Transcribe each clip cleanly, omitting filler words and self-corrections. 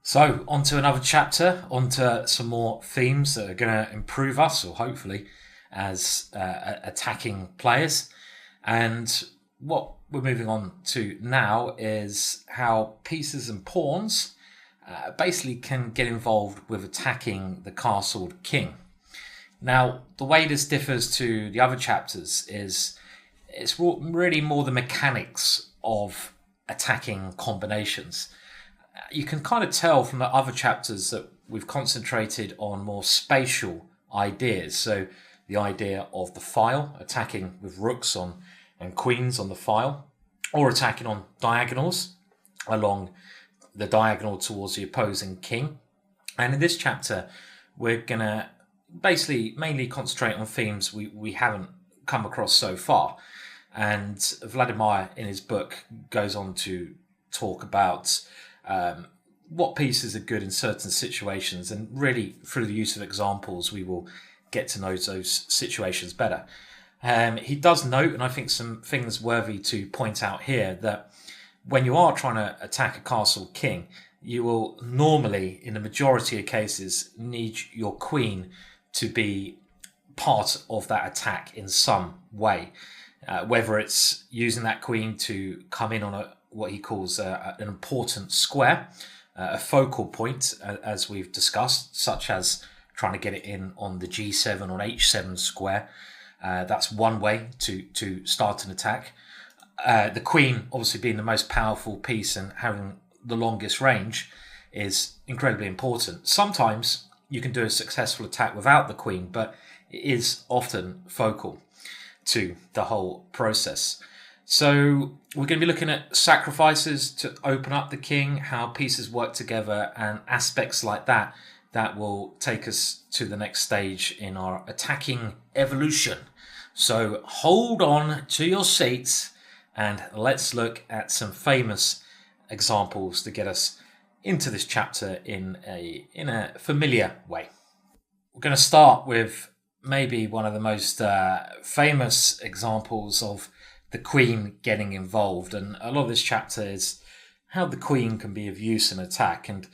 So, on to another chapter, on to some more themes that are going to improve us, or hopefully, as attacking players. And what we're moving on to now is how pieces and pawns basically can get involved with attacking the castled king. Now, the way this differs to the other chapters is it's really more the mechanics of attacking combinations. You can kind of tell from the other chapters that we've concentrated on more spatial ideas. So the idea of the file, attacking with rooks on and queens on the file, or attacking on diagonals along the diagonal towards the opposing king. And in this chapter, we're going to basically mainly concentrate on themes we haven't come across so far. And Vladimir, in his book, goes on to talk about what pieces are good in certain situations, and really through the use of examples we will get to know those situations better. He does note, and I think some things worthy to point out here, that when you are trying to attack a castle king, you will normally, in the majority of cases, need your queen to be part of that attack in some way, whether it's using that queen to come in on what he calls an important square, a focal point, as we've discussed, such as trying to get it in on the G7 or H7 square. That's one way to start an attack. The queen, obviously being the most powerful piece and having the longest range, is incredibly important. Sometimes you can do a successful attack without the queen, but it is often focal to the whole process. So we're going to be looking at sacrifices to open up the king, how pieces work together, and aspects like that will take us to the next stage in our attacking evolution. So hold on to your seats and let's look at some famous examples to get us into this chapter in a familiar way. We're going to start with maybe one of the most famous examples of the queen getting involved, and a lot of this chapter is how the queen can be of use in attack. And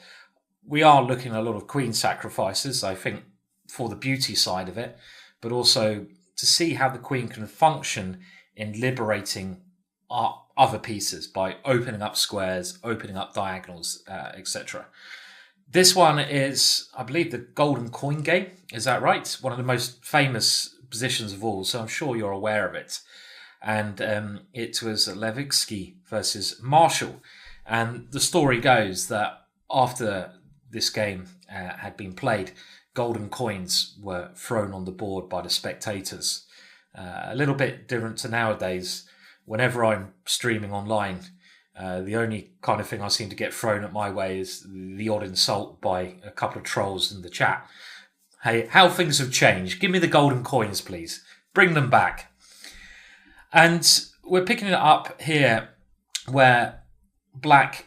we are looking at a lot of queen sacrifices, I think, for the beauty side of it, but also to see how the queen can function in liberating other pieces by opening up squares, opening up diagonals, etc. This one is, I believe, the golden coin game. Is that right? One of the most famous positions of all, so I'm sure you're aware of it. And it was Levitsky versus Marshall. And the story goes that after this game had been played, golden coins were thrown on the board by the spectators. A little bit different to nowadays. Whenever I'm streaming online, the only kind of thing I seem to get thrown at my way is the odd insult by a couple of trolls in the chat. Hey, how things have changed. Give me the golden coins, please. Bring them back. And we're picking it up here where black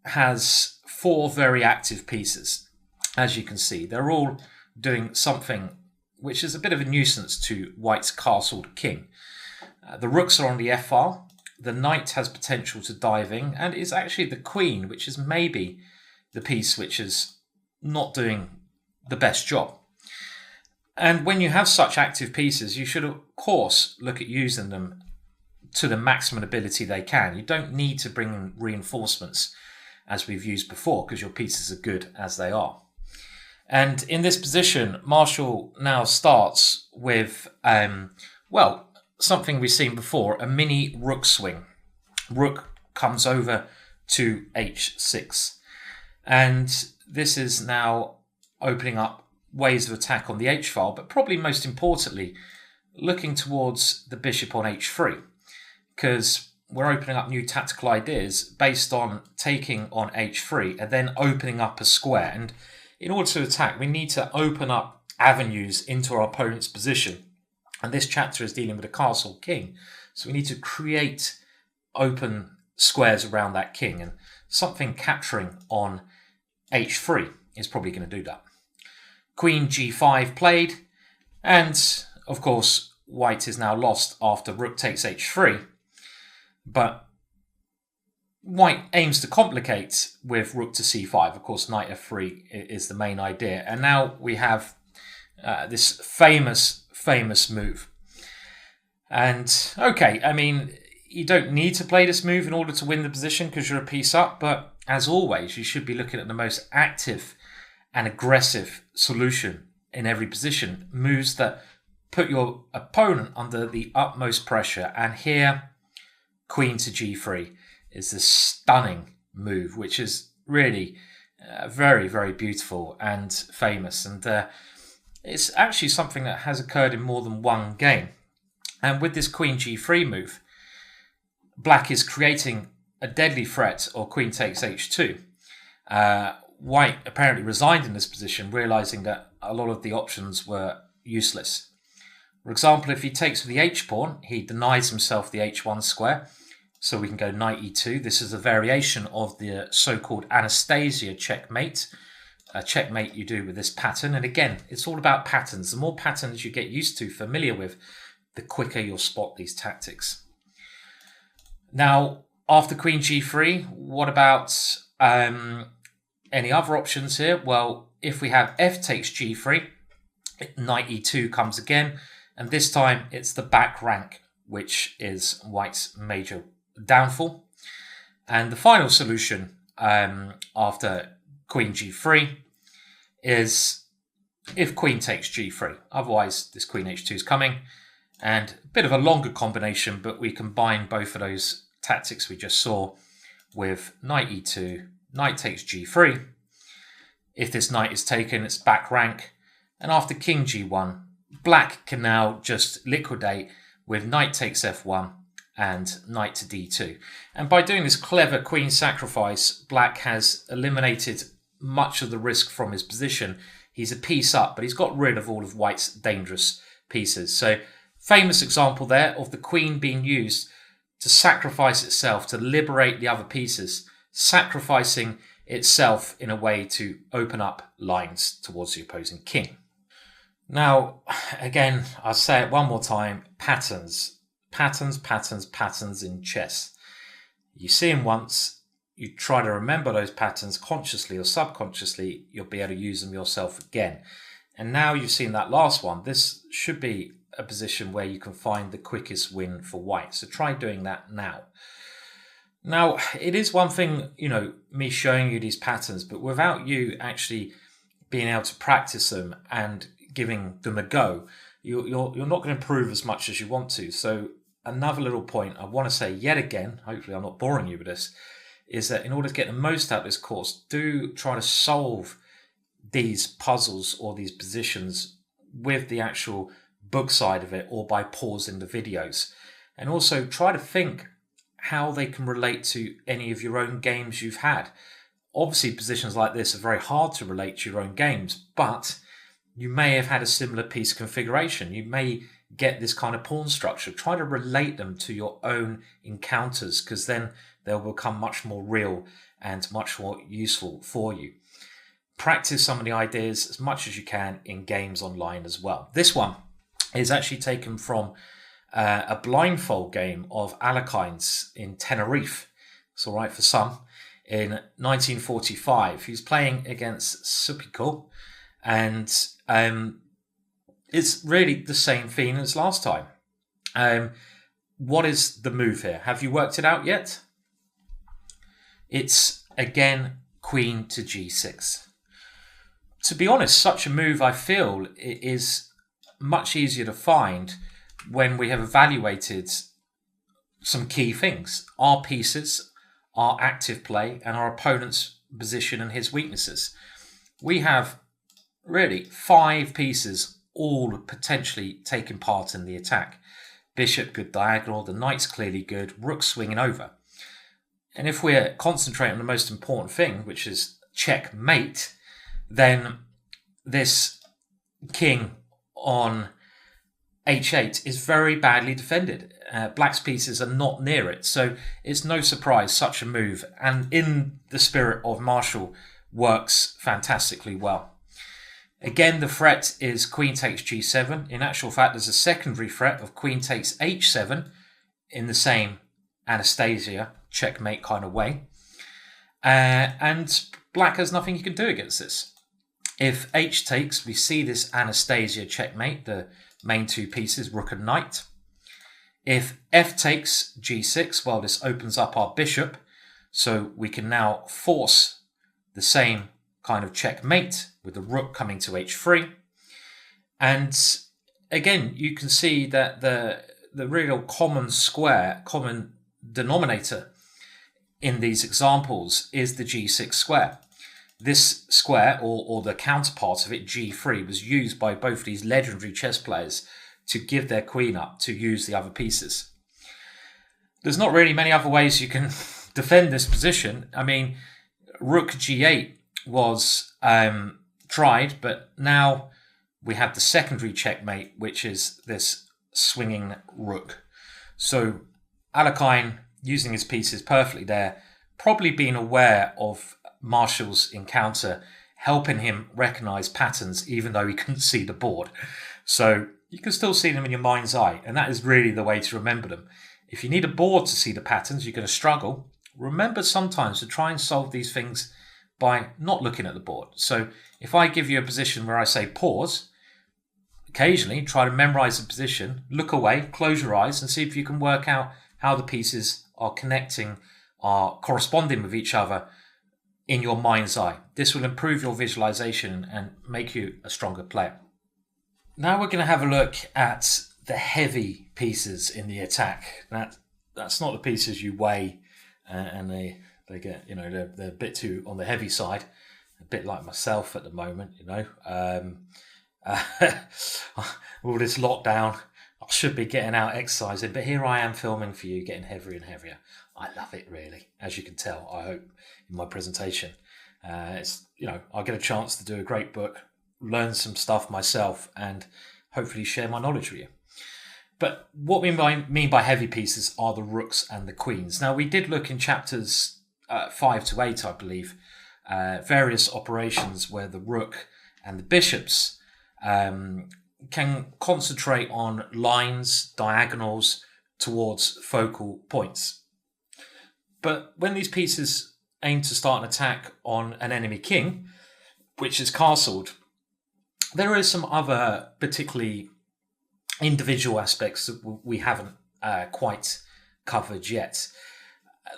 has 4 very active pieces. As you can see, they're all doing something which is a bit of a nuisance to white's castled king. The rooks are on the f-file. The knight has potential to dive in, and is actually the queen, which is maybe the piece which is not doing the best job. And when you have such active pieces, you should, of course, look at using them to the maximum ability they can. You don't need to bring in reinforcements, as we've used before, because your pieces are good as they are. And in this position, Marshall now starts with, something we've seen before, a mini rook swing. Rook comes over to h6. And this is now opening up ways of attack on the h-file, but probably most importantly, looking towards the bishop on h3, because we're opening up new tactical ideas based on taking on h3 and then opening up a square. And in order to attack, we need to open up avenues into our opponent's position. And this chapter is dealing with a castle king. So we need to create open squares around that king. And something capturing on h3 is probably going to do that. Queen g5 played. And, of course, white is now lost after rook takes h3. But white aims to complicate with rook to c5. Of course, knight f3 is the main idea. And now we have this famous move. And okay, I mean, you don't need to play this move in order to win the position because you're a piece up. But as always, you should be looking at the most active and aggressive solution in every position. Moves that put your opponent under the utmost pressure. And here, queen to g3 is this stunning move, which is really very, very beautiful and famous. And it's actually something that has occurred in more than one game. And with this queen g3 move, black is creating a deadly threat, or queen takes h2. White apparently resigned in this position, realizing that a lot of the options were useless. For example, if he takes with the h-pawn, he denies himself the h1 square. So we can go knight e2. This is a variation of the so-called Anastasia checkmate. A checkmate you do with this pattern. And again, it's all about patterns. The more patterns you get used to, familiar with, the quicker you'll spot these tactics. Now, after queen g3, what about any other options here? Well, if we have f takes g3, knight e2 comes again. And this time it's the back rank, which is white's major downfall. And the final solution after queen g3 is if queen takes g3. Otherwise, this queen h2 is coming. And a bit of a longer combination, but we combine both of those tactics we just saw with knight e2, knight takes g3. If this knight is taken, it's back rank. And after king g1, black can now just liquidate with knight takes f1 and knight to d2. And by doing this clever queen sacrifice, black has eliminated much of the risk from his position. He's a piece up, but he's got rid of all of white's dangerous pieces. So famous example there of the queen being used to sacrifice itself, to liberate the other pieces, sacrificing itself in a way to open up lines towards the opposing king. Now, again, I'll say it one more time, patterns. Patterns in chess. You see them once, you try to remember those patterns consciously or subconsciously, you'll be able to use them yourself again. And now you've seen that last one, this should be a position where you can find the quickest win for white. So try doing that now. Now, it is one thing, me showing you these patterns, but without you actually being able to practice them and giving them a go, you're not going to improve as much as you want to. So another little point I want to say yet again, hopefully I'm not boring you with this, is that in order to get the most out of this course, do try to solve these puzzles or these positions with the actual book side of it or by pausing the videos. And also try to think how they can relate to any of your own games you've had. Obviously, positions like this are very hard to relate to your own games, but you may have had a similar piece configuration. You may get this kind of pawn structure. Try to relate them to your own encounters, because then they'll become much more real and much more useful for you. Practice some of the ideas as much as you can in games online as well. This one is actually taken from a blindfold game of Alekhines in Tenerife. It's all right for some. In 1945, he's playing against Suppico, and it's really the same theme as last time. What is the move here? Have you worked it out yet? It's, again, queen to g6. To be honest, such a move, I feel, is much easier to find when we have evaluated some key things. Our pieces, our active play, and our opponent's position and his weaknesses. We have really 5 pieces all potentially taking part in the attack. Bishop, good diagonal. The knight's clearly good. Rook swinging over. And if we're concentrating on the most important thing, which is checkmate, then this king on h8 is very badly defended. Black's pieces are not near it. So it's no surprise such a move, and in the spirit of Marshall, works fantastically well. Again, the threat is queen takes g7. In actual fact, there's a secondary threat of queen takes h7 in the same Anastasia checkmate kind of way. And black has nothing he can do against this. If h takes, we see this Anastasia checkmate, the main two pieces, rook and knight. If f takes g6, well, this opens up our bishop, so we can now force the same kind of checkmate with the rook coming to h3. And again, you can see that the real common denominator in these examples is the g6 square. This square, or the counterpart of it, g3, was used by both these legendary chess players to give their queen up to use the other pieces. There's not really many other ways you can defend this position. I mean, rook g8 was tried, but now we have the secondary checkmate, which is this swinging rook. So Alekhine, using his pieces perfectly there, probably being aware of Marshall's encounter, helping him recognize patterns even though he couldn't see the board. So you can still see them in your mind's eye, and that is really the way to remember them. If you need a board to see the patterns, you're going to struggle. Remember sometimes to try and solve these things by not looking at the board. So if I give you a position where I say pause, occasionally try to memorize the position, look away, close your eyes, and see if you can work out how the pieces are connecting, are corresponding with each other in your mind's eye. This will improve your visualization and make you a stronger player. Now we're going to have a look at the heavy pieces in the attack. That's not the pieces you weigh and they get, they're a bit too on the heavy side, a bit like myself at the moment, all this lockdown, I should be getting out exercising, but here I am filming for you, getting heavier and heavier. I love it, really, as you can tell, I hope, in my presentation. It's I get a chance to do a great book, learn some stuff myself, and hopefully share my knowledge with you. But what we mean by heavy pieces are the rooks and the queens. Now, we did look in chapters 5 to 8, I believe, various operations where the rook and the bishops can concentrate on lines, diagonals towards focal points. But when these pieces aim to start an attack on an enemy king, which is castled, there is some other particularly individual aspects that we haven't quite covered yet.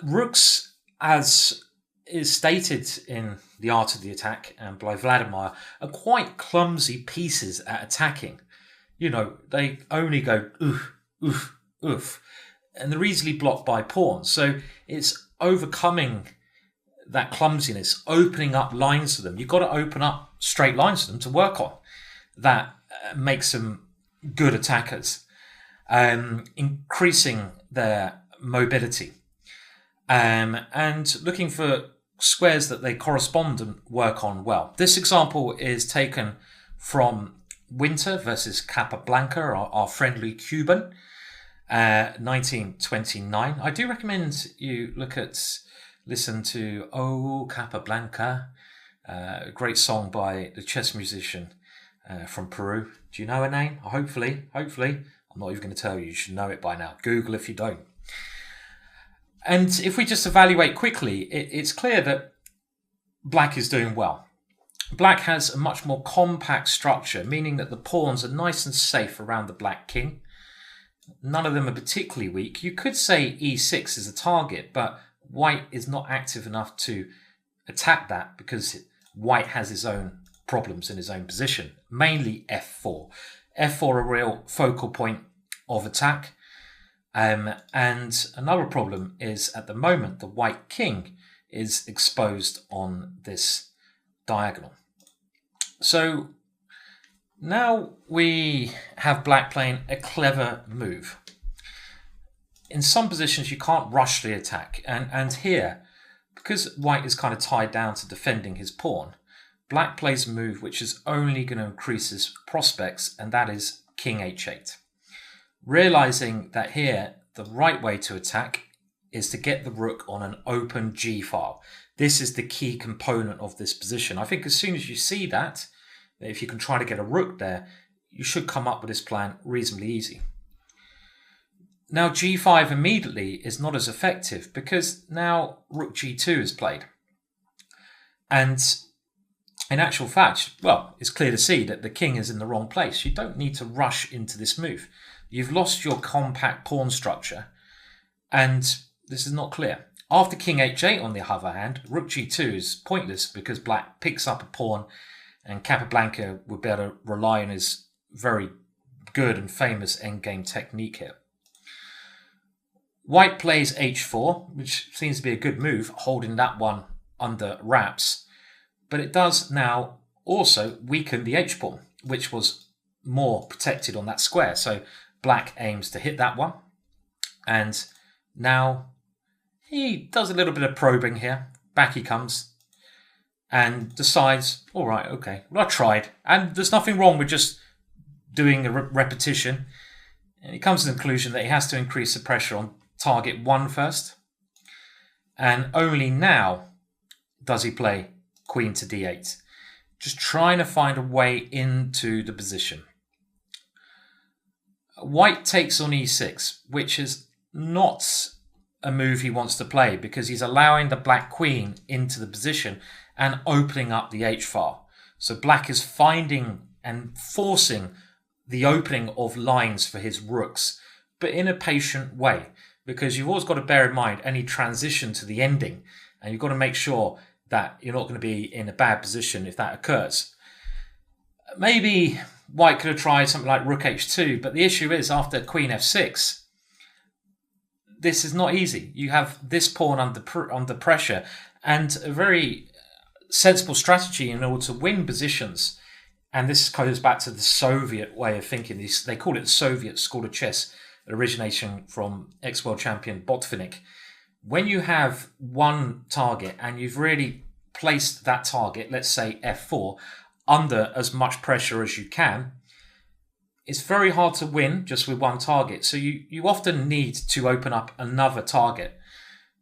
Rooks, as is stated in The Art of the Attack and by Vladimir, are quite clumsy pieces at attacking. They only go oof, oof, oof, and they're easily blocked by pawns. So it's overcoming that clumsiness, opening up lines to them. You've got to open up straight lines to them to work on. That makes them good attackers, increasing their mobility, and looking for squares that they correspond and work on well. This example is taken from Winter versus Capablanca, our friendly Cuban, 1929. I do recommend you listen to Oh Capablanca, a great song by the chess musician from Peru. Do you know her name? Hopefully. I'm not even going to tell you. You should know it by now. Google if you don't. And if we just evaluate quickly, it's clear that black is doing well. Black has a much more compact structure, meaning that the pawns are nice and safe around the black king. None of them are particularly weak. You could say e6 is a target, but white is not active enough to attack that because white has his own problems in his own position, mainly f4. f4 a real focal point of attack. And another problem is at the moment the white king is exposed on this diagonal. So now we have black playing a clever move. In some positions you can't rush the attack, and here, because white is kind of tied down to defending his pawn, black plays a move which is only going to increase his prospects, and that is king h8. Realizing that here the right way to attack is to get the rook on an open G file. This is the key component of this position. I think as soon as you see that, if you can try to get a rook there, you should come up with this plan reasonably easy. Now g5 immediately is not as effective because now rook g2 is played. And in actual fact, well, it's clear to see that the king is in the wrong place. You don't need to rush into this move. You've lost your compact pawn structure, and this is not clear. After king h8, on the other hand, rook g2 is pointless because black picks up a pawn, and Capablanca would be able to rely on his very good and famous endgame technique here. White plays h4, which seems to be a good move, holding that one under wraps. But it does now also weaken the h-pawn, which was more protected on that square. So black aims to hit that one. And now he does a little bit of probing here. Back he comes and decides, all right, okay, well, I tried. And there's nothing wrong with just doing a repetition. And he comes to the conclusion that he has to increase the pressure on target 1 first. And only now does he play queen to d8. Just trying to find a way into the position. White takes on e6, which is not a move he wants to play because he's allowing the black queen into the position and opening up the h-file. So black is finding and forcing the opening of lines for his rooks, but in a patient way, because you've always got to bear in mind any transition to the ending, and you've got to make sure that you're not going to be in a bad position if that occurs. Maybe white could have tried something like rook h2, but the issue is after queen f6, this is not easy. You have this pawn under pressure, and a very sensible strategy in order to win positions. And this goes back to the Soviet way of thinking. They call it the Soviet school of chess, originating from ex-world champion Botvinnik. When you have one target and you've really placed that target, let's say f4, under as much pressure as you can, it's very hard to win just with one target. So you often need to open up another target.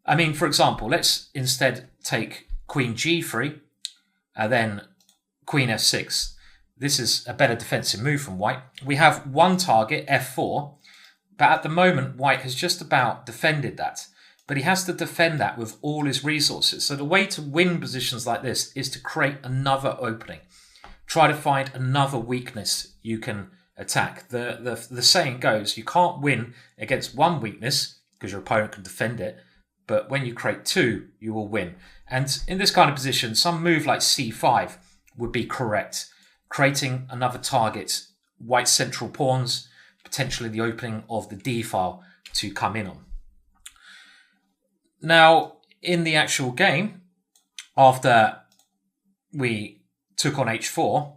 I mean, for example, let's instead take queen g3, then queen f6. This is a better defensive move from white. We have one target, f4, but at the moment, white has just about defended that. But he has to defend that with all his resources. So the way to win positions like this is to create another opening. Try to find another weakness you can attack. The saying goes, you can't win against one weakness because your opponent can defend it. But when you create two, you will win. And in this kind of position, some move like c5 would be correct. Creating another target, white's central pawns, potentially the opening of the d file to come in on. Now, in the actual game, after we took on h4,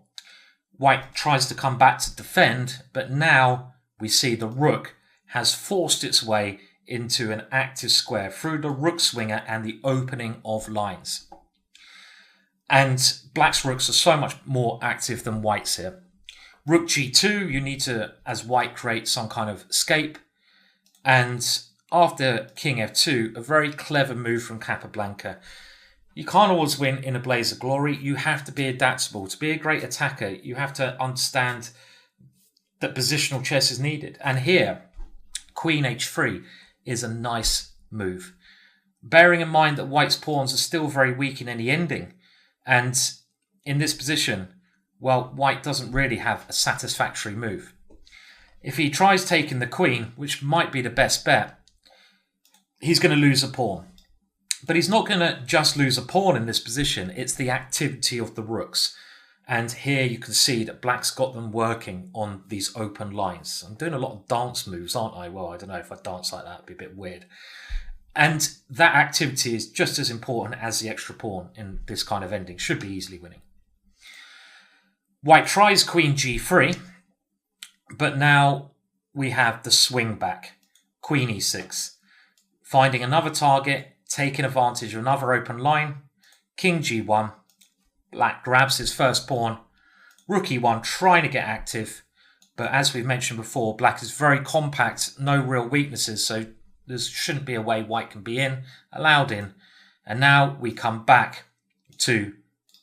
white tries to come back to defend, but now we see the rook has forced its way into an active square through the rook swinger and the opening of lines. And black's rooks are so much more active than white's here. Rook g2, you need to, as white, create some kind of escape. And after king f2, a very clever move from Capablanca. You can't always win in a blaze of glory. You have to be adaptable. To be a great attacker, you have to understand that positional chess is needed. And here, queen h3 is a nice move. Bearing in mind that white's pawns are still very weak in any ending. And in this position, well, white doesn't really have a satisfactory move. If he tries taking the queen, which might be the best bet, he's going to lose a pawn. But he's not going to just lose a pawn in this position. It's the activity of the rooks. And here you can see that black's got them working on these open lines. I'm doing a lot of dance moves, aren't I? Well, I don't know if I dance like that. It'd be a bit weird. And that activity is just as important as the extra pawn in this kind of ending. Should be easily winning. White tries queen g3, but now we have the swing back. Queen e6. Finding another target, taking advantage of another open line. King g1. Black grabs his first pawn. Rook e1 trying to get active. But as we've mentioned before, black is very compact, no real weaknesses, so there shouldn't be a way white can be allowed in. And now we come back to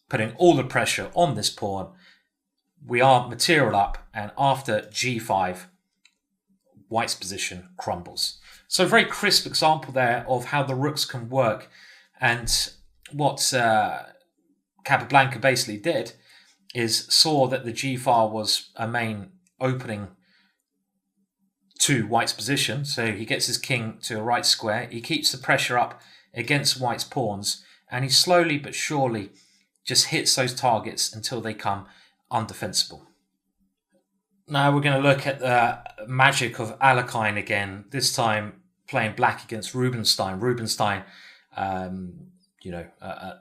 putting all the pressure on this pawn. We are material up, and after g5, white's position crumbles. So a very crisp example there of how the rooks can work. And what Capablanca basically did is saw that the g-file was a main opening to white's position. So he gets his king to a right square. He keeps the pressure up against white's pawns, and he slowly but surely just hits those targets until they come undefensible. Now we're going to look at the magic of Alekhine again, this time playing black against Rubinstein. Rubinstein,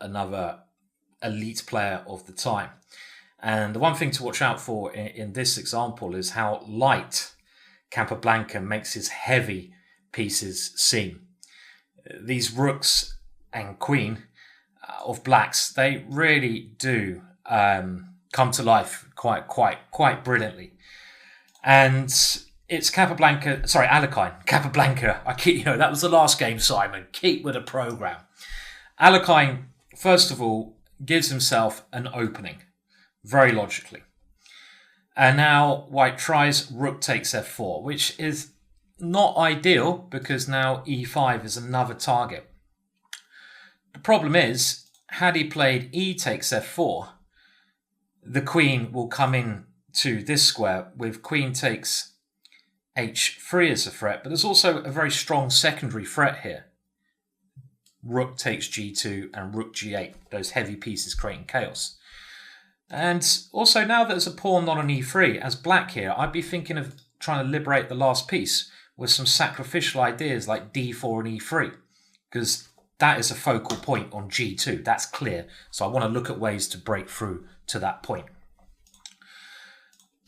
another elite player of the time. And the one thing to watch out for in this example is how light Capablanca makes his heavy pieces seem. These rooks and queen of blacks, they really do come to life quite brilliantly. And it's Alekhine. Capablanca. That was the last game, Simon. Keep with the program. Alekhine, first of all, gives himself an opening, very logically. And now white tries, rook takes f4, which is not ideal because now e5 is another target. The problem is, had he played e takes f4, the queen will come in to this square with queen takes h3 as a threat, but there's also a very strong secondary threat here. Rook takes g2 and rook g8, those heavy pieces creating chaos. And also now that there's a pawn not on e3, as black here, I'd be thinking of trying to liberate the last piece with some sacrificial ideas like d4 and e3, because that is a focal point on g2. That's clear. So I want to look at ways to break through to that point.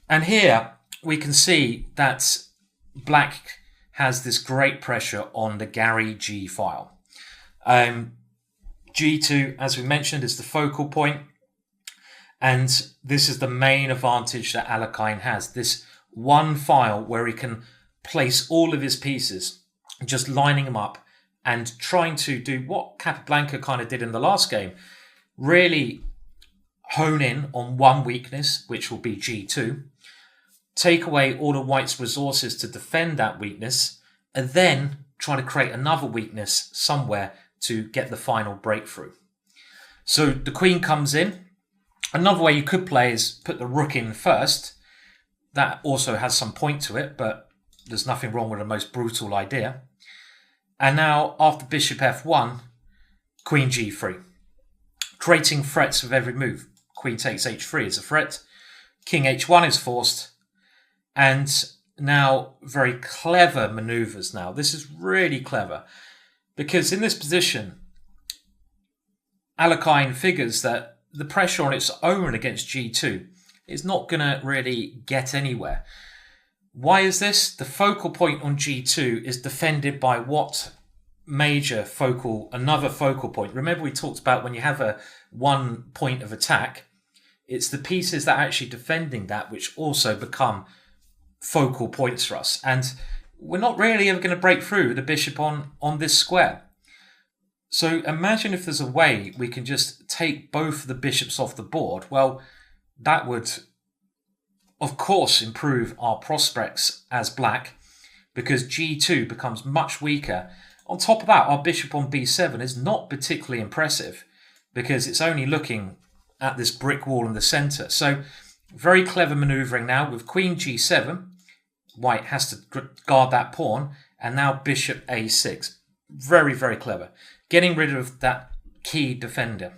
And here we can see that black has this great pressure on the Gary G file. G2, as we mentioned, is the focal point. And this is the main advantage that Alekhine has. This one file where he can place all of his pieces, just lining them up and trying to do what Capablanca kind of did in the last game. Really hone in on one weakness, which will be G2. Take away all of white's resources to defend that weakness, and then try to create another weakness somewhere to get the final breakthrough. So the queen comes in. Another way you could play is put the rook in first. That also has some point to it, but there's nothing wrong with the most brutal idea. And now, after bishop f1, queen g3. Creating threats with every move. Queen takes h3 is a threat. King h1 is forced. And now, very clever maneuvers now. This is really clever. Because in this position, Alekhine figures that the pressure on its own against g2 is not going to really get anywhere. Why is this? The focal point on g2 is defended by what another focal point. Remember we talked about when you have a one point of attack, it's the pieces that are actually defending that which also become focal points for us. And we're not really ever going to break through the bishop on this square. So imagine if there's a way we can just take both the bishops off the board. Well, that would, of course, improve our prospects as black because g2 becomes much weaker. On top of that, our bishop on b7 is not particularly impressive because it's only looking at this brick wall in the center. So very clever maneuvering now with queen g7. White has to guard that pawn, and now bishop a6. Very, very clever. Getting rid of that key defender.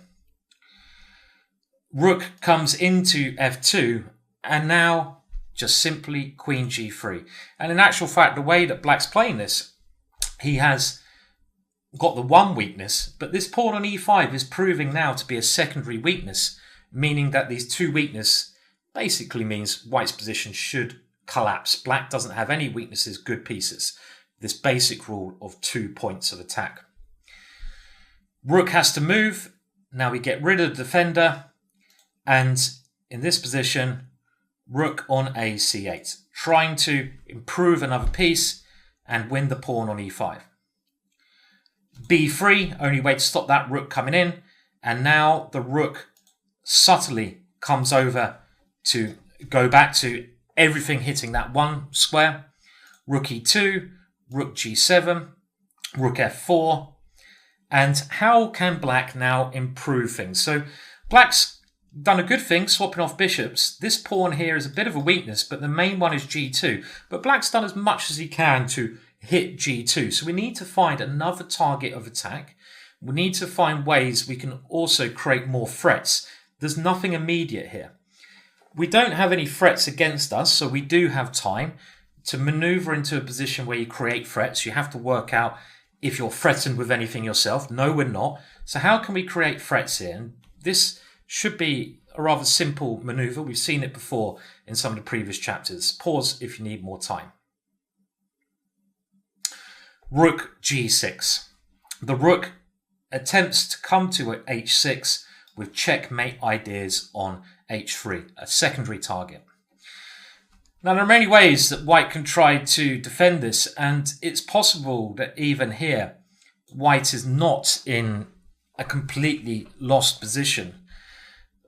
Rook comes into f2, and now just simply queen g3. And in actual fact, the way that black's playing this, he has got the one weakness, but this pawn on e5 is proving now to be a secondary weakness, meaning that these two weaknesses basically means white's position should collapse. Black doesn't have any weaknesses, good pieces. This basic rule of 2 points of attack. Rook has to move. Now we get rid of the defender. And in this position, rook on a c8. Trying to improve another piece and win the pawn on e5. b3, only way to stop that rook coming in. And now the rook subtly comes over to go back to everything hitting that one square. rook e2, rook g7, rook f4. And how can black now improve things? So black's done a good thing, swapping off bishops. This pawn here is a bit of a weakness, but the main one is g2. But black's done as much as he can to hit g2. So we need to find another target of attack. We need to find ways we can also create more threats. There's nothing immediate here. We don't have any threats against us, so we do have time to maneuver into a position where you create threats. You have to work out if you're threatened with anything yourself. No, we're not. So how can we create threats here? And this should be a rather simple maneuver. We've seen it before in some of the previous chapters. Pause if you need more time. Rook g6. The rook attempts to come to h6 with checkmate ideas on h3, a secondary target. Now, there are many ways that white can try to defend this, and it's possible that even here, white is not in a completely lost position.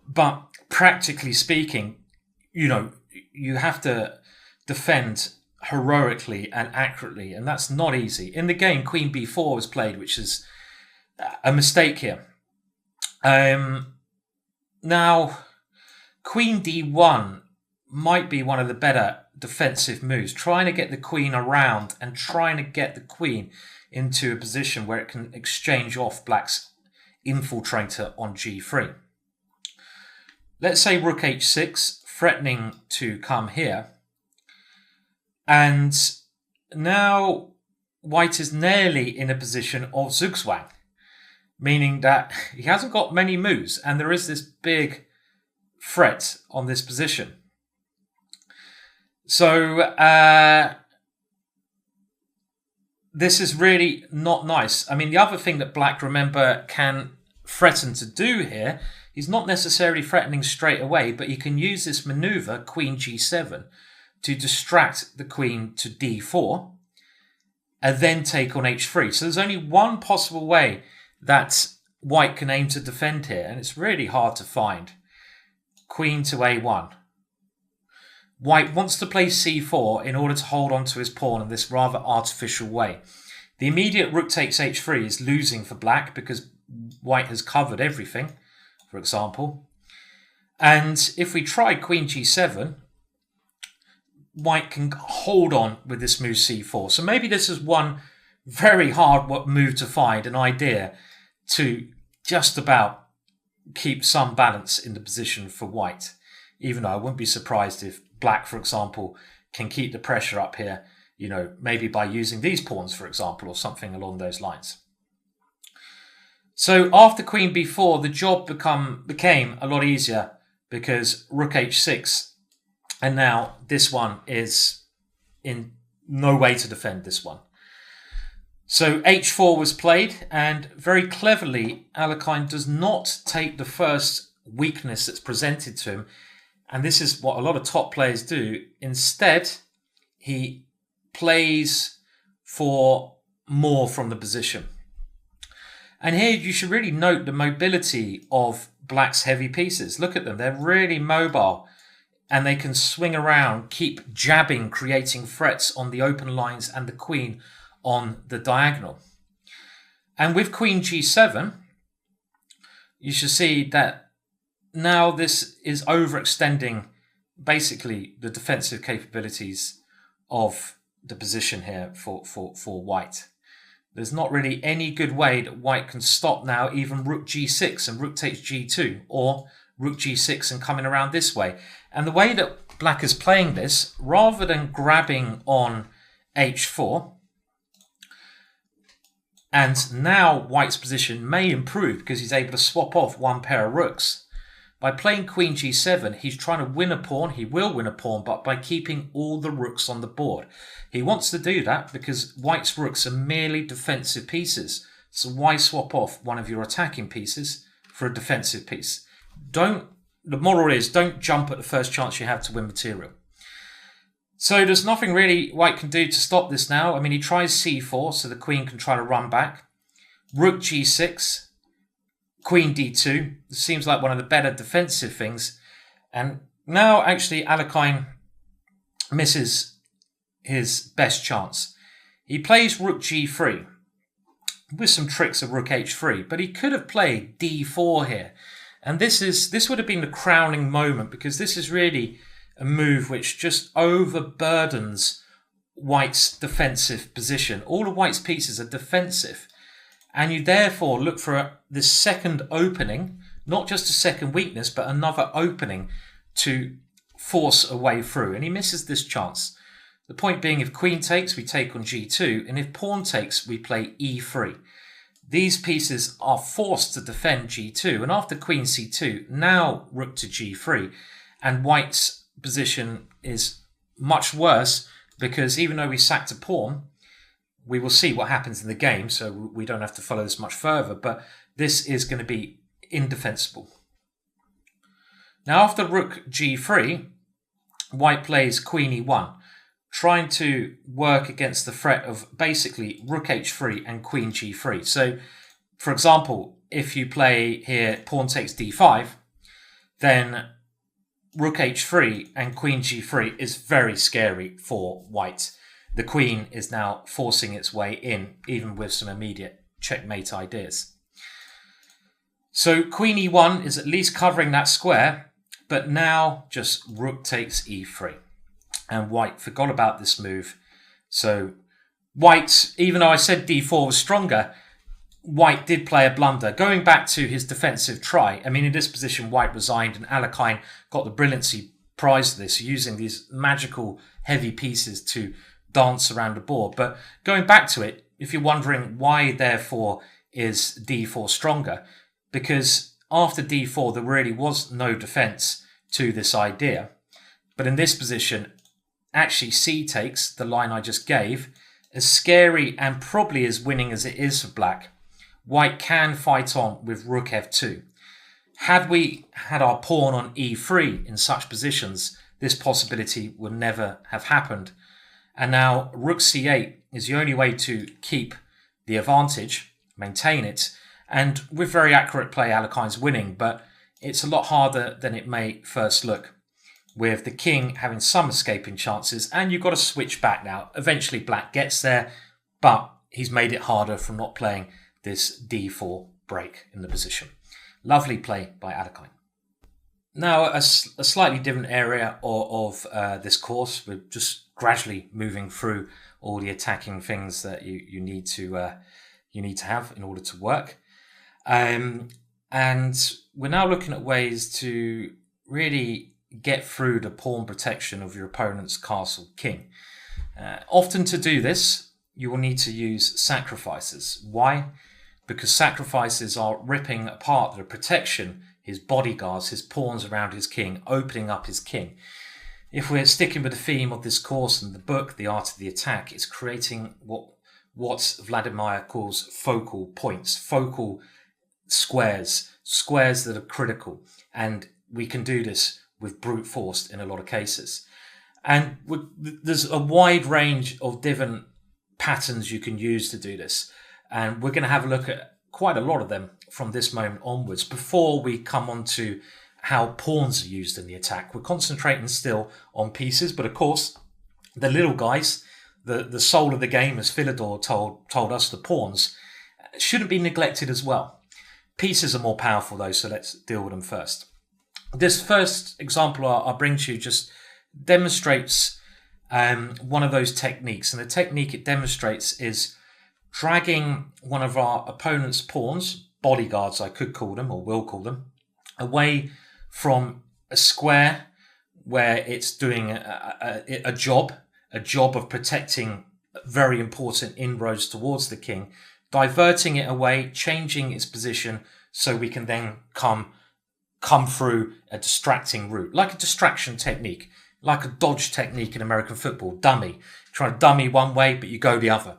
But practically speaking, you have to defend heroically and accurately, and that's not easy. In the game, queen b4 was played, which is a mistake here. Now, queen d1 might be one of the better defensive moves, trying to get the queen around and trying to get the queen into a position where it can exchange off black's infiltrator on g3. Let's say rook h6, threatening to come here. And now white is nearly in a position of zugzwang, meaning that he hasn't got many moves and there is this big threat on this position. So this is really not nice. I mean, the other thing that black, remember, can threaten to do here, he's not necessarily threatening straight away, but he can use this maneuver, queen g7, to distract the queen to d4 and then take on h3. So there's only one possible way that white can aim to defend here, and it's really hard to find. Queen to a1. White wants to play c4 in order to hold on to his pawn in this rather artificial way. The immediate rook takes h3 is losing for black because white has covered everything, for example. And if we try queen g7, white can hold on with this move c4. So maybe this is one very hard move to find, an idea to just about keep some balance in the position for white. Even though I wouldn't be surprised if black, for example, can keep the pressure up here, maybe by using these pawns, for example, or something along those lines. So after queen b4, the job became a lot easier because rook h6, and now this one is in no way to defend this one. So h4 was played, and very cleverly, Alekhine does not take the first weakness that's presented to him, and this is what a lot of top players do. Instead, he plays for more from the position. And here you should really note the mobility of black's heavy pieces. Look at them, they're really mobile, and they can swing around, keep jabbing, creating threats on the open lines and the queen on the diagonal. And with queen g7, you should see that now this is overextending basically the defensive capabilities of the position here for white. There's not really any good way that white can stop now even rook g6 and rook takes g2, or rook g6 and coming around this way. And the way that black is playing this, rather than grabbing on h4, and now white's position may improve because he's able to swap off one pair of rooks. By playing queen g7, he's trying to win a pawn. He will win a pawn, but by keeping all the rooks on the board. He wants to do that because white's rooks are merely defensive pieces. So why swap off one of your attacking pieces for a defensive piece? The moral is, don't jump at the first chance you have to win material. So there's nothing really white can do to stop this now. I mean, he tries c4, so the queen can try to run back. Rook g6, queen d2. This seems like one of the better defensive things. And now, actually, Alekhine misses his best chance. He plays rook g3 with some tricks of rook h3, but he could have played d4 here. And this would have been the crowning moment, because this is really a move which just overburdens White's defensive position. All of White's pieces are defensive, and you therefore look for this second opening, not just a second weakness, but another opening to force a way through. And he misses this chance. The point being, if queen takes, we take on g2, and if pawn takes, we play e3. These pieces are forced to defend g2, and after queen c2, now rook to g3, and White's position is much worse, because even though we sacked a pawn, we will see what happens in the game, so we don't have to follow this much further, but this is going to be indefensible. Now after rook g3, White plays queen e1, trying to work against the threat of basically rook h3 and queen g3. So, for example, if you play here pawn takes d5, then rook h3 and queen g3 is very scary for White. The queen is now forcing its way in, even with some immediate checkmate ideas. So queen e1 is at least covering that square, but now just rook takes e3. And White forgot about this move. So White, even though I said d4 was stronger, White did play a blunder. Going back to his defensive try, I mean, in this position, White resigned, and Alekhine got the brilliancy prize for this, using these magical heavy pieces to dance around the board. But going back to it, if you're wondering why, therefore, is d4 stronger, because after d4, there really was no defense to this idea. But in this position, actually c takes, the line I just gave, as scary and probably as winning as it is for Black, White can fight on with rook f2. Had we had our pawn on e3 in such positions, this possibility would never have happened. And now rook c8 is the only way to keep the advantage, maintain it, and with very accurate play, Alekhine's winning, but it's a lot harder than it may first look, with the king having some escaping chances, and you've got to switch back now. Eventually Black gets there, but he's made it harder from not playing this d4 break in the position. Lovely play by Alekhine. Now a slightly different area of this course. We're just gradually moving through all the attacking things that you need to have in order to work. And we're now looking at ways to really get through the pawn protection of your opponent's castle king. Often to do this, you will need to use sacrifices. Why? Because sacrifices are ripping apart the protection, his bodyguards, his pawns around his king, opening up his king. If we're sticking with the theme of this course and the book, The Art of the Attack, it's creating what Vladimir calls focal points, focal squares that are critical. And we can do this with brute force in a lot of cases. And there's a wide range of different patterns you can use to do this. And we're going to have a look at quite a lot of them from this moment onwards before we come on to how pawns are used in the attack. We're concentrating still on pieces, but of course, the little guys, the soul of the game, as Philidor told us, the pawns, shouldn't be neglected as well. Pieces are more powerful though, so let's deal with them first. This first example I'll bring to you just demonstrates one of those techniques. And the technique it demonstrates is dragging one of our opponent's pawns, bodyguards I could call them or will call them, away from a square where it's doing a job of protecting very important inroads towards the king, diverting it away, changing its position so we can then come through a distracting route, like a distraction technique, like a dodge technique in American football, dummy. Try to dummy one way, but you go the other.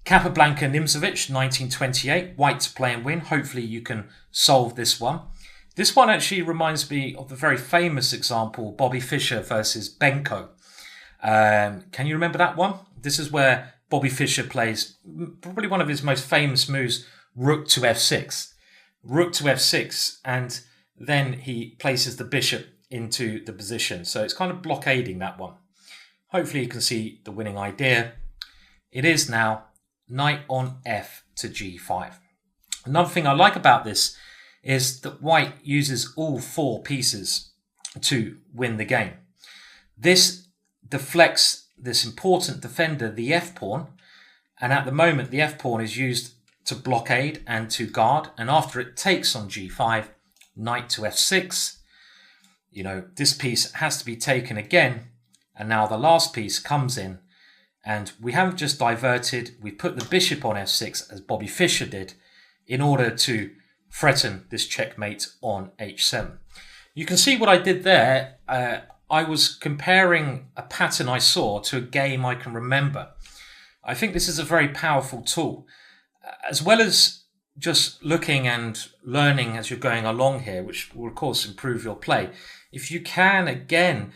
Capablanca Nimzovich, 1928, White to play and win. Hopefully you can solve this one. This one actually reminds me of the very famous example, Bobby Fischer versus Benko. Can you remember that one? This is where Bobby Fischer plays probably one of his most famous moves, rook to f6. Rook to f6, and then he places the bishop into the position. So it's kind of blockading that one. hopefully you can see the winning idea. It is now knight on f to g5. Another thing I like about this is that white uses all 4 pieces to win the game. This deflects this important defender, the f-pawn, and at the moment the f-pawn is used to blockade and to guard, and after it takes on g5, knight to f6, this piece has to be taken again, and now the last piece comes in, and we haven't just diverted, we put the bishop on f6 as Bobby Fischer did in order to threaten this checkmate on h7. You can see what I did there. I was comparing a pattern I saw to a game I can remember. I think this is a very powerful tool. As well as just looking and learning as you're going along here, which will of course improve your play, if you can again,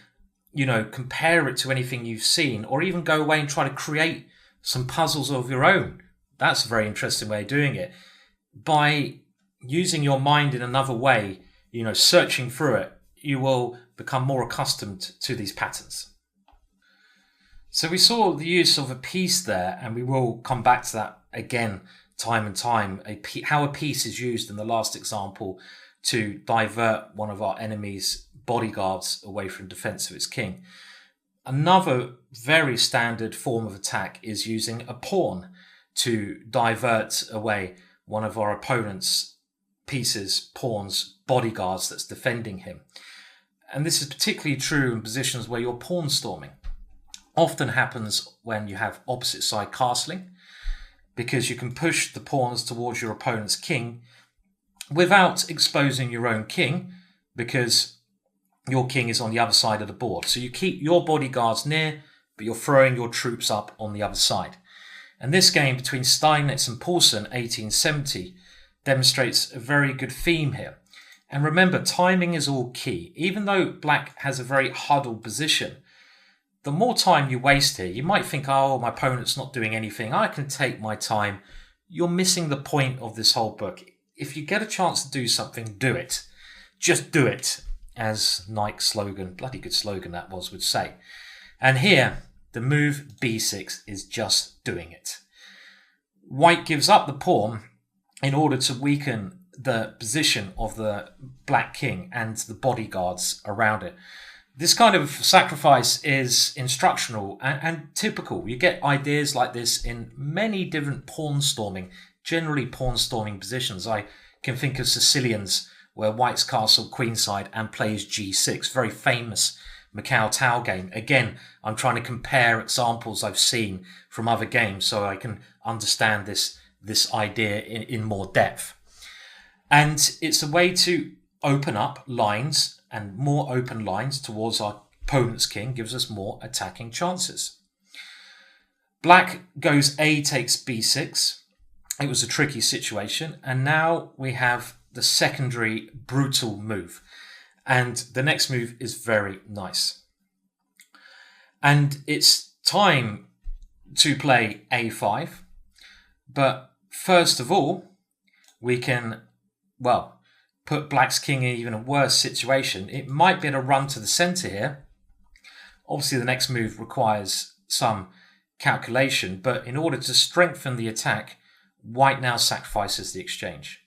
compare it to anything you've seen, or even go away and try to create some puzzles of your own. That's a very interesting way of doing it. By using your mind in another way, searching through it, you will become more accustomed to these patterns. So we saw the use of a piece there, and we will come back to that again time and time, how a piece is used in the last example to divert one of our enemy's bodyguards away from defense of its king. Another very standard form of attack is using a pawn to divert away one of our opponent's pieces, pawns, bodyguards that's defending him. And this is particularly true in positions where you're pawn storming. Often happens when you have opposite side castling, because you can push the pawns towards your opponent's king without exposing your own king, because your king is on the other side of the board. So you keep your bodyguards near, but you're throwing your troops up on the other side. And this game between Steinitz and Paulsen, 1870, demonstrates a very good theme here. And remember, timing is all key. Even though black has a very huddled position, the more time you waste here, you might think, oh, my opponent's not doing anything, I can take my time. You're missing the point of this whole book. If you get a chance to do something, do it. Just do it, as Nike's slogan, bloody good slogan that was, would say. And here, the move b6 is just doing it. White gives up the pawn in order to weaken the position of the black king and the bodyguards around it. This kind of sacrifice is instructional and typical. You get ideas like this in many different pawn storming, generally pawn storming positions. I can think of Sicilians, where white's castle queenside and plays g6, very famous Macau Tau game. Again, I'm trying to compare examples I've seen from other games so I can understand this idea in more depth. And it's a way to open up lines, and more open lines towards our opponent's king gives us more attacking chances. Black goes A takes b6. It was a tricky situation, and now we have the secondary brutal move. And the next move is very nice. And it's time to play a5. But first of all, we can, put black's king in even a worse situation. It might be able to run to the center here. Obviously, the next move requires some calculation, but in order to strengthen the attack, white now sacrifices the exchange.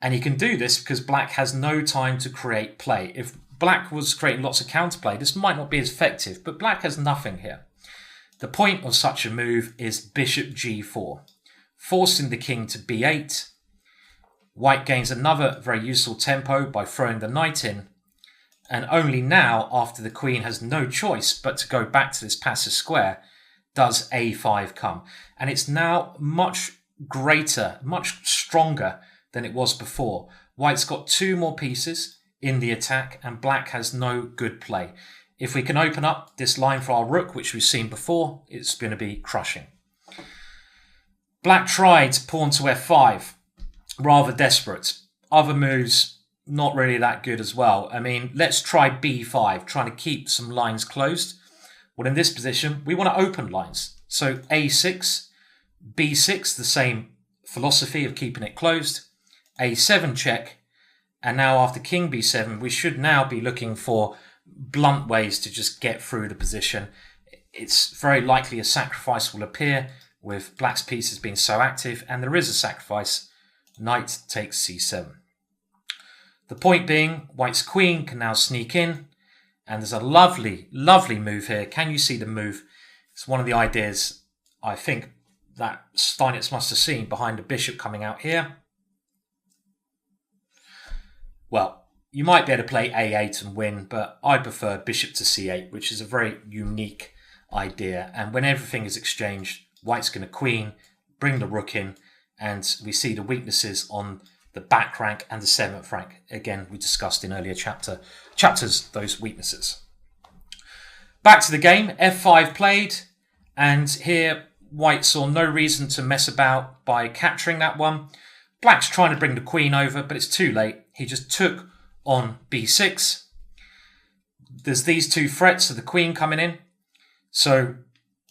And he can do this because black has no time to create play. If black was creating lots of counterplay, this might not be as effective, but black has nothing here. The point of such a move is bishop g4, forcing the king to b8. White gains another very useful tempo by throwing the knight in, and only now, after the queen has no choice but to go back to this passive square, does a5 come. And it's now much greater, much stronger than it was before. White's got 2 more pieces in the attack, and black has no good play. If we can open up this line for our rook, which we've seen before, it's going to be crushing. Black tried pawn to f5. Rather desperate. Other moves, not really that good as well. I mean, let's try b5, trying to keep some lines closed. Well, in this position, we want to open lines. So a6, b6, the same philosophy of keeping it closed. a7 check. And now after king b7, we should now be looking for blunt ways to just get through the position. it's very likely a sacrifice will appear with black's pieces being so active, and there is a sacrifice. Knight takes c7. The point being, white's queen can now sneak in, and there's a lovely, lovely move here. Can you see the move? It's one of the ideas, I think, that Steinitz must have seen behind the bishop coming out here. Well, you might be able to play a8 and win, but I prefer bishop to c8, which is a very unique idea. And when everything is exchanged, white's going to queen, bring the rook in, and we see the weaknesses on the back rank and the 7th rank. Again, we discussed in earlier chapters those weaknesses. Back to the game, f5 played, and here white saw no reason to mess about by capturing that one. Black's trying to bring the queen over, but it's too late. He just took on b6. There's these two threats of the queen coming in, so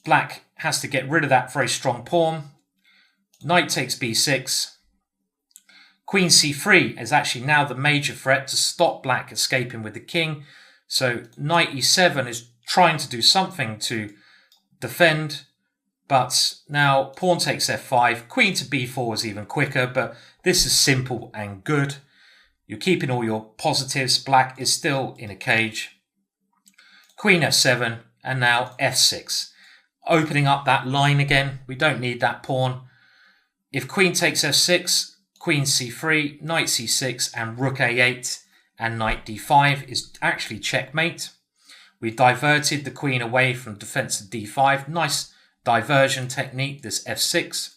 black has to get rid of that very strong pawn. Knight takes b6. Queen c3 is actually now the major threat to stop black escaping with the king. So knight e7 is trying to do something to defend, but now pawn takes f5. Queen to b4 is even quicker, but this is simple and good. You're keeping all your positives. Black is still in a cage. Queen f7, and now f6. Opening up that line again. We don't need that pawn. If queen takes f6, queen c3, knight c6, and rook a8, and knight d5 is actually checkmate. We diverted the queen away from defensive d5. Nice diversion technique, this f6.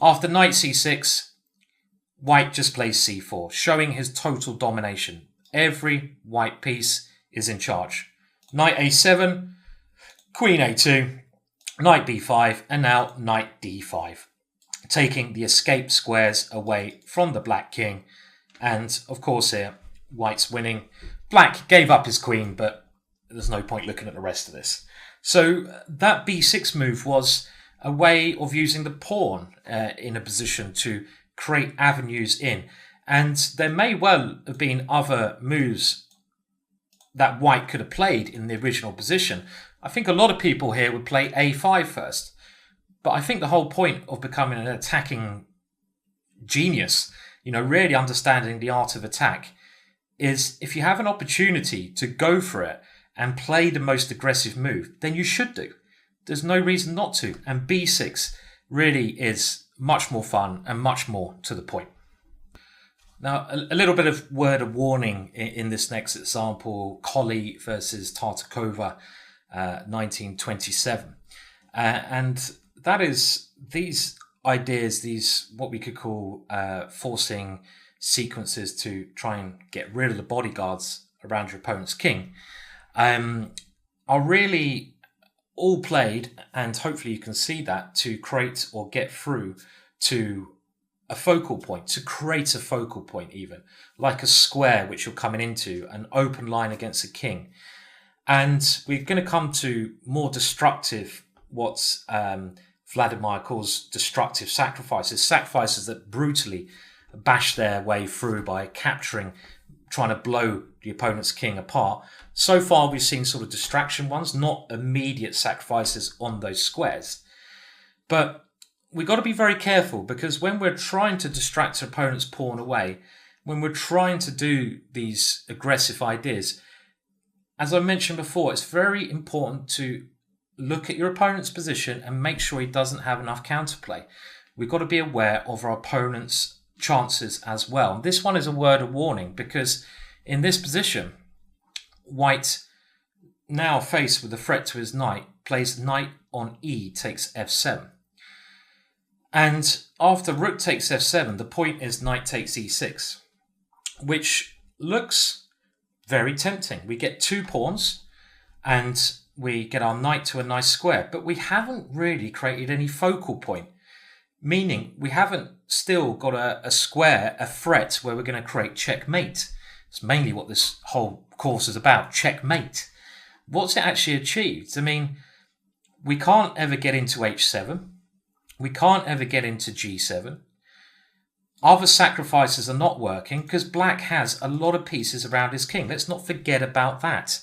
After knight c6, white just plays c4, showing his total domination. Every white piece is in charge. Knight a7, queen a2, knight b5, and now knight d5. Taking the escape squares away from the black king. And of course here, white's winning. Black gave up his queen, but there's no point looking at the rest of this. So that b6 move was a way of using the pawn in a position to create avenues in. And there may well have been other moves that white could have played in the original position. I think a lot of people here would play a5 first. But I think the whole point of becoming an attacking genius, really understanding the art of attack, is if you have an opportunity to go for it and play the most aggressive move, then you should do. There's no reason not to. And b6 really is much more fun and much more to the point. Now, a little bit of word of warning in this next example, Colley versus Tartakova, 1927. And that is these ideas, these what we could call forcing sequences to try and get rid of the bodyguards around your opponent's king, are really all played, and hopefully you can see that, to create or get through to a focal point, to create a focal point even, like a square which you're coming into, an open line against a king. And we're going to come to more destructive, what's Vladimir calls destructive sacrifices that brutally bash their way through by capturing, trying to blow the opponent's king apart. So far we've seen sort of distraction ones, not immediate sacrifices on those squares. But we've got to be very careful, because when we're trying to distract our opponent's pawn away, when we're trying to do these aggressive ideas, as I mentioned before, it's very important to look at your opponent's position and make sure he doesn't have enough counterplay. We've got to be aware of our opponent's chances as well. This one is a word of warning, because in this position, white, now faced with a threat to his knight, plays knight on e, takes f7. And after rook takes f7, the point is knight takes e6, which looks very tempting. We get two pawns and we get our knight to a nice square, but we haven't really created any focal point, meaning we haven't still got a square, a threat where we're going to create checkmate. It's mainly what this whole course is about, checkmate. What's it actually achieved? I mean, we can't ever get into h7. We can't ever get into g7. Other sacrifices are not working because black has a lot of pieces around his king. Let's not forget about that.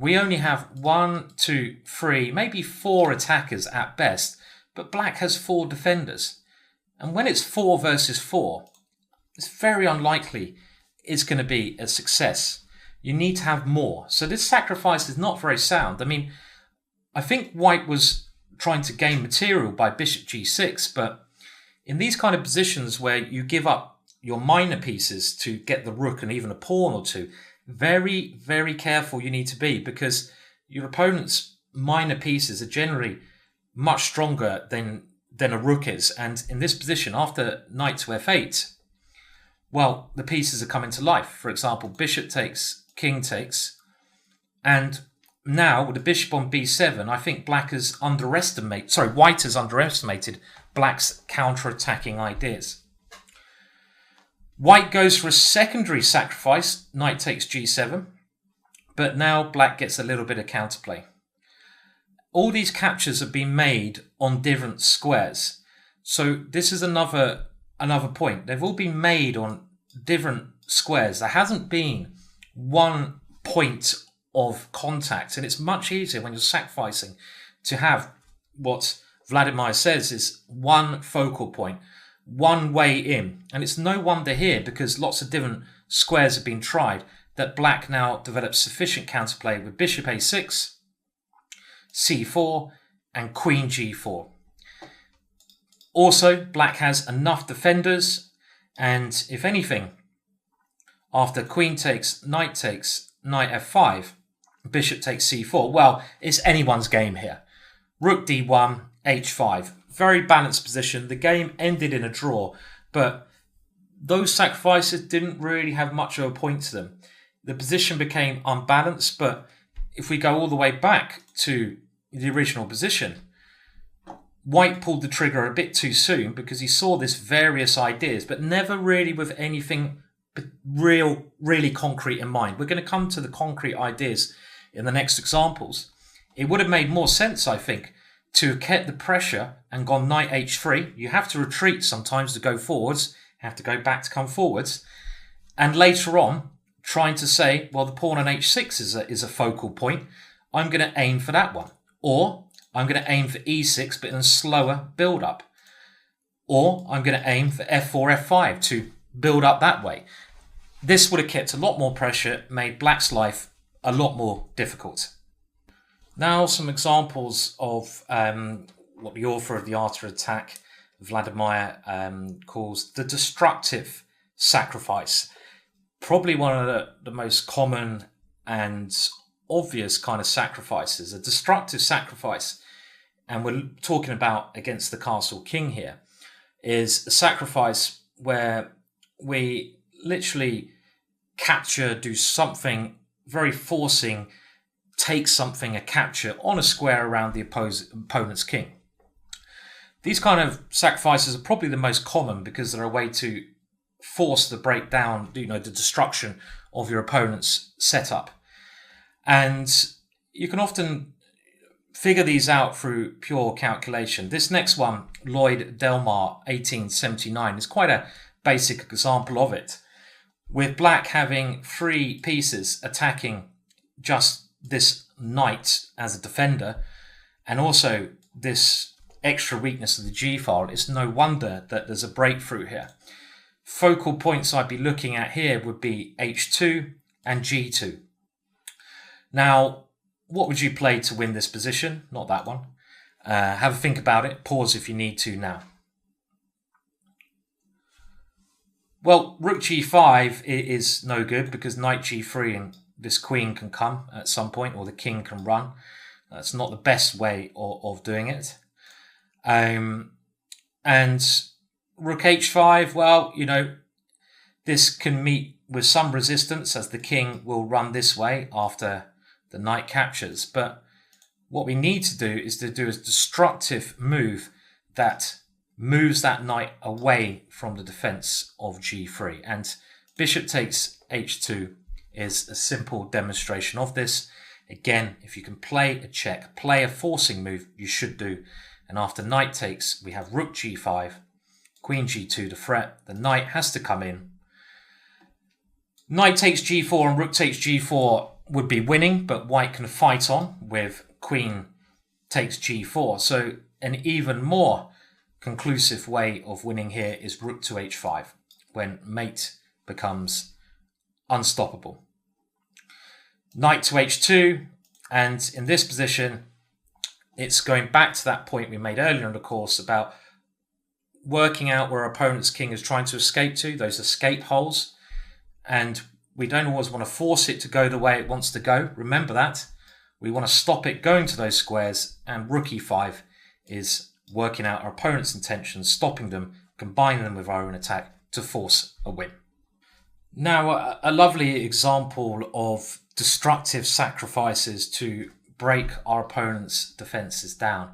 we only have 1, 2, 3, maybe 4 attackers at best, but black has 4 defenders. And when it's 4 versus 4, it's very unlikely it's going to be a success. You need to have more. So this sacrifice is not very sound. I mean, I think white was trying to gain material by bishop g6, but in these kind of positions where you give up your minor pieces to get the rook and even a pawn or two, very, very careful you need to be, because your opponent's minor pieces are generally much stronger than a rook is. And in this position, after knight to f8, well, the pieces are coming to life. For example, bishop takes, king takes, and now with the bishop on b7, I think white has underestimated black's counter-attacking ideas. White goes for a secondary sacrifice, knight takes g7, but now black gets a little bit of counterplay. All these captures have been made on different squares. So this is another point. They've all been made on different squares. There hasn't been one point of contact, and it's much easier when you're sacrificing to have what Vladimir says is one focal point, one way in. And it's no wonder here, because lots of different squares have been tried, that black now develops sufficient counterplay with bishop a6, c4, and queen g4. Also, black has enough defenders, and if anything, after queen takes, knight f5, bishop takes c4, well, it's anyone's game here. Rook d1, h5. Very balanced position. The game ended in a draw, but those sacrifices didn't really have much of a point to them. The position became unbalanced, but if we go all the way back to the original position, white pulled the trigger a bit too soon because he saw this various ideas, but never really with anything really concrete in mind. We're going to come to the concrete ideas in the next examples. It would have made more sense, I think, to have kept the pressure and gone knight h3. You have to retreat sometimes to go forwards. You have to go back to come forwards. And later on, trying to say, well, the pawn on h6 is a focal point. I'm going to aim for that one. Or I'm going to aim for e6, but in a slower build-up. Or I'm going to aim for f4, f5 to build up that way. This would have kept a lot more pressure, made black's life a lot more difficult. Now some examples of what the author of The Art of Attack, Vladimir, calls the destructive sacrifice. Probably one of the most common and obvious kind of sacrifices. A destructive sacrifice, and we're talking about against the castle king here, is a sacrifice where we literally capture, do something very forcing, take something, a capture on a square around the opponent's king. These kind of sacrifices are probably the most common because they're a way to force the breakdown, the destruction of your opponent's setup. And you can often figure these out through pure calculation. This next one, Lloyd Delmar, 1879, is quite a basic example of it, with black having 3 pieces attacking just this knight as a defender, and also this extra weakness of the g-file. It's no wonder that there's a breakthrough here. Focal points I'd be looking at here would be h2 and g2. Now, what would you play to win this position? Not that one. Have a think about it. Pause if you need to now. Well, rook g5 is no good because knight g3 and this queen can come at some point, or the king can run. That's not the best way of doing it. And rook h5, well, this can meet with some resistance as the king will run this way after the knight captures. But what we need to do is to do a destructive move that moves that knight away from the defense of g3. And bishop takes h2 is a simple demonstration of this. Again, if you can play a check, play a forcing move, you should do. And after knight takes, we have rook g5, queen g2 to threat. The knight has to come in. Knight takes g4 and rook takes g4. would be winning, but white can fight on with queen takes g4. So an even more conclusive way of winning here is rook to h5, when mate becomes unstoppable. Knight to h2, and in this position, it's going back to that point we made earlier in the course about working out where our opponent's king is trying to escape to, those escape holes, and we don't always want to force it to go the way it wants to go. Remember that. We want to stop it going to those squares, and rook e5 is working out our opponent's intentions, stopping them, combining them with our own attack to force a win. Now, a lovely example of destructive sacrifices to break our opponent's defenses down.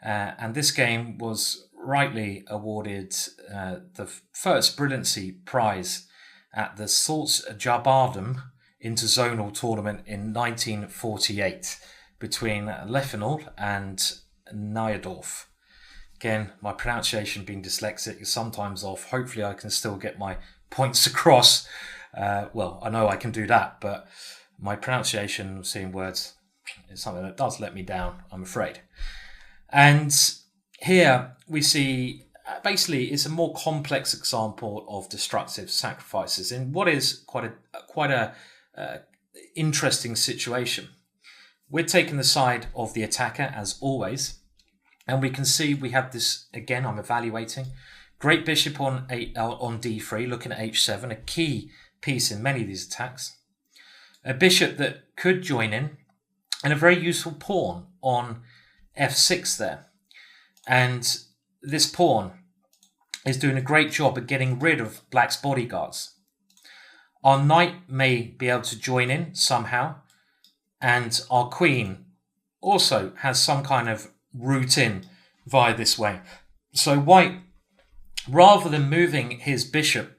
And this game was rightly awarded the first Brilliancy Prize at the Salzgiebadem Interzonal Tournament in 1948 between Leffenol and Nayerdorf. Again, my pronunciation being dyslexic is sometimes off. Hopefully I can still get my points across. Well, I know I can do that, but my pronunciation of seeing words is something that does let me down, I'm afraid. And here we see, basically, it's a more complex example of destructive sacrifices in what is quite a interesting situation. We're taking the side of the attacker, as always, and we can see we have this, again, I'm evaluating, great bishop on d3, looking at h7, a key piece in many of these attacks. A bishop that could join in, and a very useful pawn on f6 there. And this pawn is doing a great job at getting rid of black's bodyguards. Our knight may be able to join in somehow, and our queen also has some kind of route in via this way. So white, rather than moving his bishop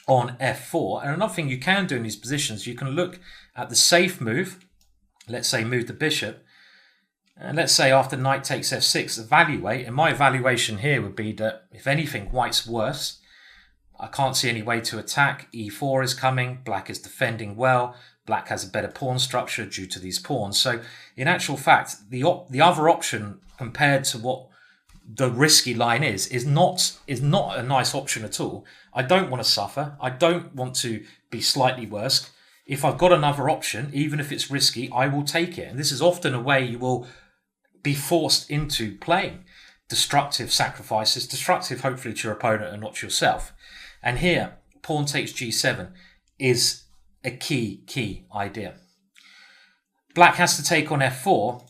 on f4, and another thing you can do in these positions, you can look at the safe move, let's say move the bishop, and let's say after knight takes f6, evaluate, and my evaluation here would be that if anything, white's worse. I can't see any way to attack. e4 is coming, black is defending well, black has a better pawn structure due to these pawns. So in actual fact, the other option compared to what the risky line is not a nice option at all. I don't want to suffer. I don't want to be slightly worse. If I've got another option, even if it's risky, I will take it. And this is often a way you will be forced into playing destructive sacrifices, destructive hopefully to your opponent and not to yourself. And here, pawn takes g7 is a key idea. Black has to take on f4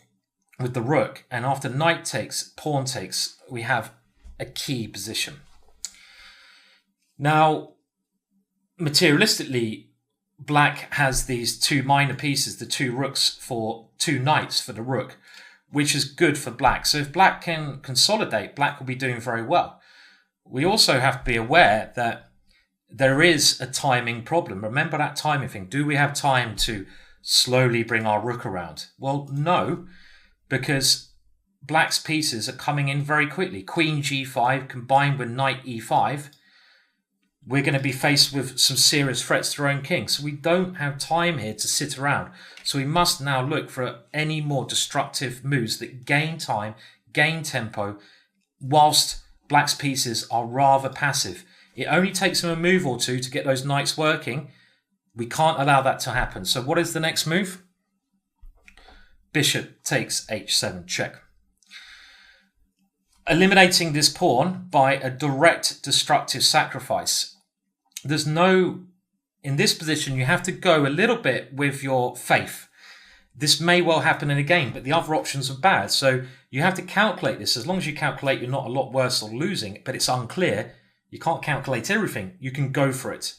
with the rook, and after knight takes, pawn takes, we have a key position. Now, materialistically, black has these two minor pieces, the two rooks for two knights for the rook, which is good for black. So if black can consolidate, black will be doing very well. We also have to be aware that there is a timing problem. Remember that timing thing. Do we have time to slowly bring our rook around? Well, no, because black's pieces are coming in very quickly. Queen g5 combined with knight e5, we're going to be faced with some serious threats to our own king. So we don't have time here to sit around. So we must now look for any more destructive moves that gain time, gain tempo, whilst black's pieces are rather passive. It only takes them a move or two to get those knights working. We can't allow that to happen. So what is the next move? Bishop takes h7 check. Eliminating this pawn by a direct destructive sacrifice. There's no, in this position, you have to go a little bit with your faith. This may well happen in a game, but the other options are bad. So you have to calculate this. As long as you calculate, you're not a lot worse or losing, but it's unclear. You can't calculate everything. You can go for it.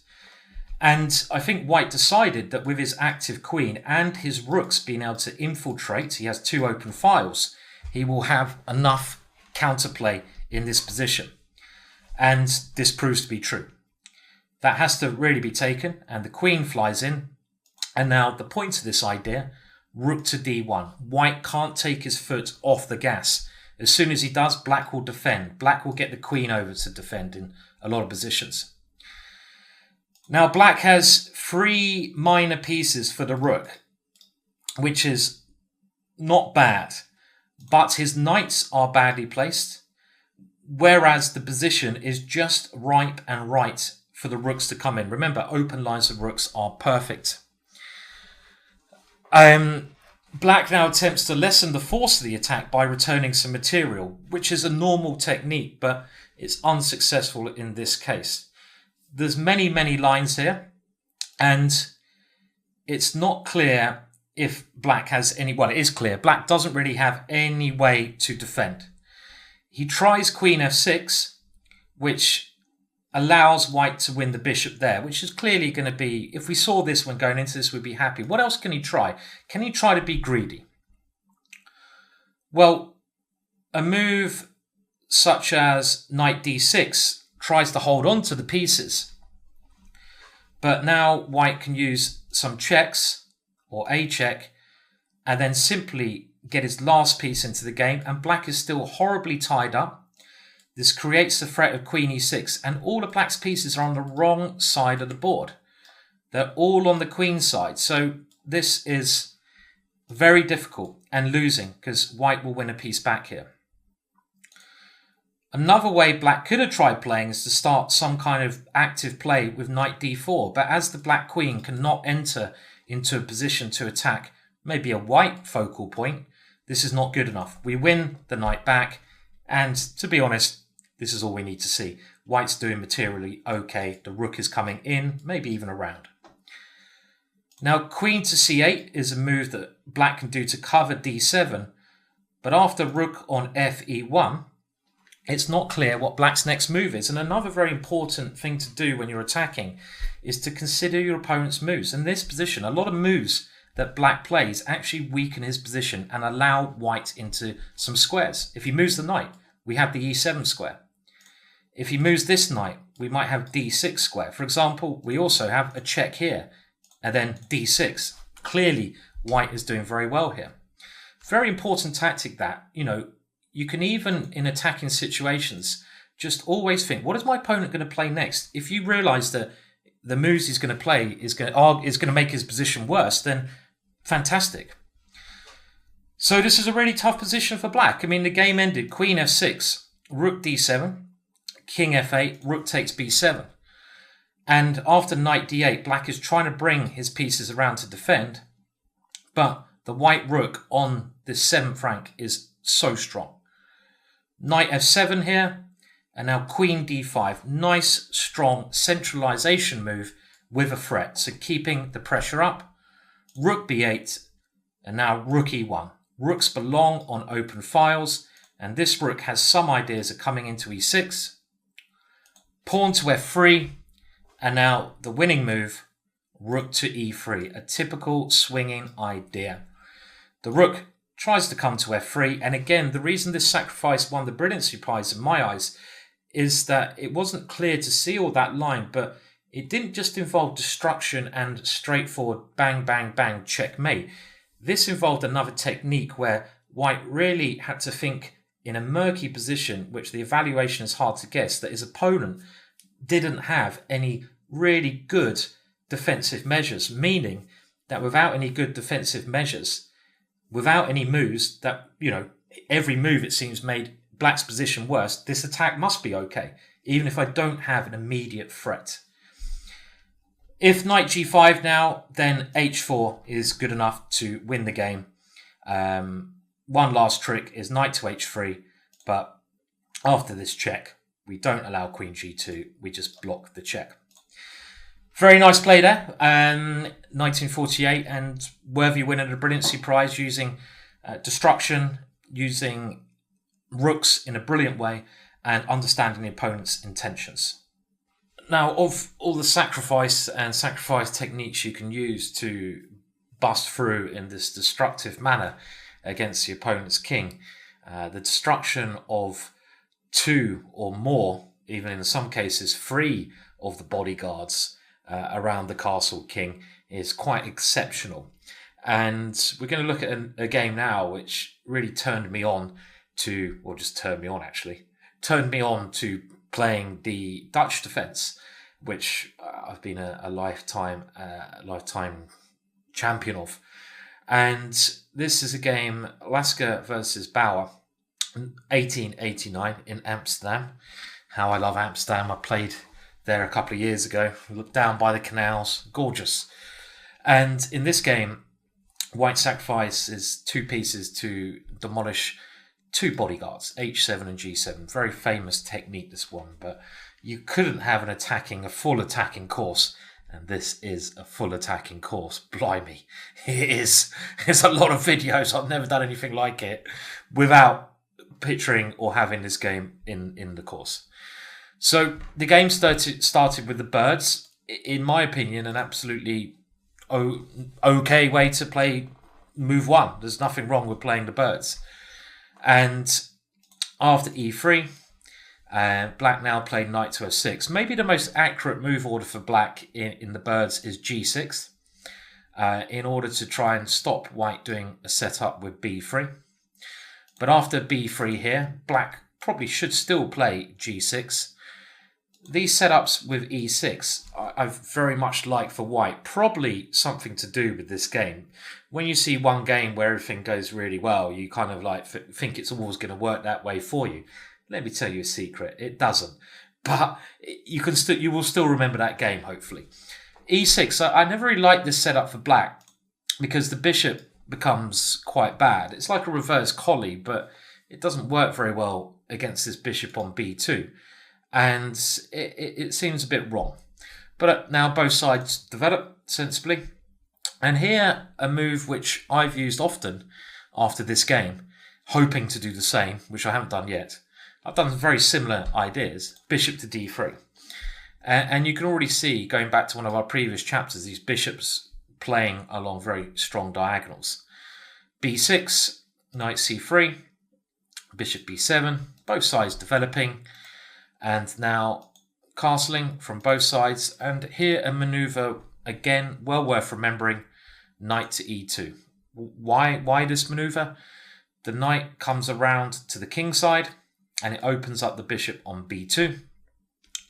And I think white decided that with his active queen and his rooks being able to infiltrate, he has two open files, he will have enough counterplay in this position. And this proves to be true. That has to really be taken, and the queen flies in. And now the point of this idea, rook to d1. White can't take his foot off the gas. As soon as he does, black will defend. Black will get the queen over to defend in a lot of positions. Now black has three minor pieces for the rook. which is not bad. But his knights are badly placed, whereas the position is just ripe and right for the rooks to come in. Remember, open lines of rooks are perfect. Black now attempts to lessen the force of the attack by returning some material, which is a normal technique, but it's unsuccessful in this case. There's many, many lines here, and it's not clear if Black has any... Well, it is clear. Black doesn't really have any way to defend. He tries Queen f6, which allows White to win the bishop there, which is clearly going to be... If we saw this when going into this, we'd be happy. What else can he try? Can he try to be greedy? Well, a move such as knight d6 tries to hold on to the pieces. But now White can use some checks, or a check, and then simply get his last piece into the game, and Black is still horribly tied up. This creates the threat of Queen e6, and all of Black's pieces are on the wrong side of the board. They're all on the Queen side, so this is very difficult and losing, because White will win a piece back here. Another way Black could have tried playing is to start some kind of active play with knight d4, but as the Black Queen cannot enter into a position to attack maybe a White focal point, this is not good enough. We win the knight back, and to be honest, this is all we need to see. White's doing materially okay. The rook is coming in, maybe even around. Now, Queen to c8 is a move that Black can do to cover d7, but after rook on fe1, it's not clear what Black's next move is. And another very important thing to do when you're attacking is to consider your opponent's moves. In this position, a lot of moves that Black plays actually weaken his position and allow White into some squares. If he moves the knight, we have the e7 square. If he moves this knight, we might have d6 square. For example, we also have a check here, and then d6. Clearly, White is doing very well here. Very important tactic that, you can even in attacking situations just always think, what is my opponent going to play next? If you realize that the moves he's going to play is going to make his position worse, then fantastic. So this is a really tough position for Black. I mean, the game ended Queen f6, rook d7, king f8, rook takes b7. And after knight d8, Black is trying to bring his pieces around to defend, but the white rook on this 7th rank is so strong. Knight f7 here, and now queen d5. Nice, strong centralization move with a threat, so keeping the pressure up. Rook b8, and now rook e1. Rooks belong on open files, and this rook has some ideas of coming into e6. Pawn to f3, and now the winning move, rook to e3, a typical swinging idea. The rook tries to come to f3, and again, the reason this sacrifice won the Brilliancy Prize in my eyes is that it wasn't clear to see all that line, but it didn't just involve destruction and straightforward bang, bang, bang, checkmate. This involved another technique where White really had to think in a murky position, which the evaluation is hard to guess, that his opponent didn't have any really good defensive measures, meaning that without any good defensive measures, without any moves that, every move it seems made Black's position worse, this attack must be okay, even if I don't have an immediate threat. If knight g5 now, then h4 is good enough to win the game. One last trick is knight to h3, but after this check, we don't allow queen g2, we just block the check. Very nice play there, 1948, and worthy winner of the Brilliancy Prize using destruction, using rooks in a brilliant way, and understanding the opponent's intentions. Now, of all the sacrifice and sacrifice techniques you can use to bust through in this destructive manner against the opponent's king, the destruction of 2 or more, even in some cases 3 of the bodyguards around the castle king is quite exceptional. And we're going to look at a game now which really turned me on to playing the Dutch defence, which I've been a lifetime champion of. And this is a game, Lasker versus Bauer, 1889 in Amsterdam. How I love Amsterdam. I played there a couple of years ago. Looked down by the canals. Gorgeous. And in this game, white sacrifices 2 pieces to demolish 2 bodyguards, H7 and G7. Very famous technique, this one. But you couldn't have a full attacking course. And this is a full attacking course. Blimey. It is. It's a lot of videos. I've never done anything like it without picturing or having this game in the course. So the game started with the birds. In my opinion, an absolutely okay way to play move 1. There's nothing wrong with playing the birds. And after E3, black now played knight to F6. Maybe the most accurate move order for black in the birds is G6, in order to try and stop white doing a setup with B3. But after B3 here, black probably should still play G6. These setups with E6 I very much like for white. Probably something to do with this game. When you see one game where everything goes really well, you kind of like think it's always going to work that way for you. Let me tell you a secret. It doesn't. But you will still remember that game, hopefully. E6, I never really liked this setup for black because the bishop becomes quite bad. It's like a reverse collie, but it doesn't work very well against this bishop on B2. And it seems a bit wrong. But now both sides develop sensibly. And here, a move which I've used often after this game, hoping to do the same, which I haven't done yet. I've done very similar ideas, bishop to D3. And you can already see, going back to one of our previous chapters, these bishops playing along very strong diagonals. B6, knight C3, bishop B7, both sides developing. And now castling from both sides. And here a maneuver, again, well worth remembering, knight to E2. Why this maneuver? The knight comes around to the king side and it opens up the bishop on B2.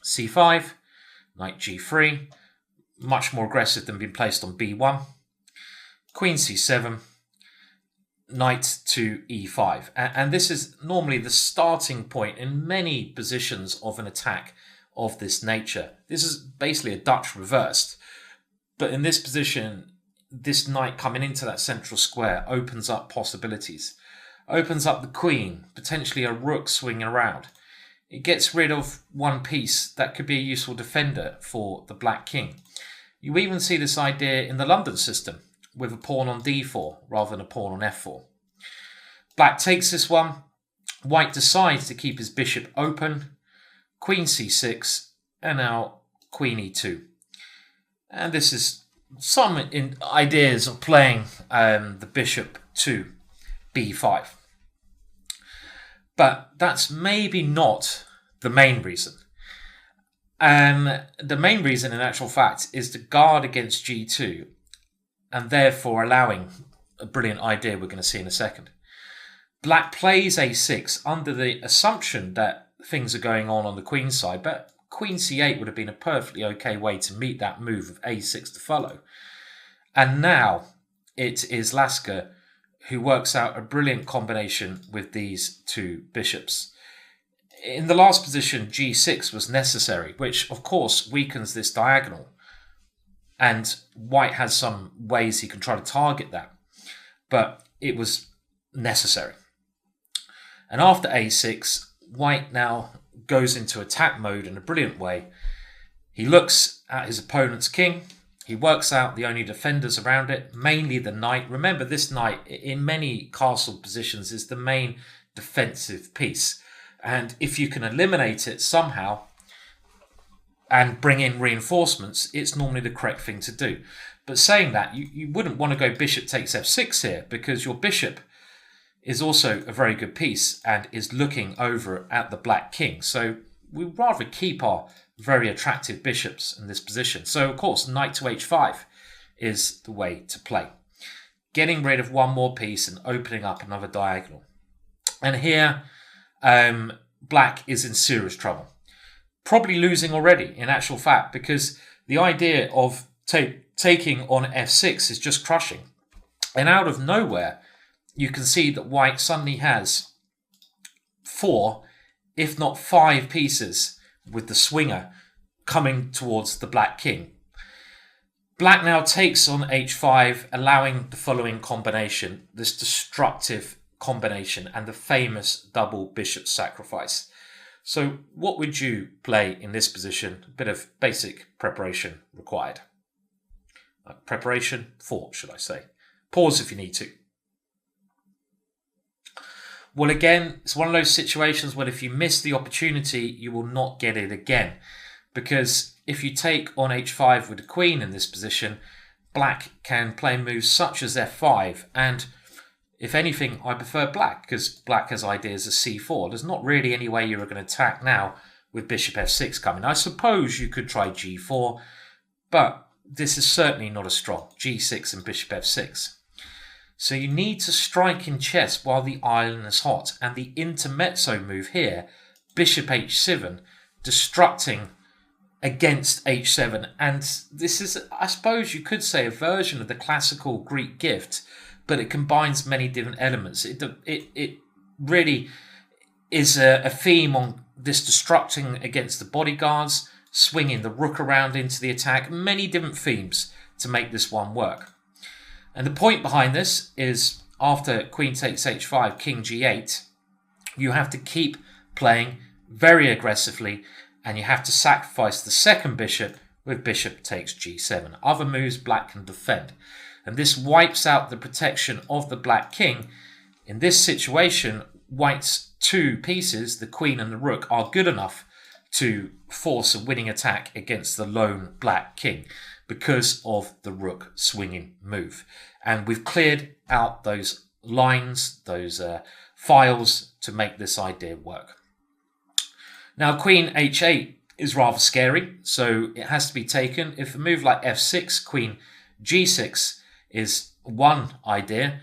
C5, knight G3, much more aggressive than being placed on B1. Queen C7, knight to E5. And this is normally the starting point in many positions of an attack of this nature. This is basically a Dutch reversed. But in this position, this knight coming into that central square opens up possibilities. Opens up the queen, potentially a rook swinging around. It gets rid of one piece that could be a useful defender for the black king. You even see this idea in the London system with a pawn on D4 rather than a pawn on F4. Black takes this one. White decides to keep his bishop open. Queen C6 and now Queen E2. And this is some ideas of playing the bishop to B5. But that's maybe not the main reason. The main reason, in actual fact, is to guard against G2 and therefore allowing a brilliant idea we're going to see in a second. Black plays A6 under the assumption that things are going on the queen side, but Queen C8 would have been a perfectly okay way to meet that move of A6 to follow. And now it is Lasker who works out a brilliant combination with these 2 bishops. In the last position, G6 was necessary, which of course weakens this diagonal. And white has some ways he can try to target that. But it was necessary. And after A6, white now goes into attack mode in a brilliant way. He looks at his opponent's king. He works out the only defenders around it, mainly the knight. Remember, this knight in many castle positions is the main defensive piece. And if you can eliminate it somehow and bring in reinforcements, it's normally the correct thing to do. But saying that, you wouldn't want to go bishop takes F6 here, because your bishop is also a very good piece and is looking over at the black king. So we'd rather keep our very attractive bishops in this position. So, of course, knight to H5 is the way to play. Getting rid of one more piece and opening up another diagonal. And here, black is in serious trouble. Probably losing already, in actual fact, because the idea of taking on F6 is just crushing. And out of nowhere, you can see that white suddenly has 4, if not 5 pieces with the swinger coming towards the black king. Black now takes on h5, allowing the following combination, this destructive combination and the famous double bishop sacrifice. So what would you play in this position? A bit of basic preparation required. Preparation, thought, should I say. Pause if you need to. Well, again, it's one of those situations where if you miss the opportunity, you will not get it again. Because if you take on h5 with the queen in this position, black can play moves such as f5. And if anything, I prefer black because black has ideas of c4. There's not really any way you're going to attack now with bishop f6 coming. I suppose you could try g4, but this is certainly not as strong. g6 and bishop f6. So you need to strike in chess while the iron is hot. And the intermezzo move here, bishop h7, destructing against h7. And this is, I suppose you could say, a version of the classical Greek gift, but it combines many different elements. It really is a theme on this destructing against the bodyguards, swinging the rook around into the attack, many different themes to make this one work. And the point behind this is after queen takes h5, king g8, you have to keep playing very aggressively and you have to sacrifice the second bishop with bishop takes g7. Other moves black can defend. And this wipes out the protection of the black king. In this situation, white's 2 pieces, the queen and the rook, are good enough to force a winning attack against the lone black king because of the rook swinging move. And we've cleared out those lines, those files to make this idea work. Now, queen h8 is rather scary, so it has to be taken. If a move like f6, queen g6 is one idea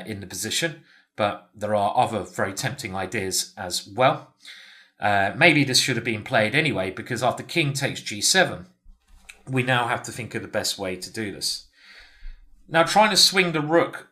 in the position, but there are other very tempting ideas as well. Maybe this should have been played anyway, because after king takes g7, we now have to think of the best way to do this. Now, trying to swing the rook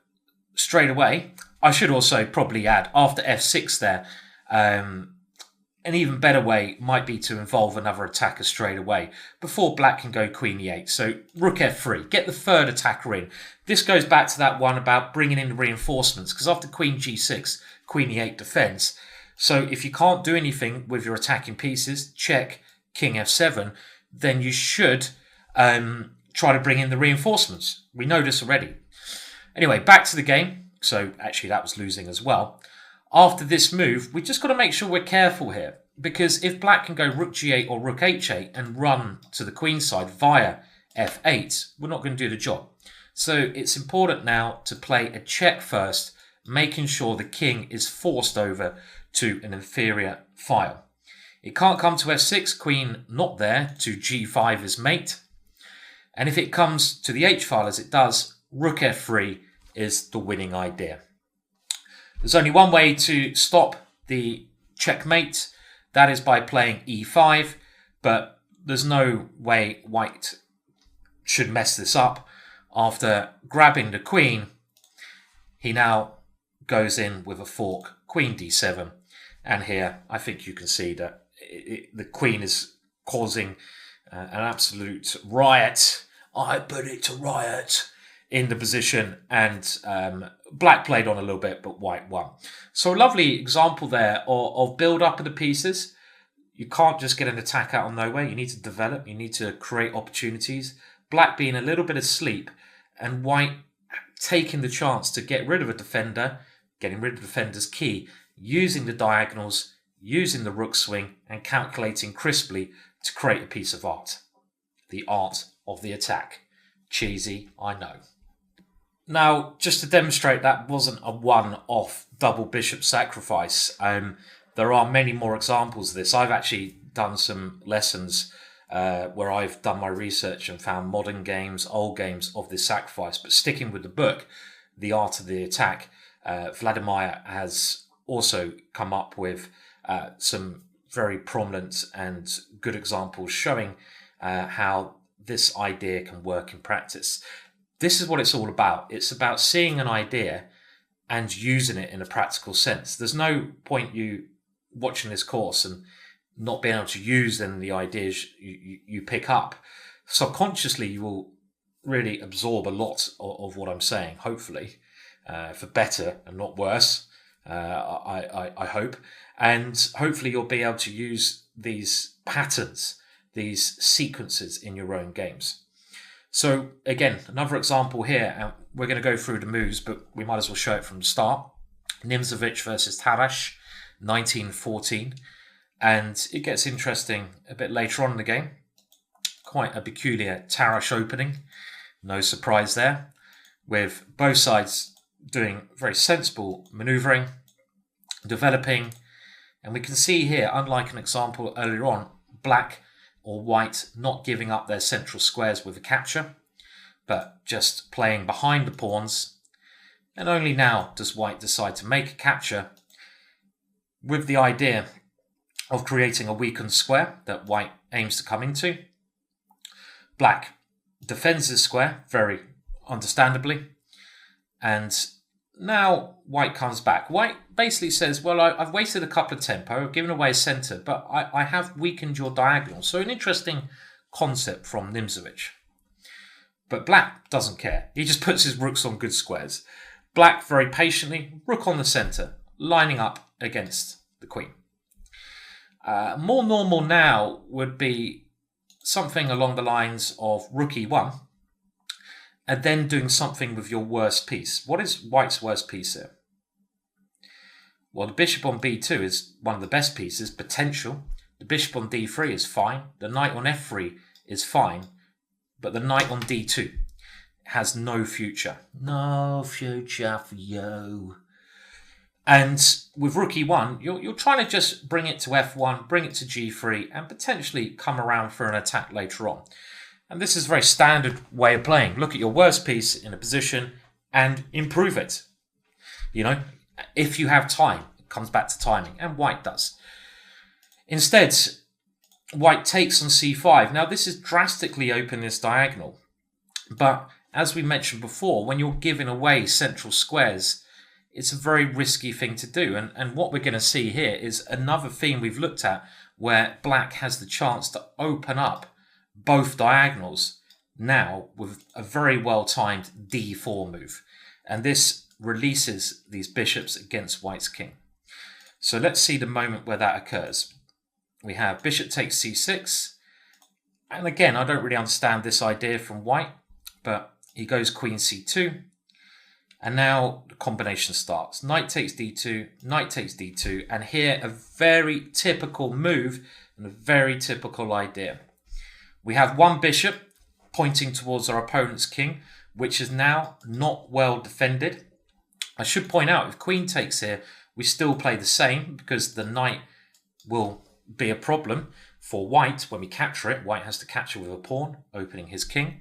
straight away, I should also probably add, after f6 there, an even better way might be to involve another attacker straight away before black can go queen e8. So rook f3, get the third attacker in. This goes back to that one about bringing in the reinforcements, because after queen g6, queen e8 defends. So if you can't do anything with your attacking pieces, check king f7, then you should try to bring in the reinforcements. We know this already. Anyway, back to the game. So actually that was losing as well. After this move, we just got to make sure we're careful here, because if black can go rook g8 or rook h8 and run to the queen side via f8, we're not going to do the job. So it's important now to play a check first, making sure the king is forced over to an inferior file. It can't come to f6, queen not there, to g5 is mate. And if it comes to the h file as it does, rook f3 is the winning idea. There's only one way to stop the checkmate, that is by playing e5, but there's no way white should mess this up. After grabbing the queen, he now goes in with a fork, queen d7, and here I think you can see that the queen is causing an absolute riot. I put it to riot in the position, and black played on a little bit, but white won. So a lovely example there of build up of the pieces. You can't just get an attack out of nowhere. You need to develop. You need to create opportunities. Black being a little bit asleep, and white taking the chance to get rid of a defender, getting rid of the defender's key, using the diagonals, using the rook swing, and calculating crisply to create a piece of art. The art of the attack. Cheesy, I know. Now, just to demonstrate that wasn't a one-off double bishop sacrifice, there are many more examples of this. I've actually done some lessons where I've done my research and found modern games, old games of this sacrifice. But sticking with the book, The Art of the Attack, Vladimir has also come up with some very prominent and good examples showing how this idea can work in practice. this is what it's all about. It's about seeing an idea and using it in a practical sense. There's no point you watching this course and not being able to use then the ideas you pick up. Subconsciously, you will really absorb a lot of what I'm saying, hopefully, for better and not worse, I hope. And hopefully you'll be able to use these patterns, these sequences in your own games. So again, another example here, and we're going to go through the moves, but we might as well show it from the start. Nimzowitsch versus Tarrasch, 1914. And it gets interesting a bit later on in the game. Quite a peculiar Tarrasch opening. No surprise there. With both sides doing very sensible manoeuvring, developing. And we can see here, unlike an example earlier on, black or white not giving up their central squares with a capture, but just playing behind the pawns. And only now does white decide to make a capture with the idea of creating a weakened square that white aims to come into. Black defends his square, very understandably. And now white comes back. White basically says, well, I've wasted a couple of tempo, I've given away a centre, but I have weakened your diagonal. So an interesting concept from Nimzowitsch. But black doesn't care. He just puts his rooks on good squares. Black very patiently, rook on the centre, lining up against the queen. More normal now would be something along the lines of rook e1, and then doing something with your worst piece. What is white's worst piece here? Well, the bishop on b2 is one of the best pieces, potential. The bishop on d3 is fine. The knight on f3 is fine. But the knight on d2 has no future. No future for you. And with rook e1, you're trying to just bring it to f1, bring it to g3, and potentially come around for an attack later on. And this is a very standard way of playing. Look at your worst piece in a position and improve it. You know, if you have time, it comes back to timing, and white does. Instead, white takes on c5. Now, this is drastically open this diagonal. But as we mentioned before, when you're giving away central squares, it's a very risky thing to do. And what we're going to see here is another theme we've looked at where black has the chance to open up both diagonals now with a very well-timed d4 move. And this releases these bishops against white's king. So let's see the moment where that occurs. We have bishop takes c6. And again, I don't really understand this idea from white, but he goes queen c2. And now the combination starts. Knight takes d2, knight takes d2, and here a very typical move and a very typical idea. We have one bishop pointing towards our opponent's king, which is now not well defended. I should point out, if queen takes here, we still play the same because the knight will be a problem for white when we capture it. White has to capture with a pawn, opening his king.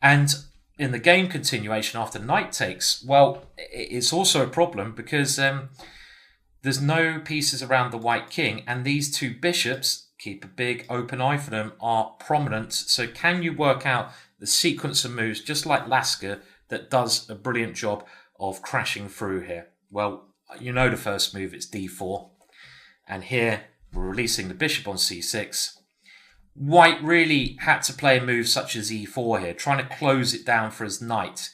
And in the game continuation after knight takes, well, it's also a problem because there's no pieces around the white king, and these two bishops, keep a big open eye for them, are prominent. So can you work out the sequence of moves, just like Lasker, that does a brilliant job of crashing through here? Well, you know the first move, it's d4. And here we're releasing the bishop on c6. White really had to play a move such as e4 here, trying to close it down for his knight.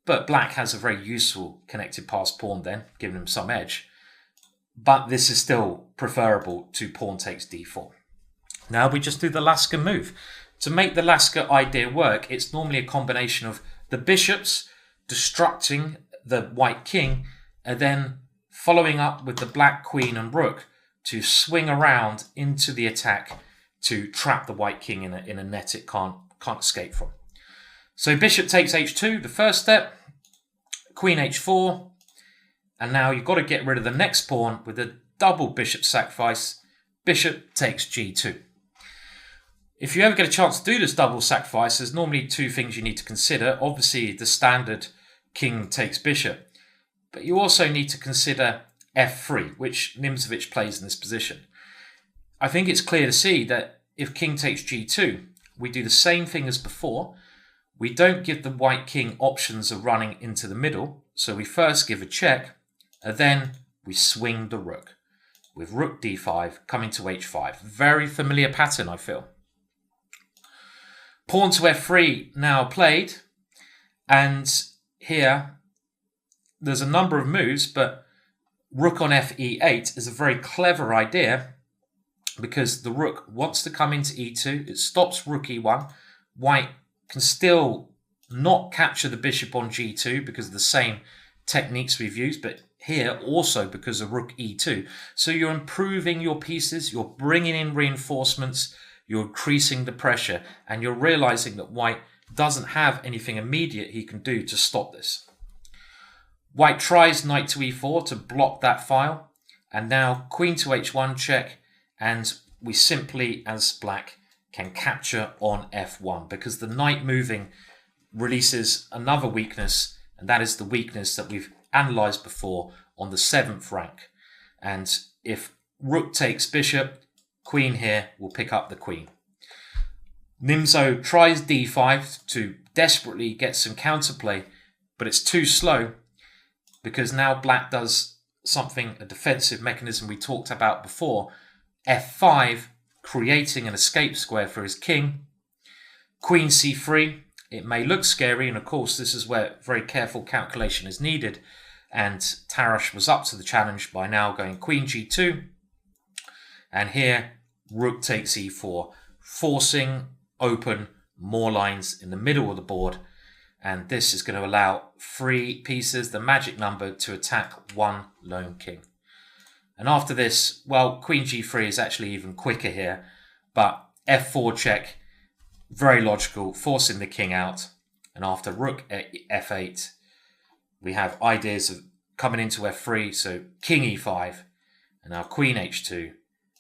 But black has a very useful connected passed pawn then, giving him some edge. But this is still preferable to pawn takes d4. Now we just do the Lasker move. To make the Lasker idea work, it's normally a combination of the bishops destructing the white king and then following up with the black queen and rook to swing around into the attack to trap the white king in a net it can't escape from. So bishop takes h2, the first step, queen h4, and now you've got to get rid of the next pawn with a double bishop sacrifice. Bishop takes g2. If you ever get a chance to do this double sacrifice, there's normally two things you need to consider. Obviously, the standard king takes bishop, but you also need to consider f3, which Nimzowitsch plays in this position. I think it's clear to see that if king takes g2, we do the same thing as before. we don't give the white king options of running into the middle. So we first give a check, and then we swing the rook with rook d5 coming to h5. Very familiar pattern, I feel. Pawn to f3 now played, and here there's a number of moves, but rook on fe8 is a very clever idea because the rook wants to come into e2. It stops rook e1. White can still not capture the bishop on g2 because of the same techniques we've used, but here also because of rook e2. So you're improving your pieces, you're bringing in reinforcements, you're increasing the pressure, and you're realizing that white doesn't have anything immediate he can do to stop this. White tries knight to e4 to block that file, and now queen to h1 check, and we simply, as black, can capture on f1 because the knight moving releases another weakness, and that is the weakness that we've analyzed before on the 7th rank. And if rook takes bishop, queen here will pick up the queen. Nimzo tries d5 to desperately get some counterplay, but it's too slow because now black does something, a defensive mechanism we talked about before, f5, creating an escape square for his king. Queen c3, it may look scary, and of course this is where very careful calculation is needed, and Tarrasch was up to the challenge by now going queen g2, and here rook takes e4, forcing open more lines in the middle of the board, and this is going to allow 3 pieces, the magic number, to attack one lone king. And after this, well, queen g3 is actually even quicker here, but f4 check, very logical, forcing the king out. And after rook f8, we have ideas of coming into f3, so king e5, and now queen h2,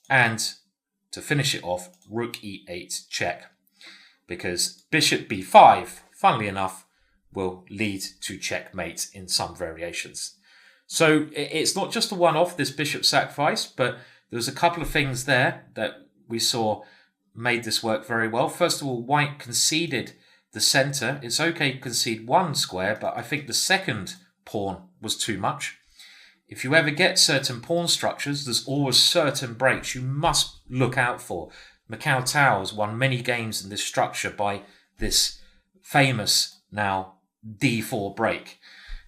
and to finish it off, rook e8 check, because bishop b5, funnily enough, will lead to checkmate in some variations. So it's not just a one-off, this bishop sacrifice, but there's a couple of things there that we saw made this work very well. First of all, white conceded the center. It's okay to concede one square, but I think the second pawn was too much. If you ever get certain pawn structures, there's always certain breaks you must look out for. Macau Tao has won many games in this structure by this famous now d4 break.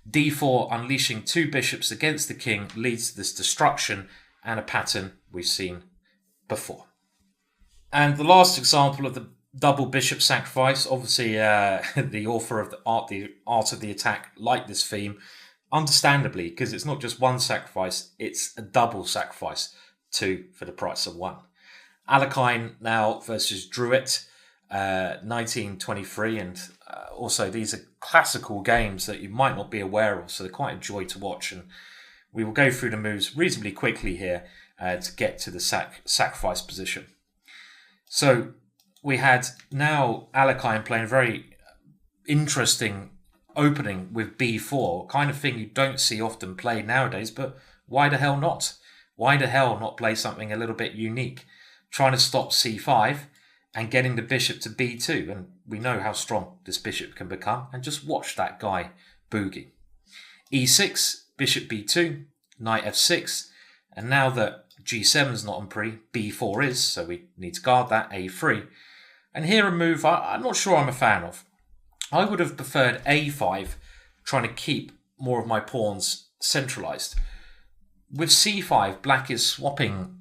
d4 unleashing 2 bishops against the king leads to this destruction and a pattern we've seen before. And the last example of the double bishop sacrifice, obviously the author of the Art of the Attack liked this theme, understandably, because it's not just one sacrifice, it's a double sacrifice, 2 for the price of 1. Alekhine now versus Druitt, 1923, and also these are classical games that you might not be aware of, so they're quite a joy to watch, and we will go through the moves reasonably quickly here to get to the sacrifice position. So we had now Alekhine playing a very interesting opening with b4, kind of thing you don't see often played nowadays, but why the hell not? Why the hell not play something a little bit unique? Trying to stop c5 and getting the bishop to b2, and we know how strong this bishop can become, and just watch that guy boogie. e6, bishop b2, knight f6, and now that g7 is not on pre, b4 is, so we need to guard that, a3. And here a move I'm not sure I'm a fan of. I would have preferred a5, trying to keep more of my pawns centralized. With c5, black is swapping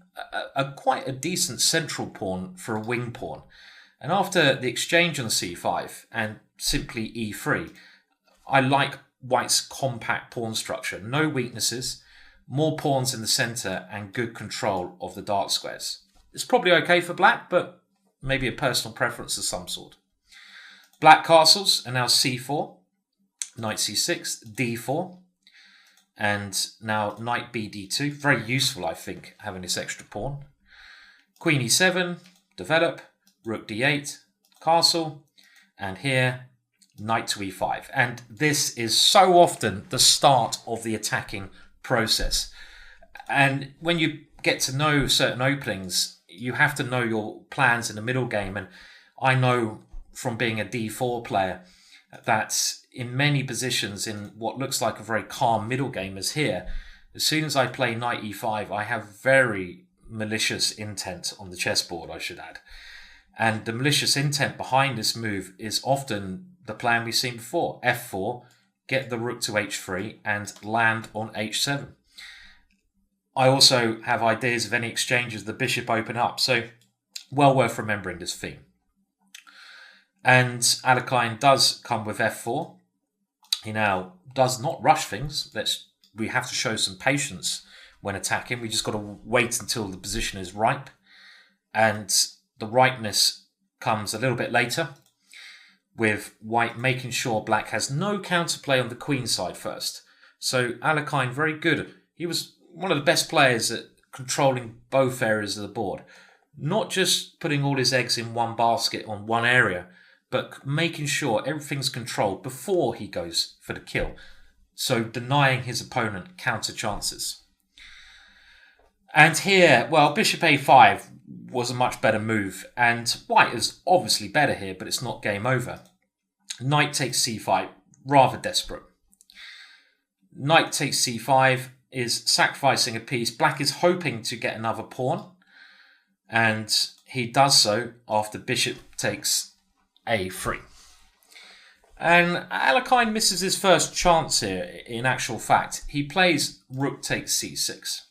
quite a decent central pawn for a wing pawn. And after the exchange on c5 and simply e3, I like white's compact pawn structure. No weaknesses, more pawns in the center, and good control of the dark squares. It's probably okay for black, but maybe a personal preference of some sort. Black castles are now c4, knight c6, d4, and now knight bd2. Very useful, I think, having this extra pawn. Queen e7, develop, rook d8, castle, and here knight to e5. And this is so often the start of the attacking process. And when you get to know certain openings, you have to know your plans in the middle game. And I know from being a d4 player that in many positions in what looks like a very calm middle game as here, as soon as I play knight e5, I have very malicious intent on the chessboard, I should add. And the malicious intent behind this move is often the plan we've seen before. f4, get the rook to h3 and land on h7. I also have ideas of any exchanges the bishop open up, so well worth remembering this theme. And Alekhine does come with f4. He now does not rush things. We have to show some patience when attacking. We just got to wait until the position is ripe. And the ripeness comes a little bit later, with white making sure black has no counterplay on the queen side first. So Alekhine, very good. He was one of the best players at controlling both areas of the board. Not just putting all his eggs in one basket on one area, but making sure everything's controlled before he goes for the kill. So denying his opponent counter chances. And here, well, bishop a5 was a much better move. And white is obviously better here, but it's not game over. Knight takes c5, rather desperate. Knight takes c5 is sacrificing a piece. Black is hoping to get another pawn. And he does so after bishop takes a3. And Alekhine misses his first chance here, in actual fact. He plays rook takes c6.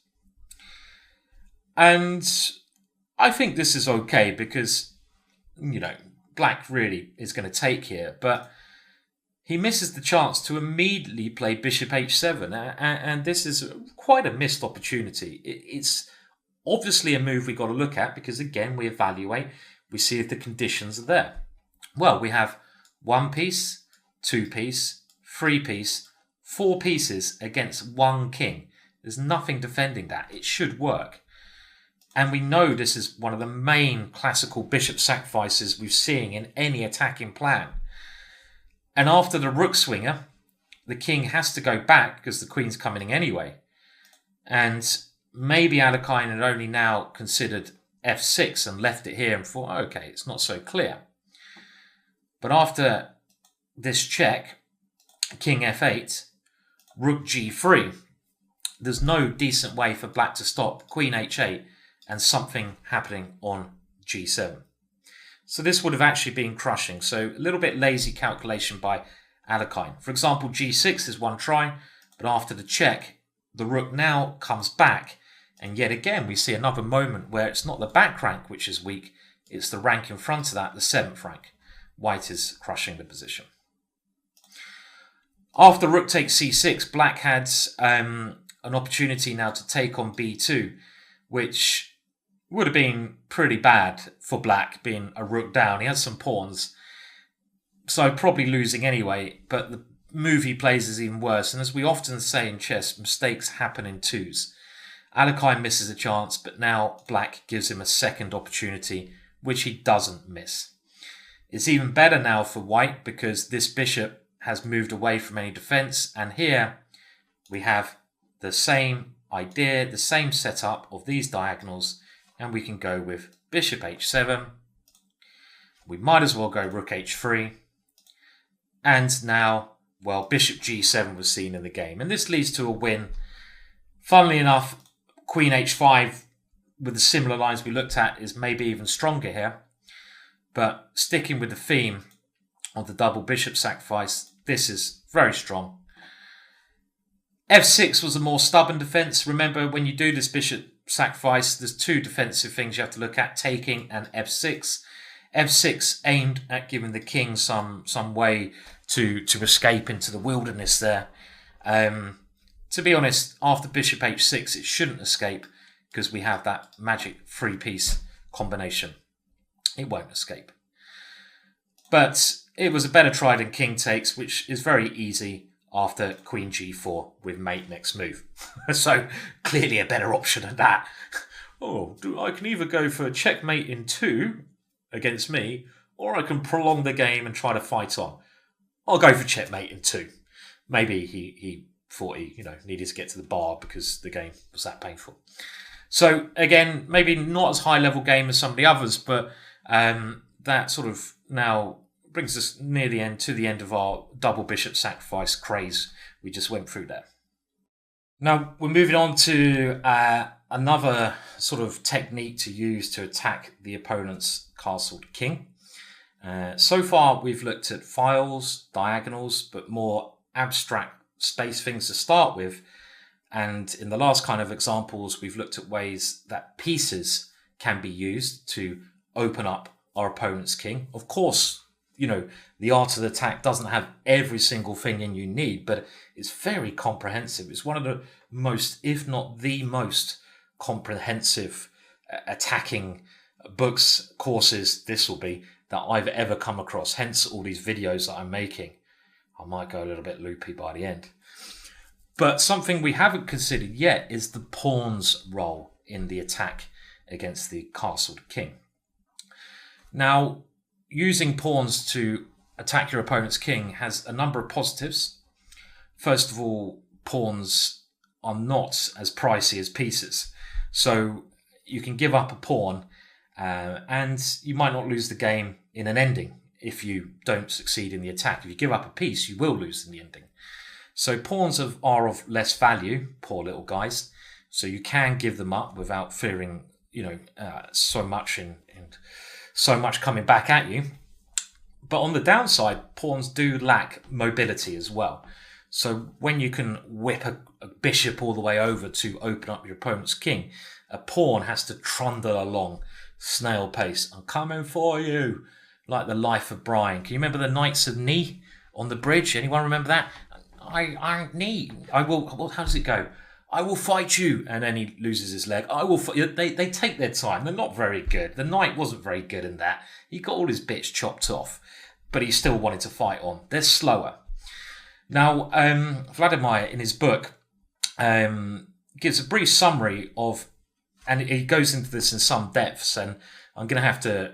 And I think this is okay because, black really is going to take here. But he misses the chance to immediately play bishop h7. And this is quite a missed opportunity. It's obviously a move we've got to look at because, again, we evaluate. We see if the conditions are there. Well, we have 1 piece, 2 piece, 3 piece, 4 pieces against 1 king. There's nothing defending that. It should work. And we know this is one of the main classical bishop sacrifices we've seen in any attacking plan. And after the rook swinger, the king has to go back because the queen's coming in anyway. And maybe Alekhine had only now considered f6 and left it here and thought, okay, it's not so clear. But after this check, king f8, rook g3, there's no decent way for black to stop queen h8 and something happening on g7. So this would have actually been crushing. So a little bit lazy calculation by Alekhine. For example, g6 is one try, but after the check, the rook now comes back. And yet again, we see another moment where it's not the back rank which is weak, it's the rank in front of that, the 7th rank. White is crushing the position. After rook takes c6, black had an opportunity now to take on b2, which would have been pretty bad for black, being a rook down. He has some pawns, so probably losing anyway, but the move he plays is even worse. And as we often say in chess, mistakes happen in twos. Alekhine misses a chance, but now black gives him a second opportunity, which he doesn't miss. It's even better now for white because this bishop has moved away from any defense, and here we have the same idea, the same setup of these diagonals, and we can go with bishop h7. We might as well go rook h3. And now, well, bishop g7 was seen in the game, and this leads to a win. Funnily enough, queen h5 with the similar lines we looked at is maybe even stronger here. But sticking with the theme of the double bishop sacrifice, this is very strong. f6 was a more stubborn defense. Remember, when you do this bishop sacrifice, there's 2 defensive things you have to look at, taking and f6. f6 aimed at giving the king some way to escape into the wilderness there. To be honest, after bishop h6, it shouldn't escape because we have that magic 3-piece combination. It won't escape. But it was a better try than king takes, which is very easy after queen g4 with mate next move. So clearly a better option than that. I can either go for checkmate in 2 against me, or I can prolong the game and try to fight on. I'll go for checkmate in 2. Maybe he thought he needed to get to the bar because the game was that painful. So again, maybe not as high level game as some of the others, but that sort of now brings us near the end, to the end of our double bishop sacrifice craze we just went through there. Now we're moving on to another sort of technique to use to attack the opponent's castled king. So far we've looked at files, diagonals, but more abstract space things to start with. And in the last kind of examples, we've looked at ways that pieces can be used to open up our opponent's king. Of course, the art of the attack doesn't have every single thing in you need, but it's very comprehensive. It's one of the most, if not the most comprehensive attacking books, courses, this will be, that I've ever come across. Hence all these videos that I'm making. I might go a little bit loopy by the end. But something we haven't considered yet is the pawn's role in the attack against the castled king. Now, using pawns to attack your opponent's king has a number of positives. First of all, pawns are not as pricey as pieces. So you can give up a pawn and you might not lose the game in an ending if you don't succeed in the attack. If you give up a piece, you will lose in the ending. So pawns are of less value, poor little guys. So you can give them up without fearing, so much and so much coming back at you. But on the downside, pawns do lack mobility as well. So when you can whip a bishop all the way over to open up your opponent's king, a pawn has to trundle along snail pace. I'm coming for you, like the Life of Brian. Can you remember the Knights of Ni on the bridge? Anyone remember that? I will. How does it go? I will fight you, and then he loses his leg. I will fight. They take their time. They're not very good. The knight wasn't very good in that. He got all his bits chopped off, but he still wanted to fight on. They're slower. Now, Vladimir in his book gives a brief summary of, and he goes into this in some depths, and I'm going to have to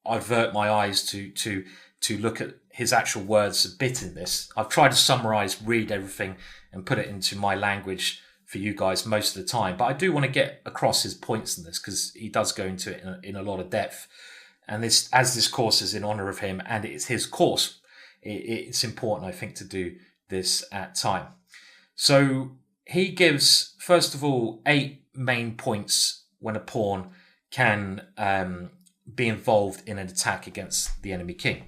avert my eyes to look at his actual words a bit in this. I've tried to summarize, read everything, and put it into my language for you guys most of the time. But I do want to get across his points in this because he does go into it in a lot of depth. And this, as this course is in honor of him and it's his course, it's important, I think, to do this at time. So he gives, first of all, 8 main points when a pawn can be involved in an attack against the enemy king.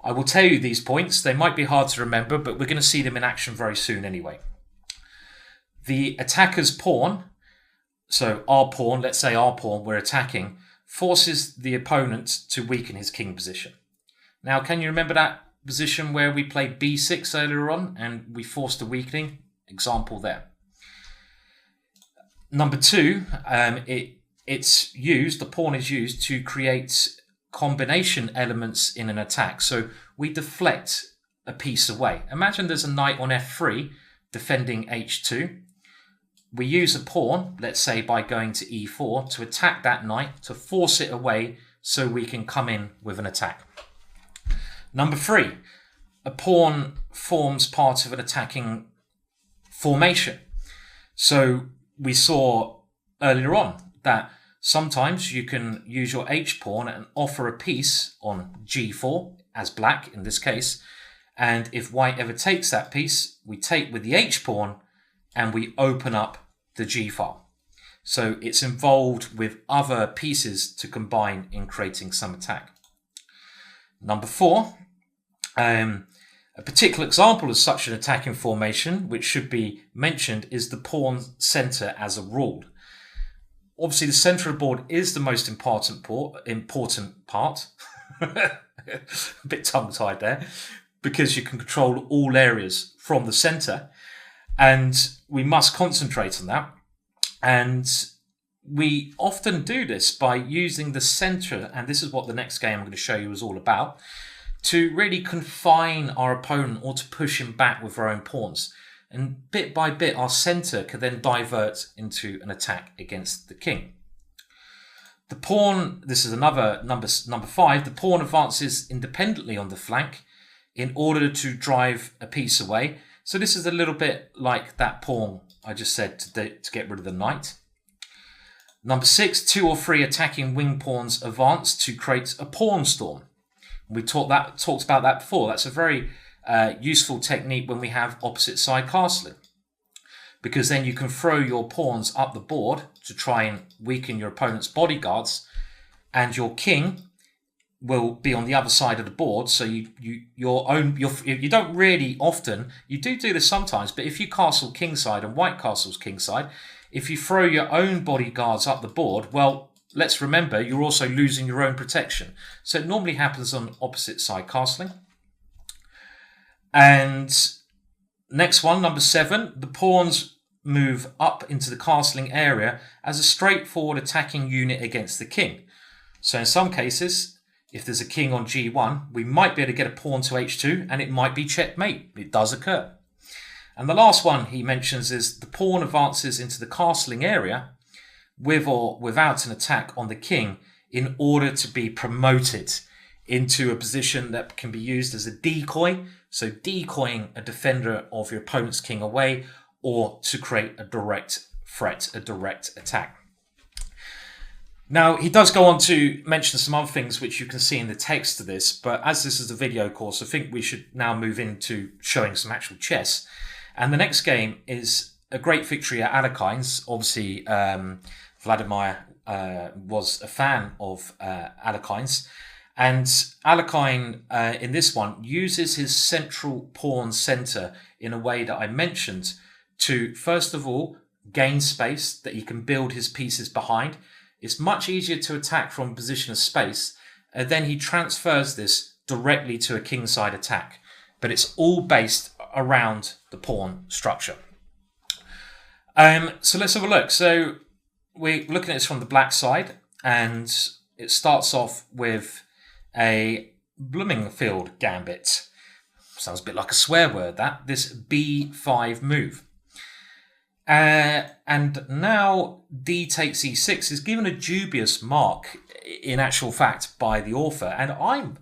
I will tell you these points. They might be hard to remember, but we're going to see them in action very soon anyway. The attacker's pawn, so our pawn, let's say our pawn we're attacking, forces the opponent to weaken his king position. Now, can you remember that position where we played b6 earlier on and we forced a weakening? Example there. Number 2, it's used, the pawn is used to create combination elements in an attack. So we deflect a piece away. Imagine there's a knight on f3 defending h2. We use a pawn, let's say by going to e4, to attack that knight, to force it away so we can come in with an attack. Number 3, a pawn forms part of an attacking formation. So we saw earlier on that sometimes you can use your h-pawn and offer a piece on g4, as black in this case, and if white ever takes that piece, we take with the h-pawn and we open up the g-file. So it's involved with other pieces to combine in creating some attack. Number 4, a particular example of such an attacking formation, which should be mentioned, is the pawn center as a rule. Obviously, the center of the board is the most important part. A bit tongue-tied there, because you can control all areas from the center, and we must concentrate on that. And we often do this by using the center, and this is what the next game I'm going to show you is all about, to really confine our opponent or to push him back with our own pawns. And bit by bit, our center can then divert into an attack against the king. The pawn, this is another number 5, the pawn advances independently on the flank in order to drive a piece away. So this is a little bit like that pawn I just said to get rid of the knight. Number 6, 2 or 3 attacking wing pawns advance to create a pawn storm. We talked about that before. That's a very useful technique when we have opposite side castling, because then you can throw your pawns up the board to try and weaken your opponent's bodyguards, and your king will be on the other side of the board. So you don't really often, you do this sometimes, but if you castle kingside and white castles kingside, if you throw your own bodyguards up the board, well, let's remember you're also losing your own protection. So it normally happens on opposite side castling. And next one, number 7, the pawns move up into the castling area as a straightforward attacking unit against the king. So in some cases, if there's a king on g1, we might be able to get a pawn to h2 and it might be checkmate. It does occur. And the last one he mentions is the pawn advances into the castling area with or without an attack on the king in order to be promoted into a position that can be used as a decoy. So decoying a defender of your opponent's king away, or to create a direct threat, a direct attack. Now, he does go on to mention some other things which you can see in the text of this, but as this is a video course, I think we should now move into showing some actual chess. And the next game is a great victory at Alekhines. Obviously, Vladimir was a fan of Alekhines. And Alekhine, in this one, uses his central pawn center in a way that I mentioned to, first of all, gain space that he can build his pieces behind. It's much easier to attack from a position of space. And then he transfers this directly to a kingside attack. But it's all based around the pawn structure. So let's have a look. So we're looking at this from the black side, and it starts off with a Bloomingfield gambit. Sounds a bit like a swear word, that. This b5 move. And now d takes e6 is given a dubious mark, in actual fact, by the author. And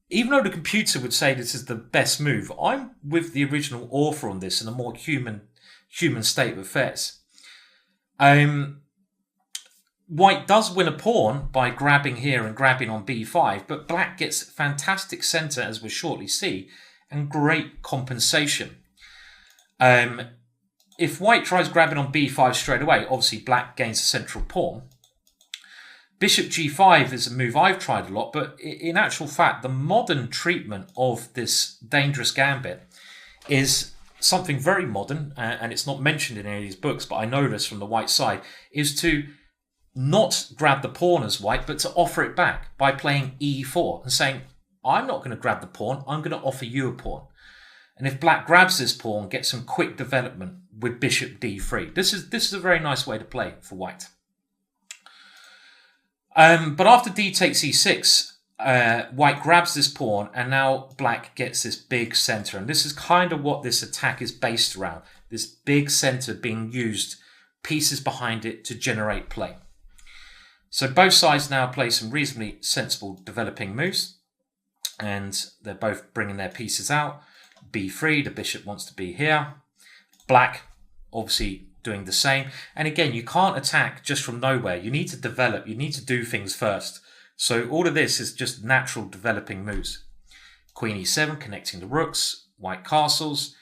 even though the computer would say this is the best move, I'm with the original author on this in a more human state of affairs. White does win a pawn by grabbing here and grabbing on b5, but black gets fantastic center, as we'll shortly see, and great compensation. If white tries grabbing on b5 straight away, obviously black gains a central pawn. Bishop g5 is a move I've tried a lot, but in actual fact, the modern treatment of this dangerous gambit is something very modern, and it's not mentioned in any of these books, but I know this from the white side, is to not grab the pawn as white, but to offer it back by playing e4 and saying, I'm not going to grab the pawn, I'm going to offer you a pawn. And if black grabs this pawn, get some quick development with bishop d3. This is a very nice way to play for white. But after d takes e6, white grabs this pawn, and now black gets this big center. And this is kind of what this attack is based around. This big center being used, pieces behind it to generate play. So both sides now play some reasonably sensible developing moves. And they're both bringing their pieces out. b3, the bishop wants to be here. Black, obviously, doing the same. And again, you can't attack just from nowhere. You need to develop. You need to do things first. So all of this is just natural developing moves. Queen e7, connecting the rooks. White castles.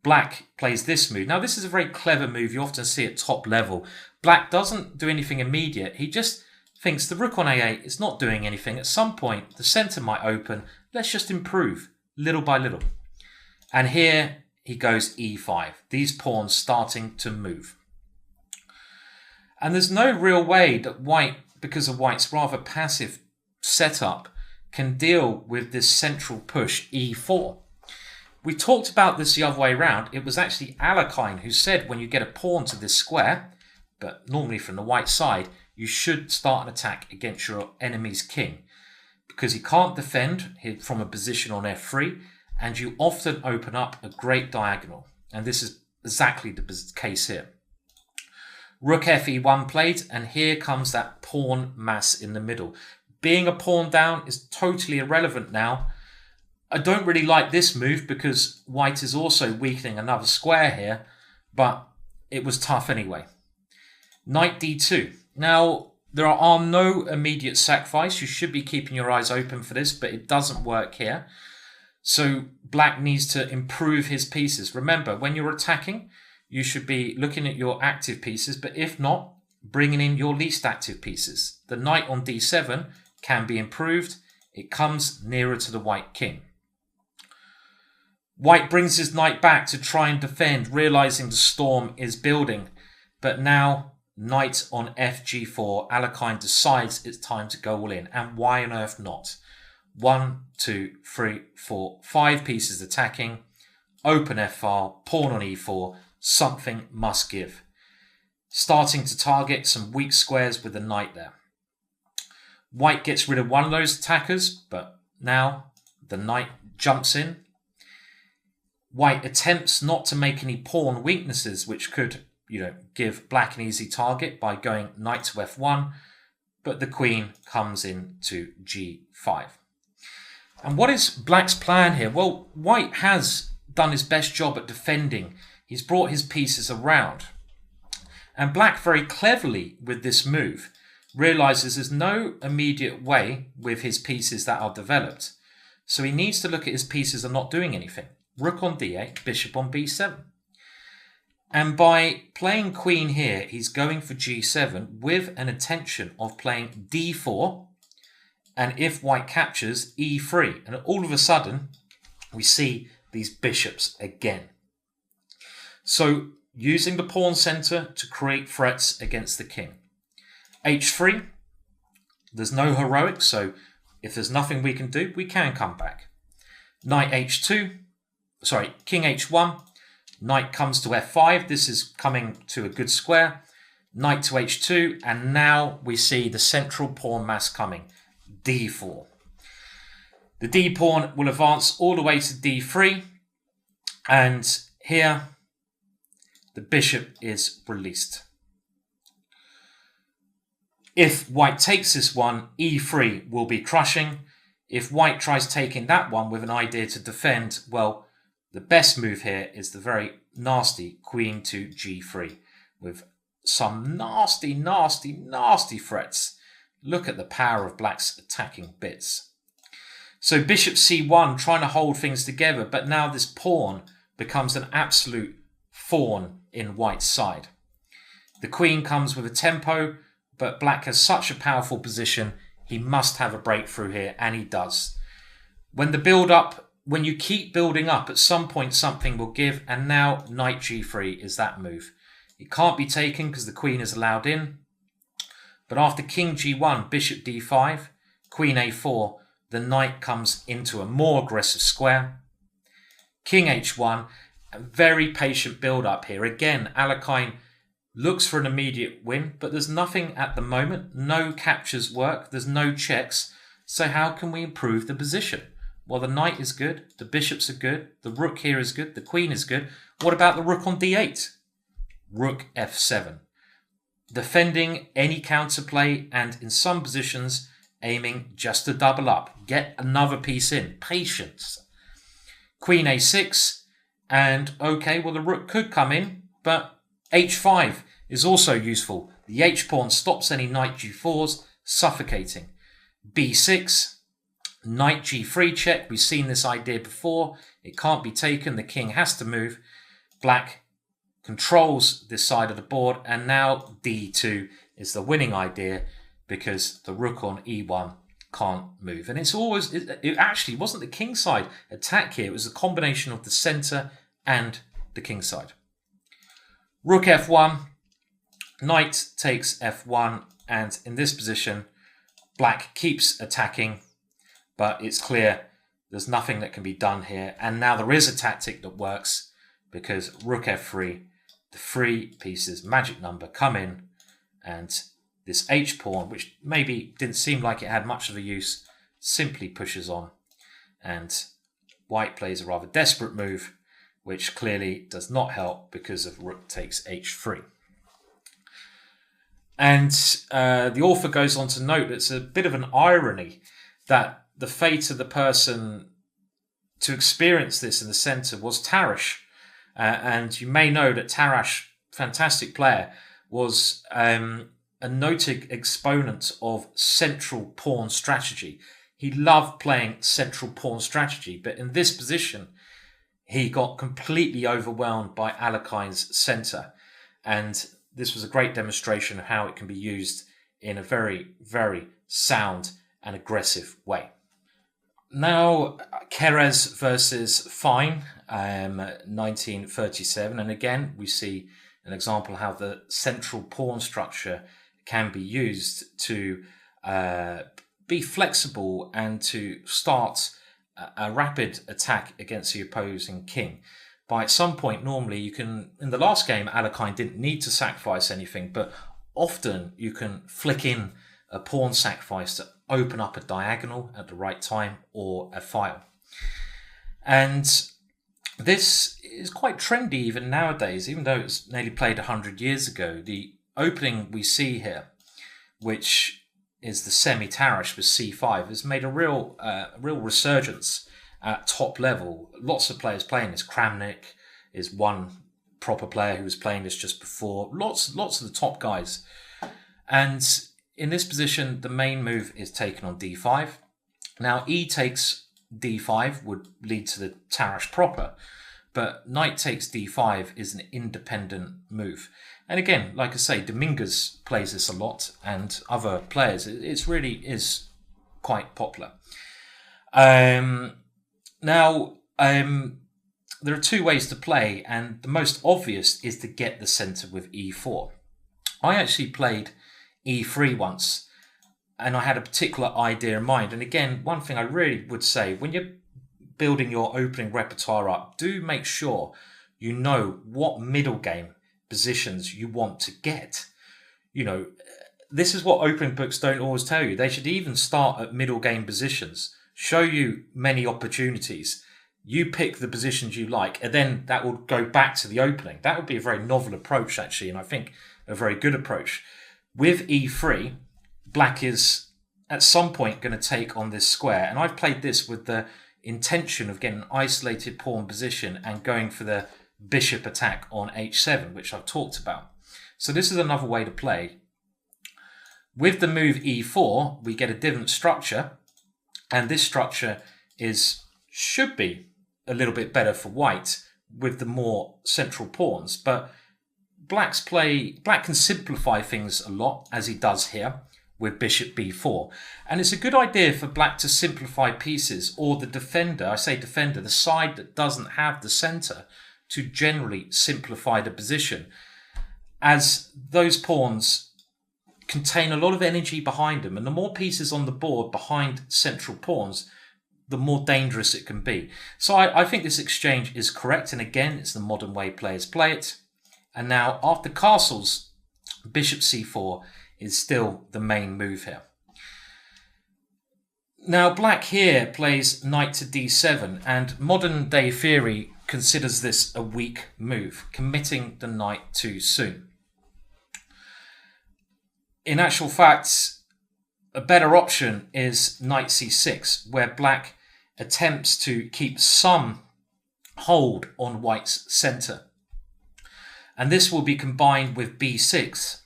Black plays this move. Now, this is a very clever move. You often see at top level. Black doesn't do anything immediate. He just thinks the rook on a8 is not doing anything. At some point, the center might open. Let's just improve little by little. And here he goes e5. These pawns starting to move. And there's no real way that white, because of white's rather passive setup, can deal with this central push e4. We talked about this the other way around. It was actually Alekhine who said when you get a pawn to this square, but normally from the white side, you should start an attack against your enemy's king, because he can't defend from a position on f3, and you often open up a great diagonal. And this is exactly the case here. Rook fe1 played, and here comes that pawn mass in the middle. Being a pawn down is totally irrelevant now. I don't really like this move because white is also weakening another square here, but it was tough anyway. Knight d2. Now, There are no immediate sacrifice. You should be keeping your eyes open for this, but it doesn't work here. So black needs to improve his pieces. Remember, when you're attacking, you should be looking at your active pieces, but if not, bringing in your least active pieces. The knight on d7 can be improved. It comes nearer to the white king. White brings his knight back to try and defend, realizing the storm is building. But now, knight on fg4, Alekhine decides it's time to go all in. And why on earth not? 1, 2, 3, 4, 5 pieces attacking. Open f-file, pawn on e4. Something must give. Starting to target some weak squares with the knight there. White gets rid of one of those attackers, but now the knight jumps in. White attempts not to make any pawn weaknesses, which could, give black an easy target by going knight to f1, but the queen comes in to g5. And what is black's plan here? Well, white has done his best job at defending. He's brought his pieces around. And black very cleverly with this move realizes there's no immediate way with his pieces that are developed. So he needs to look at his pieces and not doing anything. Rook on d8, bishop on b7. And by playing queen here, he's going for g7 with an intention of playing d4. And if white captures, e3. And all of a sudden, we see these bishops again. So using the pawn center to create threats against the king. h3, there's no heroics, so if there's nothing we can do, we can come back. Knight h2, king h1, knight comes to f5, this is coming to a good square. Knight to h2, and now we see the central pawn mass coming, d4. The d pawn will advance all the way to d3, and here the bishop is released. If white takes this one, e3 will be crushing. If white tries taking that one with an idea to defend, well, the best move here is the very nasty queen to g3 with some nasty, nasty, nasty threats. Look at the power of black's attacking bits. So bishop c1 trying to hold things together, but now this pawn becomes an absolute thorn in white's side. The queen comes with a tempo, but black has such a powerful position, he must have a breakthrough here, and he does. When you keep building up, at some point something will give, and now knight g3 is that move. It can't be taken because the queen is allowed in, but after king g1, bishop d5, queen a4, the knight comes into a more aggressive square. King h1, a very patient build-up here. Again, Alekhine looks for an immediate win, but there's nothing at the moment. No captures work. There's no checks. So how can we improve the position? Well, the knight is good. The bishops are good. The rook here is good. The queen is good. What about the rook on d8? Rook f7. Defending any counterplay, and in some positions, aiming just to double up. Get another piece in. Patience. Queen a6. And okay, well, the rook could come in, but h5 is also useful. The h-pawn stops any knight g4s, suffocating. b6, knight g3 check. We've seen this idea before. It can't be taken. The king has to move. Black controls this side of the board, and now d2 is the winning idea because the rook on e1 can't move. And it actually wasn't the king side attack here. It was a combination of the center and the king side. Rook f1, knight takes f1, and in this position, black keeps attacking, but it's clear there's nothing that can be done here. And now there is a tactic that works because rook f3, the 3 pieces, magic number, come in, and this h-pawn, which maybe didn't seem like it had much of a use, simply pushes on. And white plays a rather desperate move, which clearly does not help because of rook takes h3. And the author goes on to note it's a bit of an irony that the fate of the person to experience this in the center was Tarrasch. And you may know that Tarrasch, fantastic player, was a noted exponent of central pawn strategy. He loved playing central pawn strategy, but in this position, he got completely overwhelmed by Alekhine's centre. And this was a great demonstration of how it can be used in a very, very sound and aggressive way. Now, Keres versus Fine, 1937. And again, we see an example of how the central pawn structure can be used to be flexible and to start a rapid attack against the opposing king. By some point, normally you can, in the last game, Alekhine didn't need to sacrifice anything, but often you can flick in a pawn sacrifice to open up a diagonal at the right time or a file. And this is quite trendy even nowadays, even though it's nearly played 100 years ago. The opening we see here, which is the semi-Tarrasch with c5, has made a real resurgence at top level. Lots of players playing this. Kramnik is one proper player who was playing this just before. Lots of the top guys. And in this position, the main move is taken on d5. Now, e takes d5 would lead to the Tarrasch proper, but knight takes d5 is an independent move. And again, like I say, Dominguez plays this a lot, and other players. It really is quite popular. Now, there are two ways to play, and the most obvious is to get the centre with e4. I actually played e3 once, and I had a particular idea in mind. And again, one thing I really would say, when you're building your opening repertoire up, do make sure you know what middle game positions you want to get. You know, this is what opening books don't always tell you. They should even start at middle game positions, show you many opportunities. You pick the positions you like, and then that will go back to the opening. That would be a very novel approach, actually, and I think a very good approach. With e3, black is at some point going to take on this square, and I've played this with the intention of getting an isolated pawn position and going for the bishop attack on h7, which I've talked about. So this is another way to play. With the move e4, we get a different structure, and this structure should be a little bit better for white with the more central pawns, but black can simplify things a lot, as he does here with bishop b4. And it's a good idea for black to simplify pieces, or the defender, I say defender, the side that doesn't have the center, to generally simplify the position, as those pawns contain a lot of energy behind them, and the more pieces on the board behind central pawns, the more dangerous it can be. So I think this exchange is correct, and again, it's the modern way players play it. And now, after castles, bishop c4 is still the main move here. Now, black here plays knight to d7, and modern day theory considers this a weak move, committing the knight too soon. In actual fact, a better option is knight c6, where black attempts to keep some hold on white's centre. And this will be combined with b6,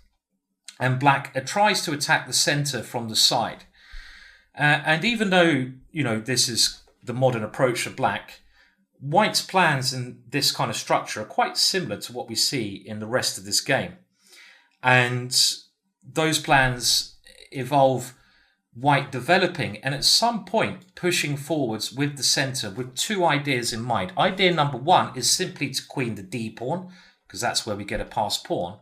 and black tries to attack the centre from the side. And even though, this is the modern approach of black, white's plans in this kind of structure are quite similar to what we see in the rest of this game. And those plans involve white developing and at some point pushing forwards with the centre with two ideas in mind. Idea number one is simply to queen the d pawn, because that's where we get a passed pawn.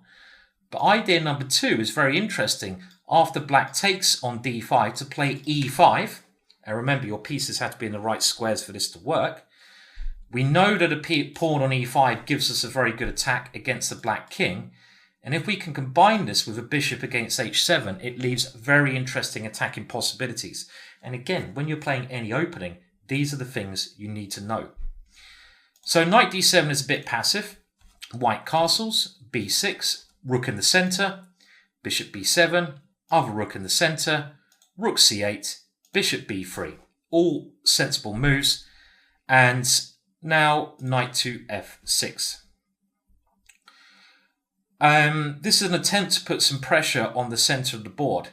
But idea number two is very interesting. After black takes on d5, to play e5, and remember your pieces have to be in the right squares for this to work. We know that a pawn on e5 gives us a very good attack against the black king, and if we can combine this with a bishop against h7, it leaves very interesting attacking possibilities. And again, when you're playing any opening, these are the things you need to know. So knight d7 is a bit passive. White castles, b6, rook in the centre, bishop b7, other rook in the centre, rook c8, bishop b3. All sensible moves. And now knight to f6. This is an attempt to put some pressure on the centre of the board.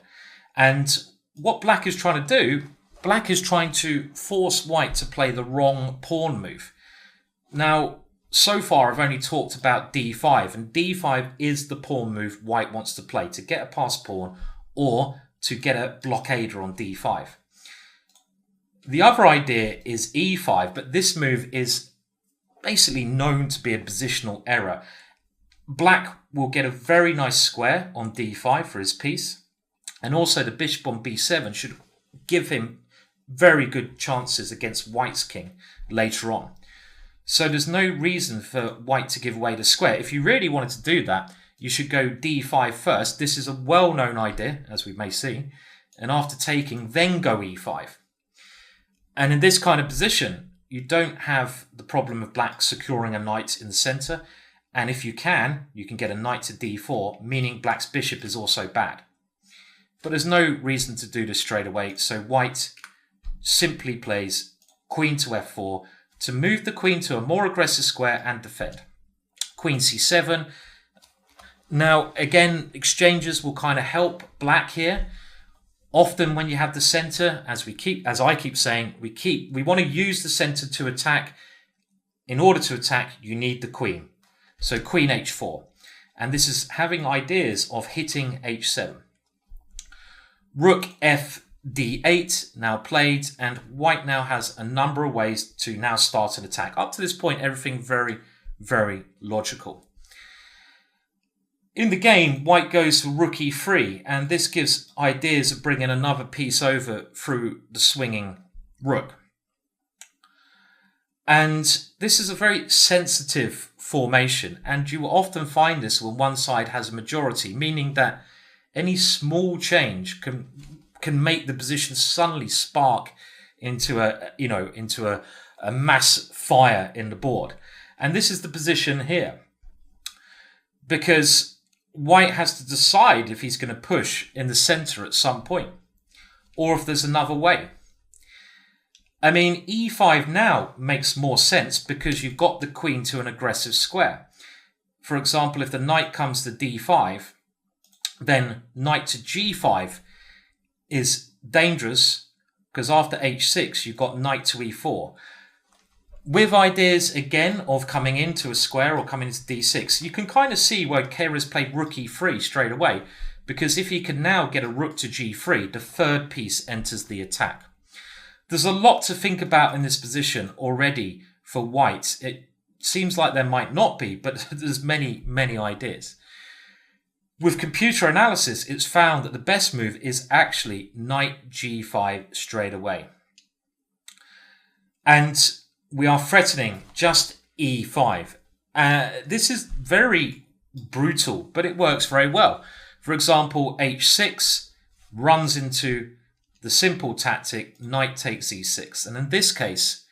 And what black is trying to do, black is trying to force white to play the wrong pawn move. Now, so far I've only talked about d5, and d5 is the pawn move white wants to play to get a passed pawn or to get a blockader on d5. The other idea is e5, but this move is basically known to be a positional error. Black will get a very nice square on d5 for his piece, and also the bishop on b7 should give him very good chances against white's king later on. So there's no reason for white to give away the square. If you really wanted to do that, you should go d5 first. This is a well-known idea, as we may see, and after taking, then go e5. And in this kind of position, you don't have the problem of black securing a knight in the centre, and if you can get a knight to d4, meaning black's bishop is also bad. But there's no reason to do this straight away, so white simply plays queen to f4 to move the queen to a more aggressive square and defend. Queen c7. Now, again, exchanges will kind of help black here. Often when you have the centre, as I keep saying, we want to use the centre to attack. In order to attack, you need the queen. So queen h4. And this is having ideas of hitting h7. Rook f d8 now played, and white now has a number of ways to now start an attack. Up to this point, everything very, very logical. In the game, white goes for rook e3, and this gives ideas of bringing another piece over through the swinging rook. And this is a very sensitive formation, and you will often find this when one side has a majority, meaning that any small change can make the position suddenly spark into a mass fire in the board. And this is the position here, because white has to decide if he's going to push in the center at some point, or if there's another way. I mean, e5 now makes more sense because you've got the queen to an aggressive square. For example, if the knight comes to d5, then knight to g5 is dangerous, because after h6 you've got knight to e4. With ideas again of coming into a square or coming into d6, you can kind of see why Keres played rook e3 straight away, because if he can now get a rook to g3, the third piece enters the attack. There's a lot to think about in this position already for white. It seems like there might not be, but there's many, many ideas. With computer analysis, it's found that the best move is actually knight g5 straight away. And we are threatening just e5. This is very brutal, but it works very well. For example, h6 runs into the simple tactic, knight takes e6. And in this case,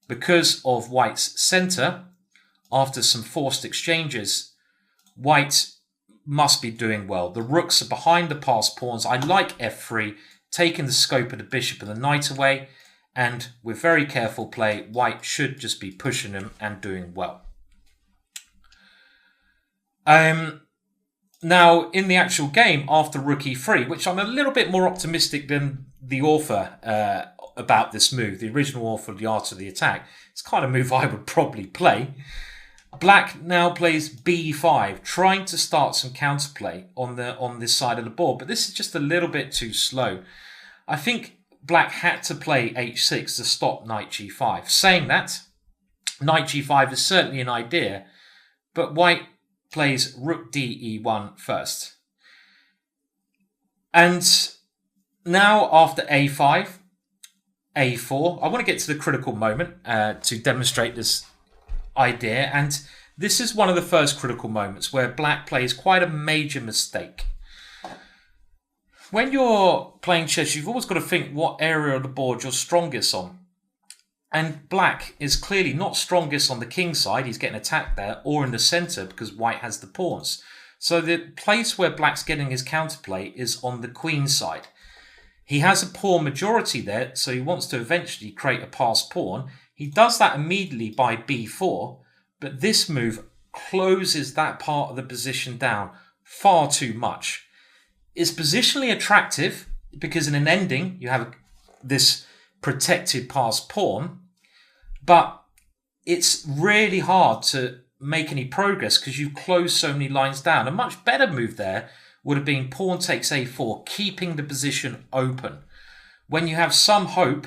because of white's center, after some forced exchanges, white must be doing well. The rooks are behind the passed pawns. I like f3, taking the scope of the bishop and the knight away. And with very careful play, white should just be pushing him and doing well. Now, in the actual game, after rook e3, which I'm a little bit more optimistic than the author about this move, the original author of The Art of the Attack, it's the kind of move I would probably play. Black now plays b5, trying to start some counterplay on this side of the board, but this is just a little bit too slow. I think black had to play h6 to stop knight g5. Saying that, knight g5 is certainly an idea, but white plays rook d e1 first. And now after a5, a4, I want to get to the critical moment to demonstrate this idea, and this is one of the first critical moments where black plays quite a major mistake. When you're playing chess, you've always got to think what area of the board you're strongest on. And black is clearly not strongest on the king side, he's getting attacked there, or in the centre because white has the pawns. So the place where black's getting his counterplay is on the queen side. He has a pawn majority there, so he wants to eventually create a passed pawn. He does that immediately by b4, but this move closes that part of the position down far too much. It's positionally attractive because in an ending you have this protected passed pawn, but it's really hard to make any progress because you've closed so many lines down. A much better move there would have been pawn takes a4, keeping the position open. When you have some hope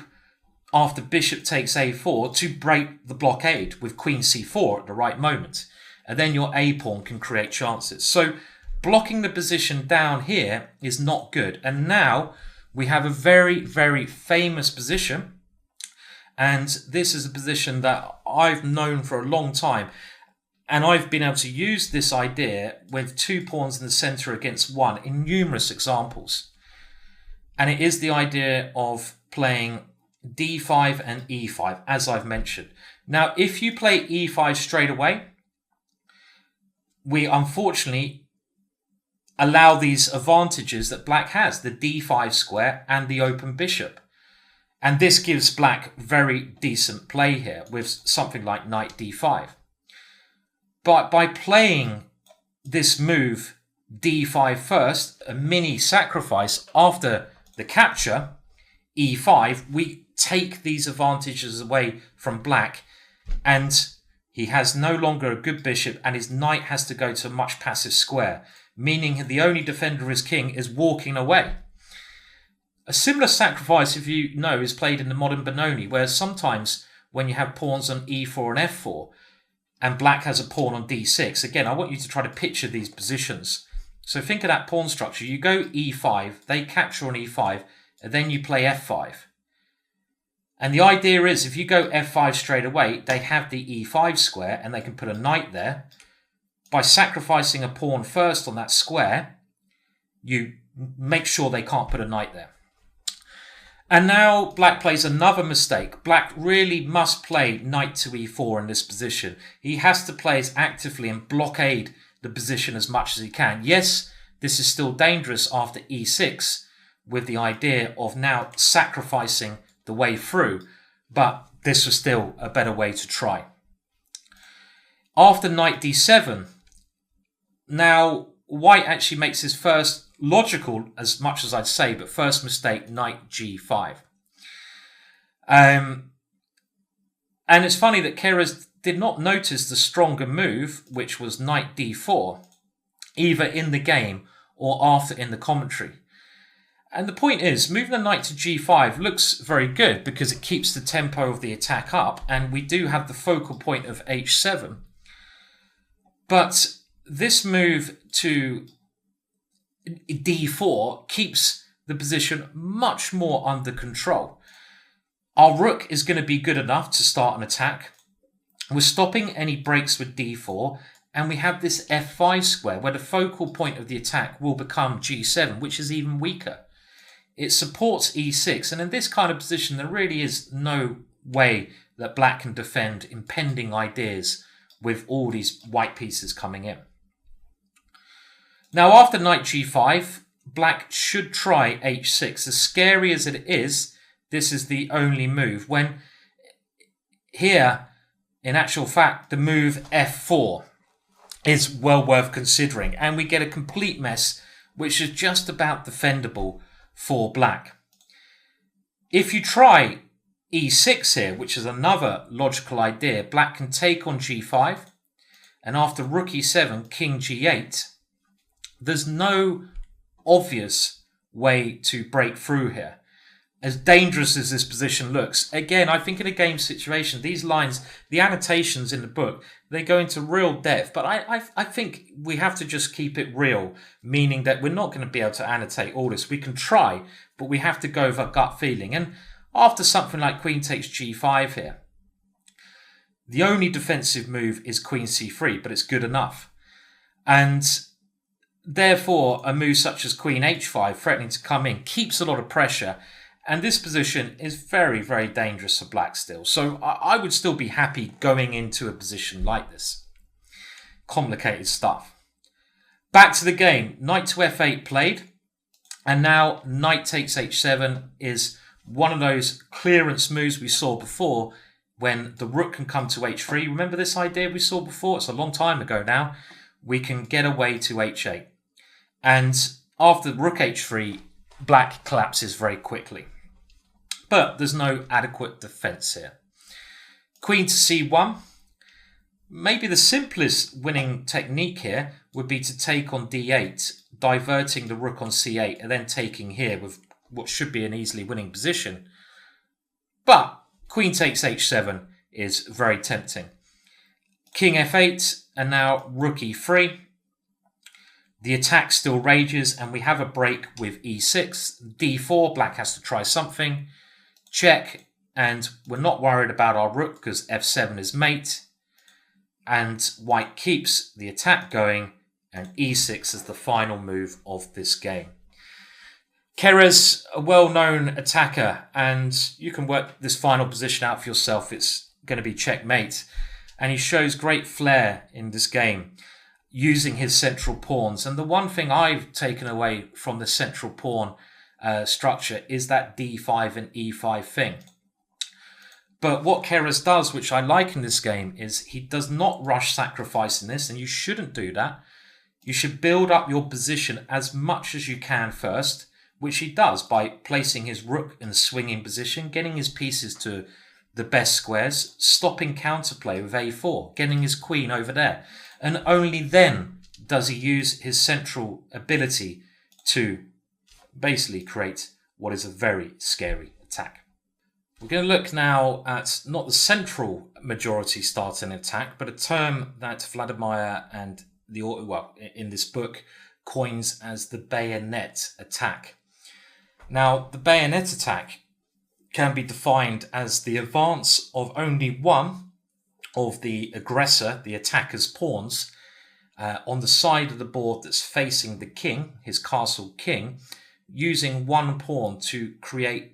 after bishop takes a4 to break the blockade with queen c4 at the right moment, and then your a pawn can create chances. So blocking the position down here is not good. And now we have a very, very famous position, and this is a position that I've known for a long time. And I've been able to use this idea with 2 pawns in the center against 1 in numerous examples. And it is the idea of playing d5 and e5, as I've mentioned. Now, if you play e5 straight away, we unfortunately allow these advantages that black has, the d5 square and the open bishop. And this gives black very decent play here with something like knight d5. But by playing this move d5 first, a mini sacrifice after the capture, e5, we take these advantages away from black, and he has no longer a good bishop, and his knight has to go to a much passive square, meaning the only defender of his king is walking away. A similar sacrifice, if you know, is played in the modern Benoni, where sometimes when you have pawns on e4 and f4, and black has a pawn on d6. Again, I want you to try to picture these positions. So think of that pawn structure. You go e5, they capture on e5, and then you play f5. And the idea is if you go f5 straight away, they have the e5 square and they can put a knight there. By sacrificing a pawn first on that square, you make sure they can't put a knight there. And now black plays another mistake. Black really must play knight to e4 in this position. He has to play as actively and blockade the position as much as he can. Yes, this is still dangerous after e6 with the idea of now sacrificing the way through, but this was still a better way to try. After knight d7, now white actually makes his first logical, as much as I'd say, but first mistake, knight g5. And it's funny that Keres did not notice the stronger move, which was knight d4, either in the game or after in the commentary. And the point is, moving the knight to g5 looks very good because it keeps the tempo of the attack up, and we do have the focal point of h7. But this move to d4 keeps the position much more under control. Our rook is going to be good enough to start an attack. We're stopping any breaks with d4, and we have this f5 square where the focal point of the attack will become g7, which is even weaker. It supports e6, and in this kind of position there really is no way that black can defend impending ideas with all these white pieces coming in. Now after knight g5, black should try h6. As scary as it is, this is the only move. When here, in actual fact, the move f4 is well worth considering, and we get a complete mess which is just about defendable for black. If you try e6 here, which is another logical idea, black can take on g5, and after rook e7, king g8, there's no obvious way to break through here. As dangerous as this position looks, again, I think in a game situation, these lines, the annotations in the book, they go into real depth, but I think we have to just keep it real, meaning that we're not going to be able to annotate all this. We can try, but we have to go with a gut feeling. And after something like queen takes g5 here, the only defensive move is queen c3, but it's good enough. And therefore, a move such as queen h5, threatening to come in, keeps a lot of pressure. And this position is very, very dangerous for black still. So I would still be happy going into a position like this. Complicated stuff. Back to the game. Knight to f8 played. And now knight takes h7 is one of those clearance moves we saw before when the rook can come to h3. Remember this idea we saw before? It's a long time ago now. We can get away to h8. And after rook h3, black collapses very quickly. But there's no adequate defense here. Queen to c1. Maybe the simplest winning technique here would be to take on d8, diverting the rook on c8, and then taking here with what should be an easily winning position. But queen takes h7 is very tempting. King f8, and now rook e3. The attack still rages, and we have a break with e6. d4, black has to try something. Check, and we're not worried about our rook because f7 is mate. And white keeps the attack going, and e6 is the final move of this game. Keres, a well-known attacker, and you can work this final position out for yourself. It's going to be checkmate. And he shows great flair in this game, using his central pawns. And the one thing I've taken away from the central pawn structure is that d5 and e5 thing. But what Keres does, which I like in this game, is he does not rush sacrificing this, and you shouldn't do that. You should build up your position as much as you can first, which he does by placing his rook in a swinging position, getting his pieces to the best squares, stopping counterplay with a4, getting his queen over there. And only then does he use his central ability to basically create what is a very scary attack. We're going to look now at not the central majority starting attack, but a term that Vladimir and in this book coins as the bayonet attack. Now, the bayonet attack can be defined as the advance of only one of the aggressor, the attacker's pawns, on the side of the board that's facing the king, his castle king, using one pawn to create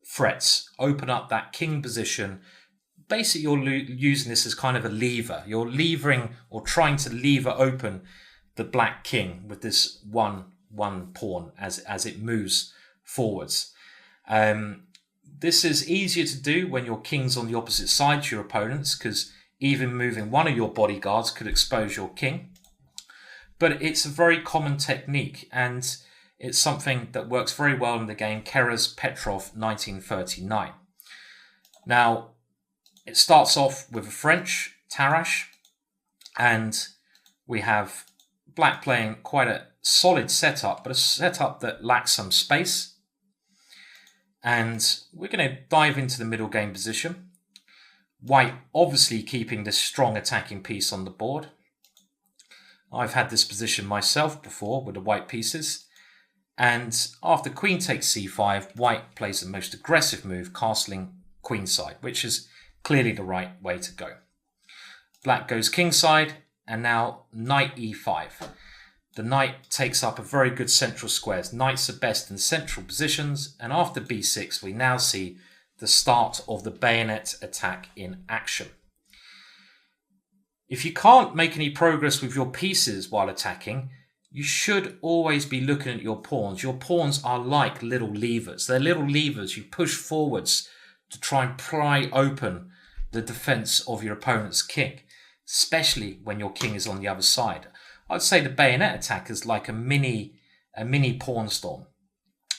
threats, open up that king position. Basically, you're using this as kind of a lever. You're levering or trying to lever open the black king with this one pawn as it moves forwards. This is easier to do when your king's on the opposite side to your opponents, because even moving one of your bodyguards could expose your king. But it's a very common technique, and it's something that works very well in the game Keres Petrov 1939. Now, it starts off with a French Tarrasch, and we have black playing quite a solid setup, but a setup that lacks some space. And we're going to dive into the middle game position. White obviously keeping this strong attacking piece on the board. I've had this position myself before with the white pieces. And after queen takes c5, white plays the most aggressive move, castling queenside, which is clearly the right way to go. Black goes kingside, and now knight e5. The knight takes up a very good central squares. Knights are best in central positions, and after b6 we now see the start of the bayonet attack in action. If you can't make any progress with your pieces while attacking, you should always be looking at your pawns. Your pawns are like little levers. They're little levers you push forwards to try and pry open the defense of your opponent's king, especially when your king is on the other side. I'd say the bayonet attack is like a mini pawn storm.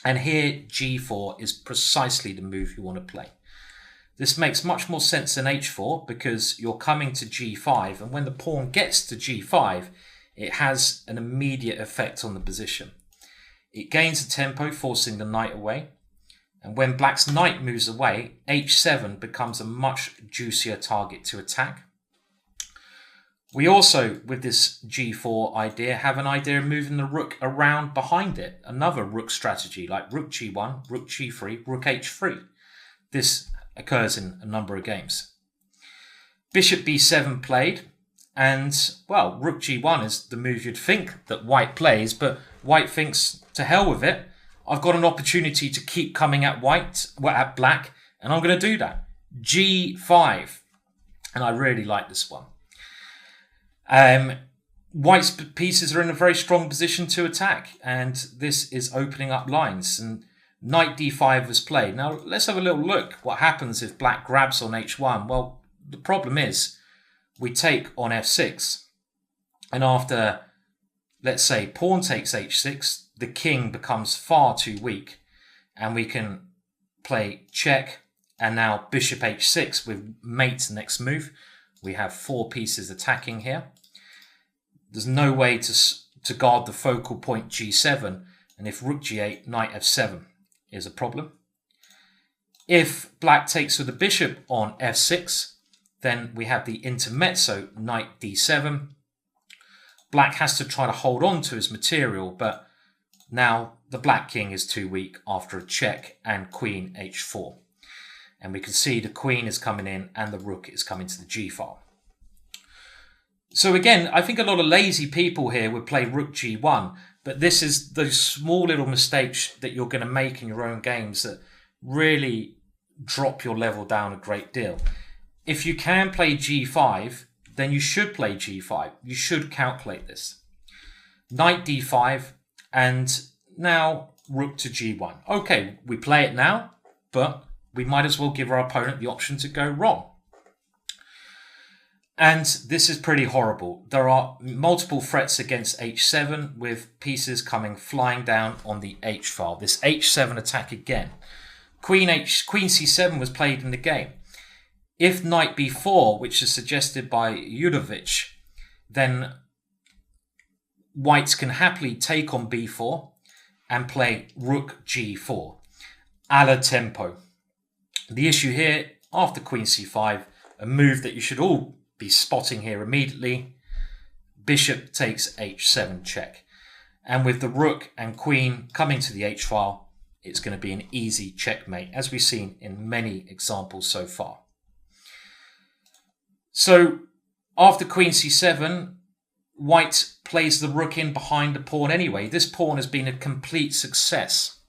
And here g4 is precisely the move you want to play. This makes much more sense than h4 because you're coming to g5, and when the pawn gets to g5, it has an immediate effect on the position. It gains a tempo, forcing the knight away. And when black's knight moves away, h7 becomes a much juicier target to attack. We also, with this g4 idea, have an idea of moving the rook around behind it. Another rook strategy like rook g1, rook g3, rook h3. This occurs in a number of games. Bishop b7 played, and, well, rook g1 is the move you'd think that white plays, but white thinks, to hell with it. I've got an opportunity to keep coming at at black, and I'm going to do that. g5. And I really like this one. White's pieces are in a very strong position to attack, and this is opening up lines. And Knight d5 was played. Now let's have a little look what happens if black grabs on h1. Well, the problem is we take on f6, and after, let's say, pawn takes h6, the king becomes far too weak, and we can play check, and now bishop h6 with mate next move. We have 4 pieces attacking here. There's no way to guard the focal point g7, and if rook g8, knight f7 is a problem. If black takes with the bishop on f6, then we have the intermezzo knight d7. Black has to try to hold on to his material, but now the black king is too weak after a check and queen h4. And we can see the queen is coming in and the rook is coming to the g-file. So again, I think a lot of lazy people here would play rook g1, but this is those small little mistakes that you're going to make in your own games that really drop your level down a great deal. If you can play g5, then you should play g5. You should calculate this. Knight d5, and now rook to g1. Okay, we play it now, but we might as well give our opponent the option to go wrong. And this is pretty horrible. There are multiple threats against h7 with pieces coming flying down on the h-file. This h7 attack again. Queen c7 was played in the game. If knight b4, which is suggested by Yudovic, then whites can happily take on b4 and play rook g4 a la tempo. The issue here, after queen c5, a move that you should all be spotting here immediately, bishop takes h7 check. And with the rook and queen coming to the h-file, it's going to be an easy checkmate, as we've seen in many examples so far. So after queen c7, white plays the rook in behind the pawn anyway. This pawn has been a complete success.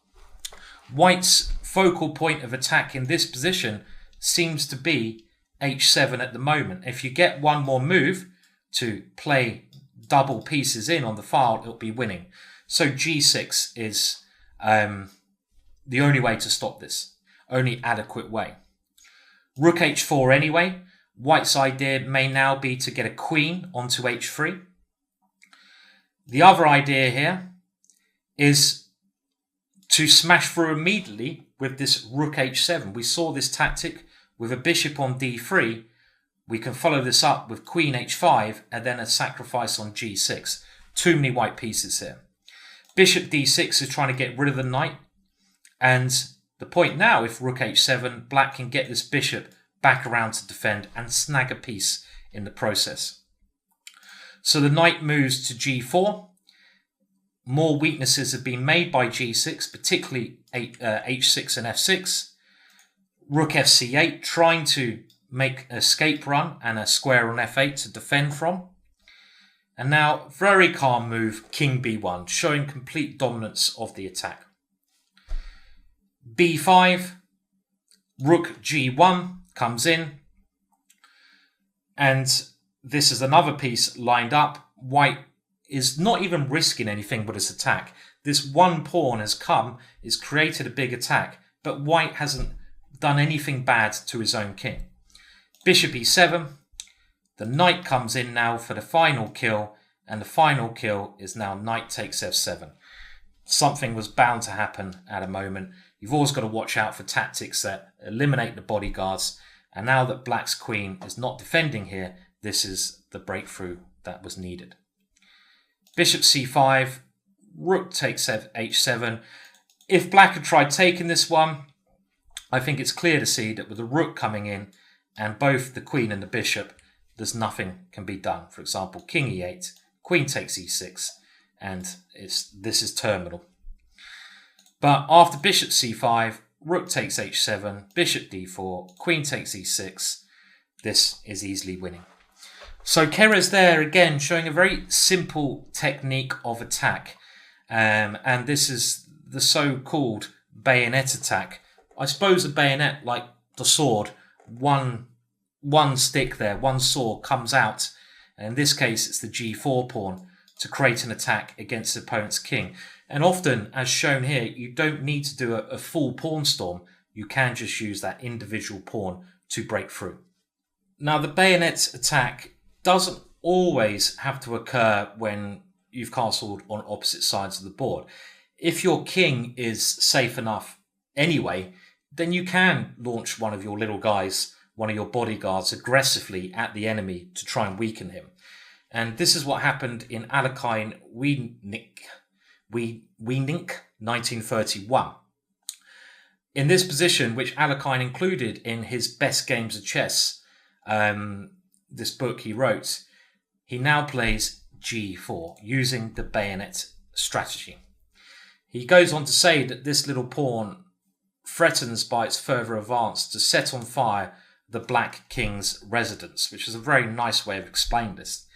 White's focal point of attack in this position seems to be h7 at the moment. If you get one more move to play double pieces in on the file, it'll be winning. So g6 is the only way to stop this, only adequate way. Rook h4 anyway. White's idea may now be to get a queen onto h3. The other idea here is to smash through immediately with this rook h7. We saw this tactic with a bishop on d3. We can follow this up with queen h5 and then a sacrifice on g6. Too many white pieces here. Bishop d6 is trying to get rid of the knight. And the point now, if rook h7, black can get this bishop back around to defend and snag a piece in the process. So the knight moves to g4. More weaknesses have been made by g6, particularly h6 and f6. Rook fc8, trying to make an escape run and a square on f8 to defend from. And now, very calm move, king b1, showing complete dominance of the attack. b5, rook g1 comes in. And this is another piece lined up. White is not even risking anything with his attack. This one pawn has come, has created a big attack, but white hasn't done anything bad to his own king. Bishop e7. The knight comes in now for the final kill, and the final kill is now knight takes f7. Something was bound to happen at a moment. You've always got to watch out for tactics that eliminate the bodyguards, and now that black's queen is not defending here, this is the breakthrough that was needed. Bishop c5, rook takes h7. If black had tried taking this one, I think it's clear to see that with the rook coming in and both the queen and the bishop, there's nothing can be done. For example, king e8, queen takes e6, and this is terminal. But after bishop c5, rook takes h7, bishop d4, queen takes e6, this is easily winning. So Keres there again showing a very simple technique of attack, and this is the so-called bayonet attack. I suppose a bayonet, like the sword, one stick there, one sword comes out, and in this case it's the g4 pawn to create an attack against the opponent's king. And often, as shown here, you don't need to do a full pawn storm. You can just use that individual pawn to break through. Now, the bayonet attack doesn't always have to occur when you've castled on opposite sides of the board. If your king is safe enough anyway, then you can launch one of your little guys, one of your bodyguards, aggressively at the enemy to try and weaken him. And this is what happened in Alekhine Wienink 1931. In this position, which Alekhine included in his Best Games of Chess, this book he wrote, he now plays g4 using the bayonet strategy. He goes on to say that this little pawn threatens by its further advance to set on fire the Black King's residence, which is a very nice way of explaining this.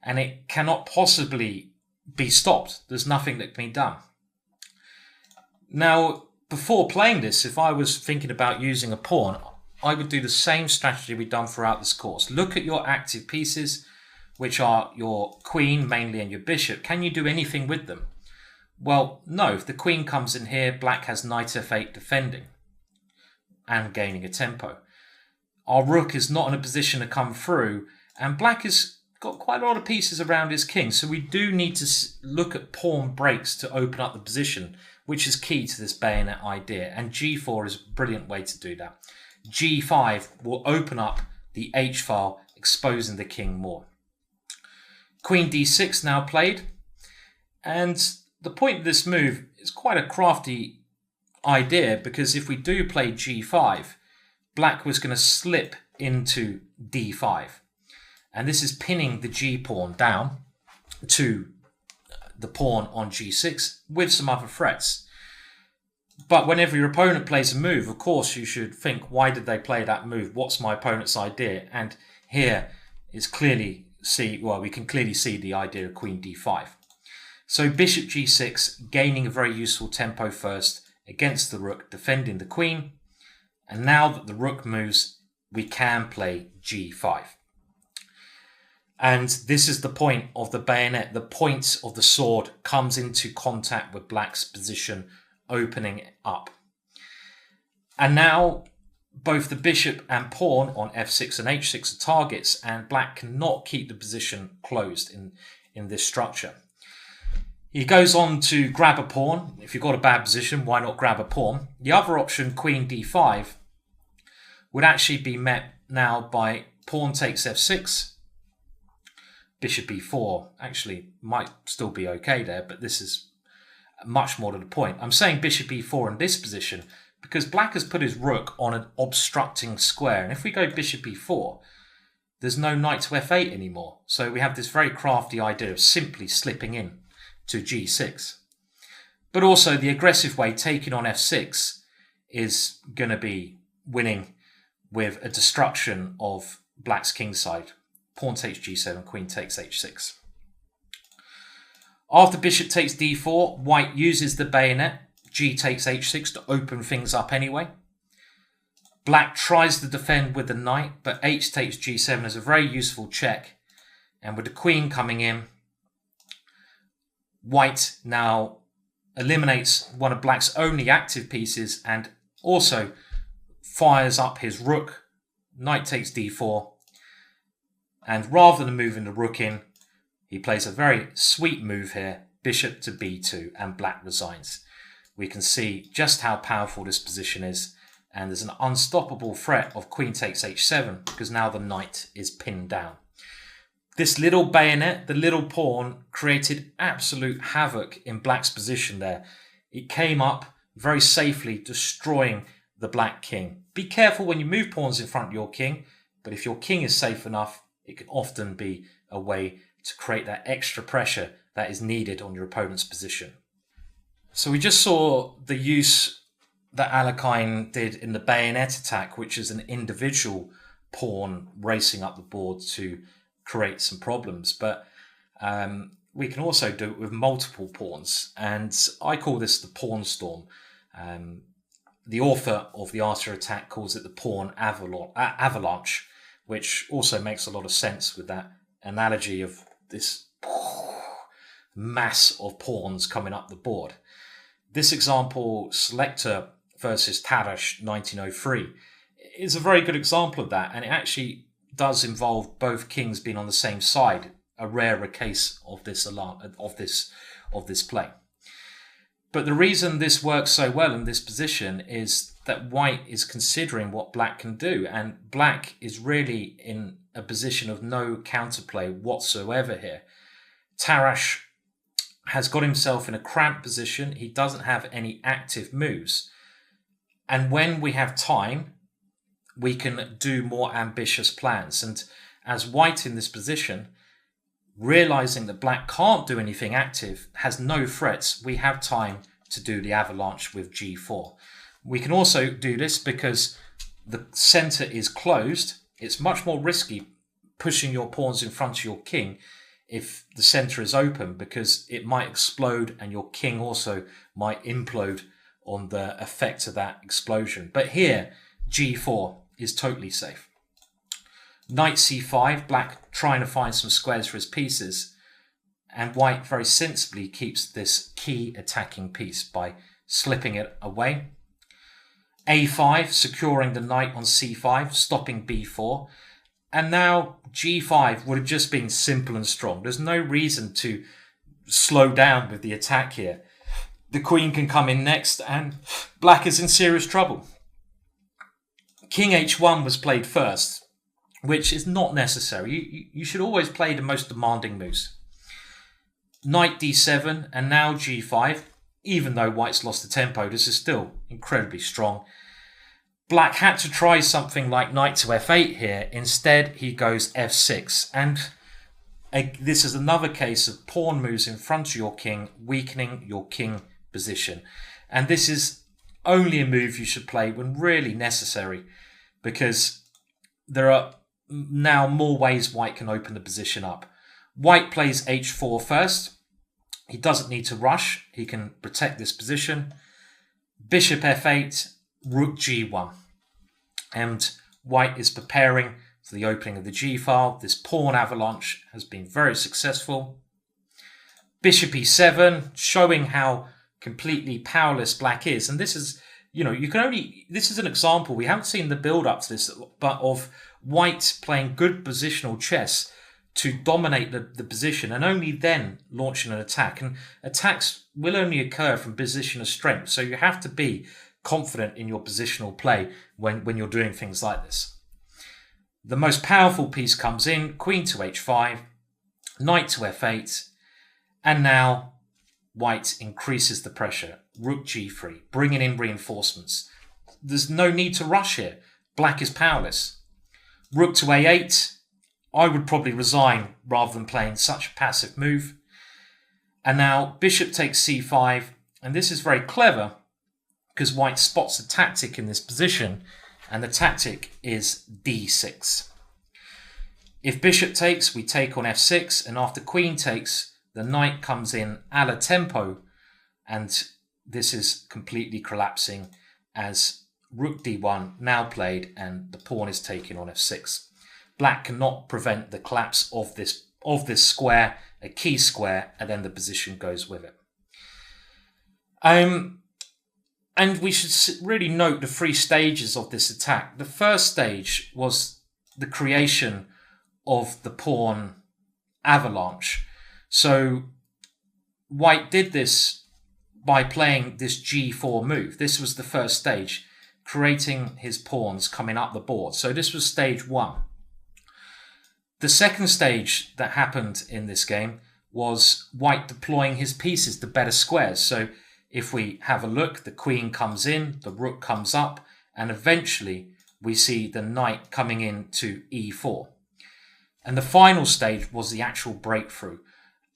And it cannot possibly be stopped. There's nothing that can be done. Now, before playing this, if I was thinking about using a pawn, I would do the same strategy we've done throughout this course. Look at your active pieces, which are your queen mainly and your bishop. Can you do anything with them? Well, no. If the queen comes in here, black has knight f8 defending and gaining a tempo. Our rook is not in a position to come through, and black has got quite a lot of pieces around his king, so we do need to look at pawn breaks to open up the position, which is key to this bayonet idea, and g4 is a brilliant way to do that. g5 will open up the h-file, exposing the king more. Queen d6 now played, and the point of this move is quite a crafty idea, because if we do play g5, black was going to slip into d5. And this is pinning the g-pawn down to the pawn on g6 with some other threats. But whenever your opponent plays a move, of course, you should think, why did they play that move? What's my opponent's idea? And here is we can clearly see the idea of queen d5. So bishop g6, gaining a very useful tempo first against the rook, defending the queen. And now that the rook moves, we can play g5. And this is the point of the bayonet. The point of the sword comes into contact with black's position, opening it up. And now both the bishop and pawn on f6 and h6 are targets, and black cannot keep the position closed in this structure. He goes on to grab a pawn. If you've got a bad position, why not grab a pawn? The other option, queen d5, would actually be met now by pawn takes f6, bishop e4. Actually, might still be okay there, but this is much more to the point. I'm saying bishop e4 in this position because black has put his rook on an obstructing square. And if we go bishop e4, there's no knight to f8 anymore. So we have this very crafty idea of simply slipping in to g6. But also the aggressive way, taking on f6, is going to be winning with a destruction of black's kingside. Pawn takes g7, queen takes h6. After bishop takes d4, white uses the bayonet, g takes h6 to open things up anyway. Black tries to defend with the knight, but h takes g7 is a very useful check. And with the queen coming in, white now eliminates one of black's only active pieces and also fires up his rook. Knight takes d4. And rather than moving the rook in, he plays a very sweet move here, bishop to b2, and black resigns. We can see just how powerful this position is, and there's an unstoppable threat of queen takes h7 because now the knight is pinned down. This little bayonet, the little pawn, created absolute havoc in black's position there. It came up very safely, destroying the black king. Be careful when you move pawns in front of your king, but if your king is safe enough, it can often be a way to create that extra pressure that is needed on your opponent's position. So we just saw the use that Alekhine did in the bayonet attack, which is an individual pawn racing up the board to create some problems. But we can also do it with multiple pawns. And I call this the pawn storm. The author of The Art of Attack calls it the pawn avalanche, which also makes a lot of sense with that analogy of this mass of pawns coming up the board. This example, Selector versus Tarrasch 1903, is a very good example of that, and it actually does involve both kings being on the same side, a rarer case of this play. But the reason this works so well in this position is that white is considering what black can do, and black is really in a position of no counterplay whatsoever here. Tarrasch has got himself in a cramped position. He doesn't have any active moves. And when we have time, we can do more ambitious plans. And as white in this position, realizing that black can't do anything active, has no threats, we have time to do the avalanche with g4. We can also do this because the center is closed. It's much more risky pushing your pawns in front of your king if the center is open, because it might explode and your king also might implode on the effect of that explosion. But here, g4 is totally safe. Knight c5, black trying to find some squares for his pieces, and white very sensibly keeps this key attacking piece by slipping it away. a5, securing the knight on c5, stopping b4. And now g5 would have just been simple and strong. There's no reason to slow down with the attack here. The queen can come in next and black is in serious trouble. King h1 was played first, which is not necessary. You should always play the most demanding moves. Knight d7 and now g5. Even though white's lost the tempo, this is still incredibly strong. Black had to try something like knight to f8 here. Instead, he goes f6. And this is another case of pawn moves in front of your king, weakening your king position. And this is only a move you should play when really necessary, because there are now more ways white can open the position up. White plays h4 first. He doesn't need to rush. He can protect this position. Bishop f8. Rook g1, and white is preparing for the opening of the g-file. This pawn avalanche has been very successful. Bishop e7, showing how completely powerless black is. And this is, this is an example. We haven't seen the build up to this, but of white playing good positional chess to dominate the position and only then launching an attack. And attacks will only occur from position of strength. So you have to be confident in your positional play when you're doing things like this. The most powerful piece comes in, queen to h5, knight to f8, and now white increases the pressure. Rook g3, bringing in reinforcements. There's no need to rush here. Black is powerless. Rook to a8, I would probably resign rather than playing such a passive move. And now bishop takes c5, and this is very clever because white spots a tactic in this position, and the tactic is d6. If bishop takes, we take on f6, and after queen takes, the knight comes in a la tempo, and this is completely collapsing as rook d1 now played, and the pawn is taken on f6. Black cannot prevent the collapse of this square, a key square, and then the position goes with it. And we should really note the three stages of this attack. The first stage was the creation of the pawn avalanche. So white did this by playing this g4 move. This was the first stage, creating his pawns coming up the board. So this was stage one. The second stage that happened in this game was white deploying his pieces to better squares. So if we have a look, the queen comes in, the rook comes up, and eventually we see the knight coming in to e4. And the final stage was the actual breakthrough.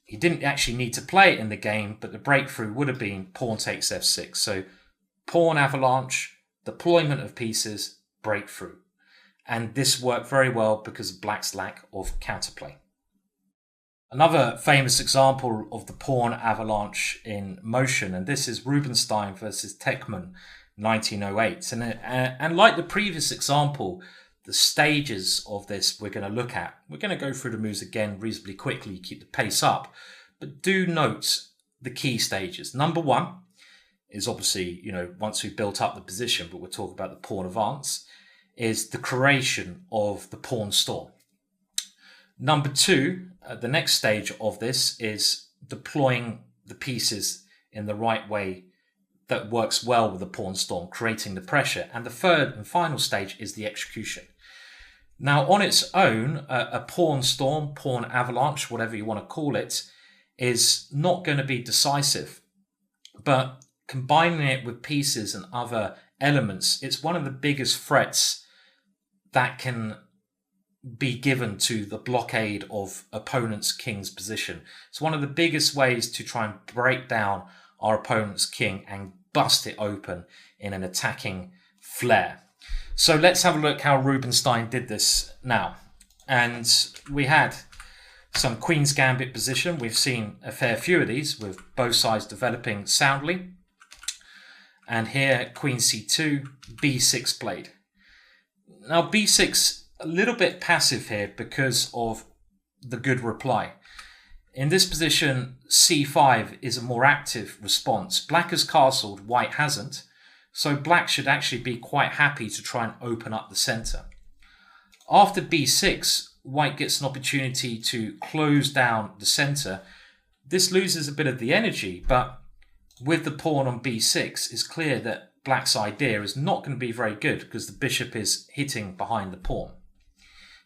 He didn't actually need to play it in the game, but the breakthrough would have been pawn takes f6. So pawn avalanche, deployment of pieces, breakthrough. And this worked very well because of black's lack of counterplay. Another famous example of the pawn avalanche in motion, and this is Rubinstein versus Teichmann, 1908. And like the previous example, the stages of this we're going to look at. We're going to go through the moves again reasonably quickly, keep the pace up. But do note the key stages. Number one is obviously, once we've built up the position, but we'll talk about the pawn advance, is the creation of the pawn storm. Number two, the next stage of this is deploying the pieces in the right way that works well with the pawn storm, creating the pressure. And the third and final stage is the execution. Now, on its own, a pawn storm, pawn avalanche, whatever you want to call it, is not going to be decisive. But combining it with pieces and other elements, it's one of the biggest threats that can be given to the blockade of opponent's king's position. It's one of the biggest ways to try and break down our opponent's king and bust it open in an attacking flair. So let's have a look how Rubinstein did this now. And we had some Queen's Gambit position. We've seen a fair few of these with both sides developing soundly. And here, Queen C2, B6 played. Now, B6, a little bit passive here because of the good reply. In this position, C5 is a more active response. Black has castled, white hasn't. So black should actually be quite happy to try and open up the center. After B6, white gets an opportunity to close down the center. This loses a bit of the energy, but with the pawn on B6, it's clear that black's idea is not going to be very good because the bishop is hitting behind the pawn.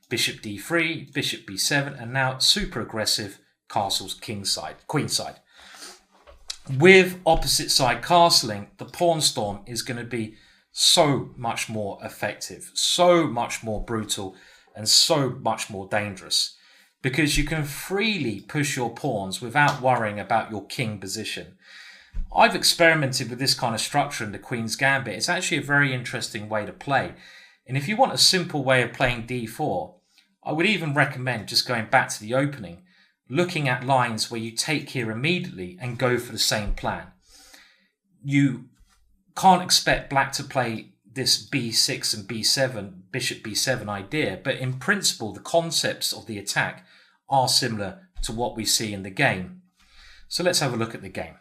Bishop D3, bishop B7, and now super aggressive castles kingside, queenside. With opposite side castling, the pawn storm is going to be so much more effective, so much more brutal, and so much more dangerous because you can freely push your pawns without worrying about your king position. I've experimented with this kind of structure in the Queen's Gambit. It's actually a very interesting way to play. And if you want a simple way of playing D4, I would even recommend just going back to the opening, looking at lines where you take here immediately and go for the same plan. You can't expect black to play this B6 and B7, bishop B7 idea, but in principle, the concepts of the attack are similar to what we see in the game. So let's have a look at the game.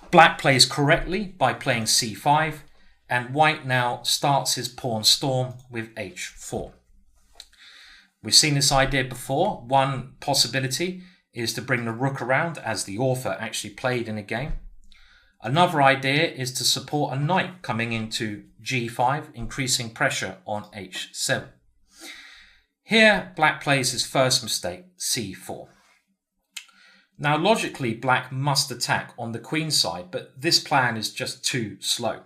Black plays correctly by playing C5, and white now starts his pawn storm with H4. We've seen this idea before. One possibility is to bring the rook around, as the author actually played in a game. Another idea is to support a knight coming into G5, increasing pressure on H7. Here, black plays his first mistake, C4. Now, logically, black must attack on the queen side, but this plan is just too slow.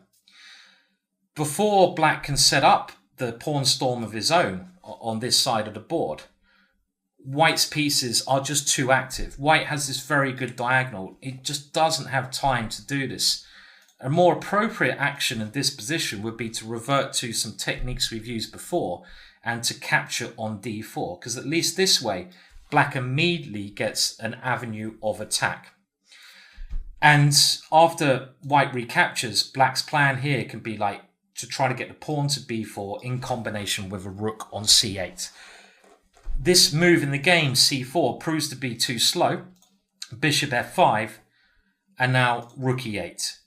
Before black can set up the pawn storm of his own on this side of the board, white's pieces are just too active. White has this very good diagonal. It just doesn't have time to do this. A more appropriate action in this position would be to revert to some techniques we've used before and to capture on D4, because at least this way, black immediately gets an avenue of attack. And after white recaptures, black's plan here can be like to try to get the pawn to B4 in combination with a rook on C8. This move in the game, C4, proves to be too slow. Bishop F5, and now rook E8.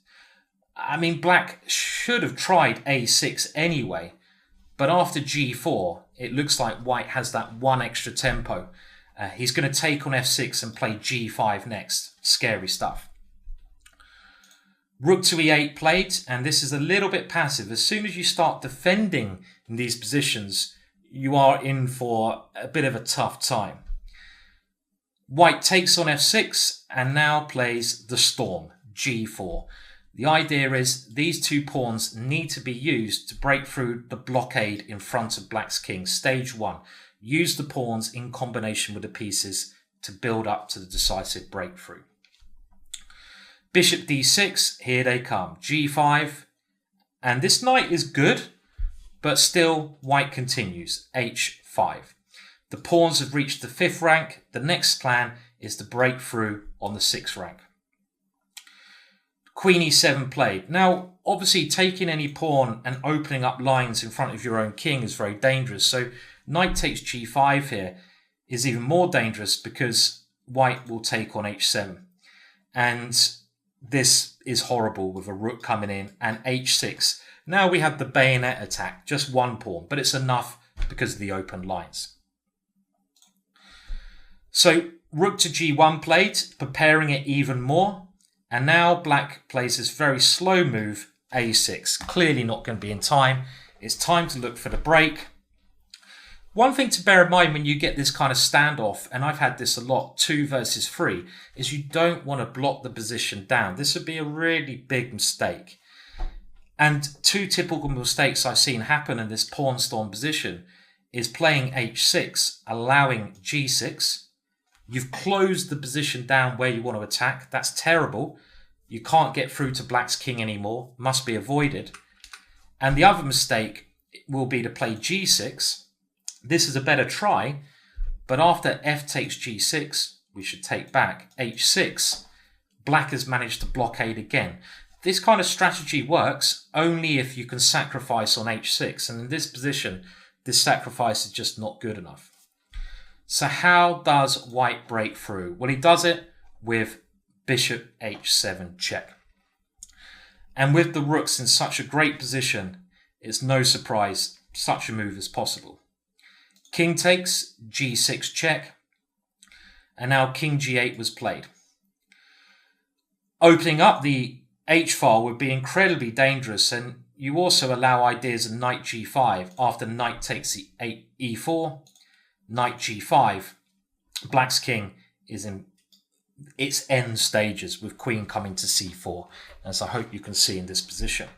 I mean, black should have tried A6 anyway, but after G4, it looks like white has that one extra tempo. He's going to take on F6 and play G5 next. Scary stuff. Rook to E8 played, and this is a little bit passive. As soon as you start defending in these positions, you are in for a bit of a tough time. White takes on F6 and now plays the storm, G4. The idea is these two pawns need to be used to break through the blockade in front of black's king. Stage 1. Use the pawns in combination with the pieces to build up to the decisive breakthrough. Bishop D6, here they come. G5, and this knight is good, but still white continues. H5. The pawns have reached the 5th rank. The next plan is to break through on the 6th rank. Queen E7 played. Now, obviously, taking any pawn and opening up lines in front of your own king is very dangerous. So knight takes G5 here is even more dangerous because white will take on h7. And this is horrible with a rook coming in and h6. Now we have the bayonet attack, just one pawn, but it's enough because of the open lines. So rook to g1 played, preparing it even more. And now black plays this very slow move, a6. Clearly not going to be in time. It's time to look for the break. One thing to bear in mind when you get this kind of standoff, and I've had this a lot, 2 versus 3, is you don't want to block the position down. This would be a really big mistake. And 2 typical mistakes I've seen happen in this pawn storm position is playing h6, allowing g6. You've closed the position down where you want to attack. That's terrible. You can't get through to black's king anymore. Must be avoided. And the other mistake will be to play g6. This is a better try, but after f takes g6, we should take back h6. Black has managed to blockade again. This kind of strategy works only if you can sacrifice on h6. And in this position, this sacrifice is just not good enough. So how does white break through? Well, he does it with bishop h7 check. And with the rooks in such a great position, it's no surprise such a move is possible. King takes, g6 check, and now king g8 was played. Opening up the h-file would be incredibly dangerous, and you also allow ideas of knight g5 after knight takes the e4, knight g5. Black's king is in its end stages with queen coming to c4, as I hope you can see in this position.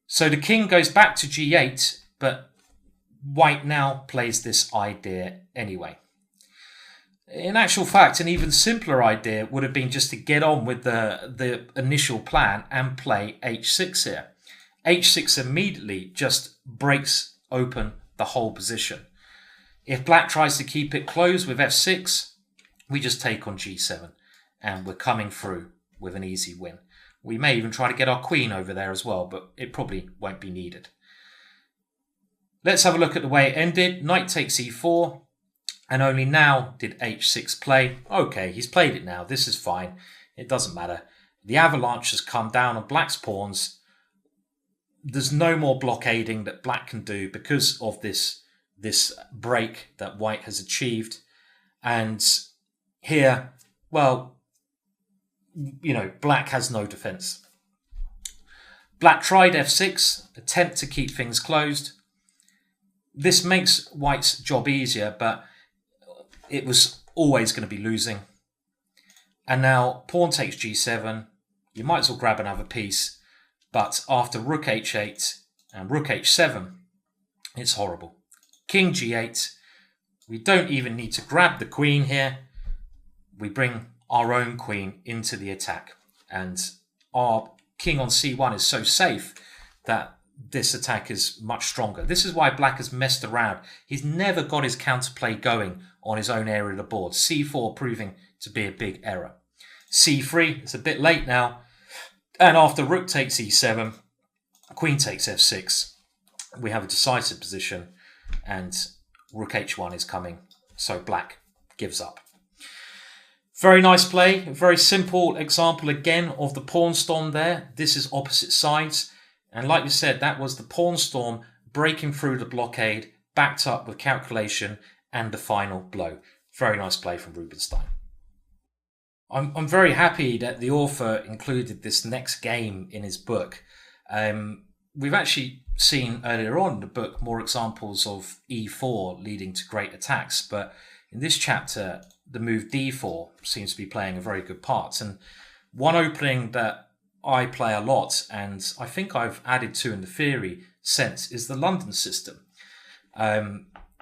So the king goes back to g8, but white now plays this idea anyway. In actual fact, an even simpler idea would have been just to get on with the initial plan and play h6 here. h6 immediately just breaks open the whole position. If black tries to keep it closed with f6, we just take on g7 and we're coming through with an easy win. We may even try to get our queen over there as well, but it probably won't be needed. Let's have a look at the way it ended. Knight takes e4, and only now did h6 play. Okay, he's played it now. This is fine. It doesn't matter. The avalanche has come down on black's pawns. There's no more blockading that black can do because of this break that white has achieved. And here, well, you know, black has no defense. Black tried f6, attempt to keep things closed. This makes white's job easier, but it was always going to be losing. And now pawn takes g7. You might as well grab another piece. But after rook h8 and rook h7, it's horrible. King g8. We don't even need to grab the queen here. We bring our own queen into the attack. And our king on c1 is so safe that this attack is much stronger. This is why black has messed around. He's never got his counterplay going on his own area of the board. c4 proving to be a big error. c3, it's a bit late now. And after rook takes e7, queen takes f6, we have a decisive position and rook h1 is coming. So black gives up. Very nice play. A very simple example again of the pawn storm there. This is opposite sides. And like we said, that was the pawn storm breaking through the blockade, backed up with calculation and the final blow. Very nice play from Rubinstein. I'm very happy that the author included this next game in his book. We've actually seen earlier on in the book more examples of e4 leading to great attacks, but in this chapter, the move d4 seems to be playing a very good part. And one opening that I play a lot, and I think I've added to in the theory sense, is the London system.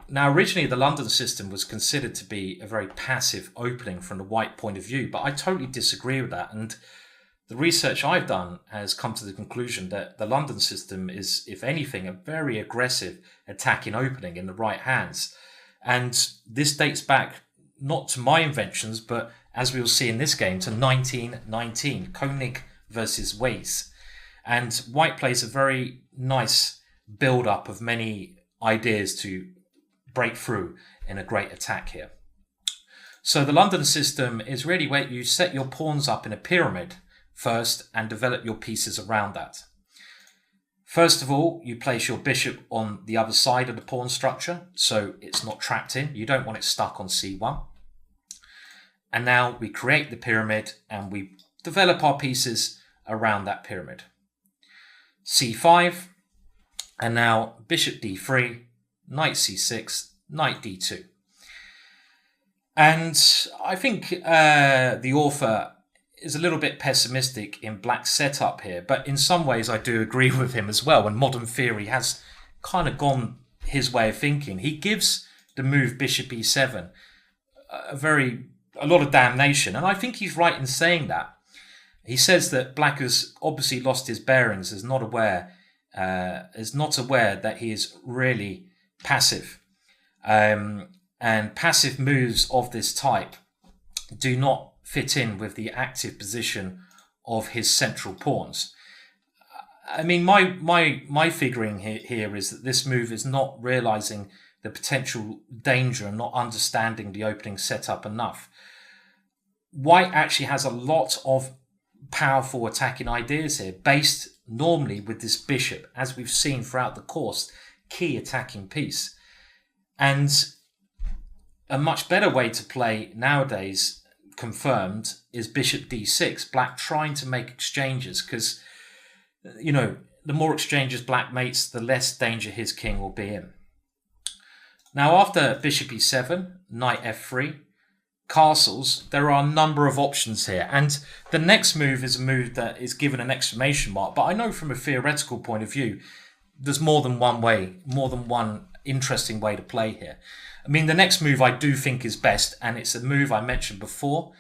Now, originally, the London system was considered to be a very passive opening from the white point of view, but I totally disagree with that. And the research I've done has come to the conclusion that the London system is, if anything, a very aggressive attacking opening in the right hands. And this dates back not to my inventions, but as we will see in this game, to 1919, Koenig versus Weiss. And white plays a very nice build-up of many ideas to break through in a great attack here. So the London system is really where you set your pawns up in a pyramid first and develop your pieces around that. First of all, you place your bishop on the other side of the pawn structure, so it's not trapped in. You don't want it stuck on c1. And now we create the pyramid and we develop our pieces around that pyramid. c5, and now bishop d3, knight c6, knight d2. And I think the author is a little bit pessimistic in Black's setup here, but in some ways I do agree with him as well, and modern theory has kind of gone his way of thinking. He gives the move bishop e7 a lot of damnation, and I think he's right in saying that. He says that Black has obviously lost his bearings, is not aware that he is really passive. And passive moves of this type do not fit in with the active position of his central pawns. I mean, my figuring here is that this move is not realizing the potential danger and not understanding the opening setup enough. White actually has a lot of powerful attacking ideas here, based normally with this bishop, as we've seen throughout the course, key attacking piece. And a much better way to play nowadays, confirmed, is bishop d6. Black trying to make exchanges because, you know, the more exchanges Black makes, the less danger his king will be in. Now, after bishop e7, knight f3, castles, there are a number of options here. And the next move is a move that is given an exclamation mark. But I know from a theoretical point of view, there's more than one interesting way to play here. I mean, the next move I do think is best, and it's a move I mentioned before.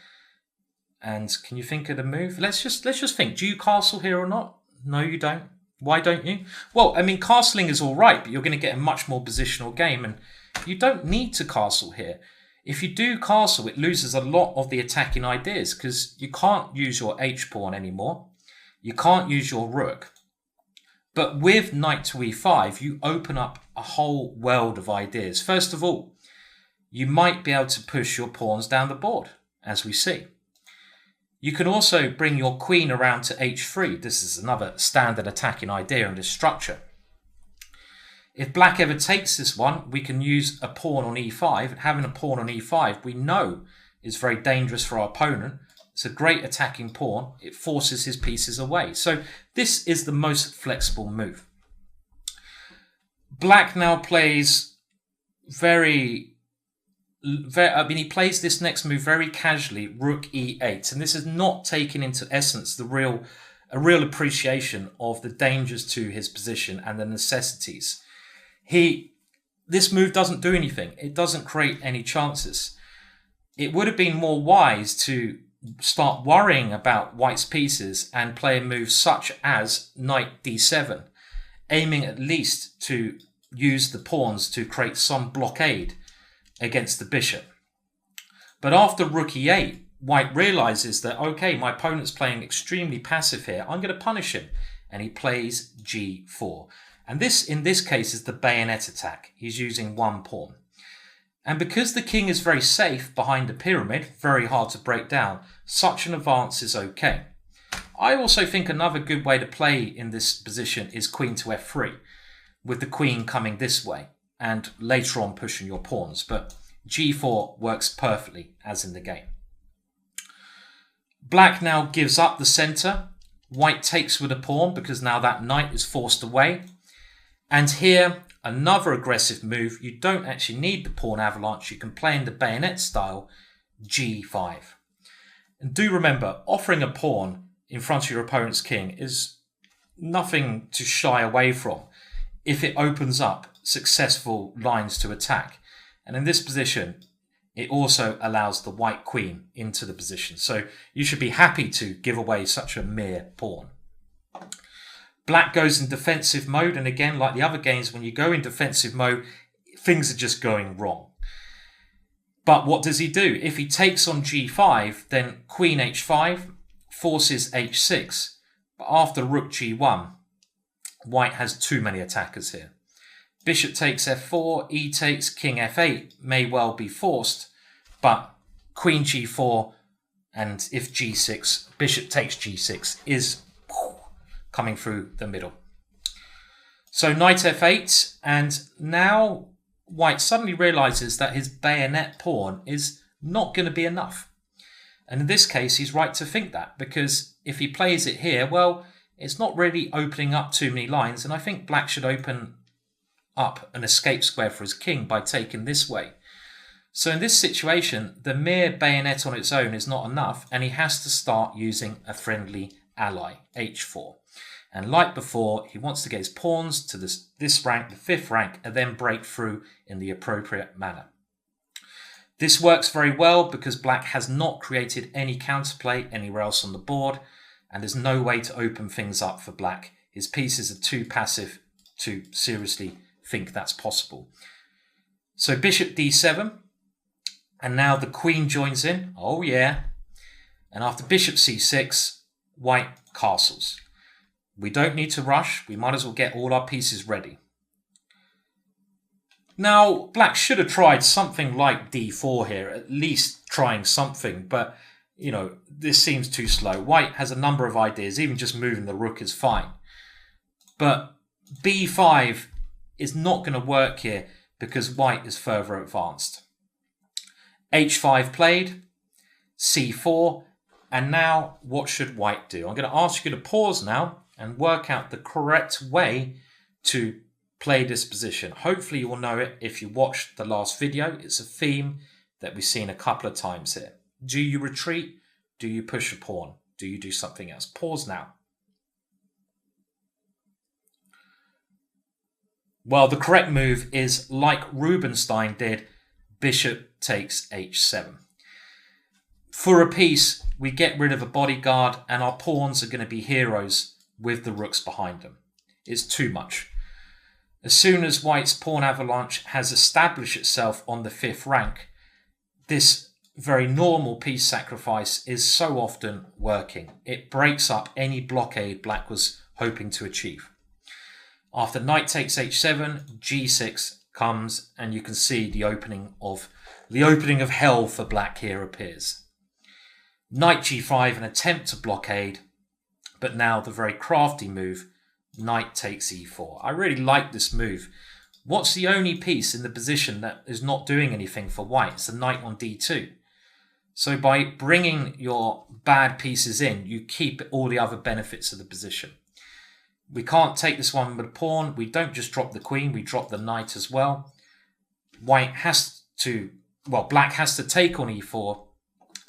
And can you think of the move? Let's just think. Do you castle here or not? No, you don't. Why don't you? Well, I mean, castling is all right, but you're going to get a much more positional game, and you don't need to castle here. If you do castle, it loses a lot of the attacking ideas because you can't use your h-pawn anymore. You can't use your rook. But with knight to e5, you open up a whole world of ideas. First of all, you might be able to push your pawns down the board, as we see. You can also bring your queen around to h3. This is another standard attacking idea in this structure. If Black ever takes this one, we can use a pawn on e5. Having a pawn on e5, we know, is very dangerous for our opponent. It's a great attacking pawn. It forces his pieces away. So this is the most flexible move. Black now plays he plays this next move very casually, rook e8, and this is not taking into essence a real appreciation of the dangers to his position and the necessities. This move doesn't do anything. It doesn't create any chances. It would have been more wise to start worrying about White's pieces and play a move such as knight d7, aiming at least to use the pawns to create some blockade against the bishop. But after rook e8, White realizes that, okay, my opponent's playing extremely passive here. I'm going to punish him. And he plays g4. And this, in this case, is the bayonet attack. He's using one pawn. And because the king is very safe behind the pyramid, very hard to break down, such an advance is okay. I also think another good way to play in this position is queen to f3, with the queen coming this way, and later on pushing your pawns. But g4 works perfectly, as in the game. Black now gives up the center. White takes with a pawn, because now that knight is forced away. And here, another aggressive move. You don't actually need the pawn avalanche. You can play in the bayonet style, g5. And do remember, offering a pawn in front of your opponent's king is nothing to shy away from if it opens up successful lines to attack. And in this position, it also allows the white queen into the position. So you should be happy to give away such a mere pawn. Black goes in defensive mode, and again, like the other games, when you go in defensive mode, things are just going wrong. But what does he do? If he takes on g5, then queen h5 forces h6. But after rook g1, White has too many attackers here. Bishop takes f4, e takes, king f8 may well be forced, but queen g4, and if g6, bishop takes g6 is coming through the middle. So knight f8, and now white suddenly realizes that his bayonet pawn is not going to be enough. And in this case, he's right to think that, because if he plays it here, well, it's not really opening up too many lines, and I think black should open up an escape square for his king by taking this way. So in this situation, the mere bayonet on its own is not enough, and he has to start using a friendly ally, h4. And like before, he wants to get his pawns to this rank, the 5th rank, and then break through in the appropriate manner. This works very well because black has not created any counterplay anywhere else on the board, and there's no way to open things up for black. His pieces are too passive to seriously think that's possible. So bishop d7, and now the queen joins in. Oh yeah. And after bishop c6, white castles. We don't need to rush. We might as well get all our pieces ready. Now, black should have tried something like d4 here, at least trying something, but, you know, this seems too slow. White has a number of ideas, even just moving the rook is fine. But b5 is not going to work here because white is further advanced. h5 played, c4, and now what should white do? I'm going to ask you to pause now and work out the correct way to play this position. Hopefully you will know it if you watched the last video. It's a theme that we've seen a couple of times here. Do you retreat? Do you push a pawn? Do you do something else? Pause now. Well, the correct move is like Rubinstein did, bishop takes h7. For a piece, we get rid of a bodyguard and our pawns are going to be heroes with the rooks behind them. It's too much. As soon as white's pawn avalanche has established itself on the 5th rank, this very normal piece sacrifice is so often working. It breaks up any blockade black was hoping to achieve. After knight takes h7, g6 comes, and you can see the opening of hell for black here appears. Knight g5, an attempt to blockade, but now the very crafty move, knight takes e4. I really like this move. What's the only piece in the position that is not doing anything for white? It's the knight on d2. So by bringing your bad pieces in, you keep all the other benefits of the position. We can't take this one with a pawn. We don't just drop the queen, we drop the knight as well. Black has to take on e4,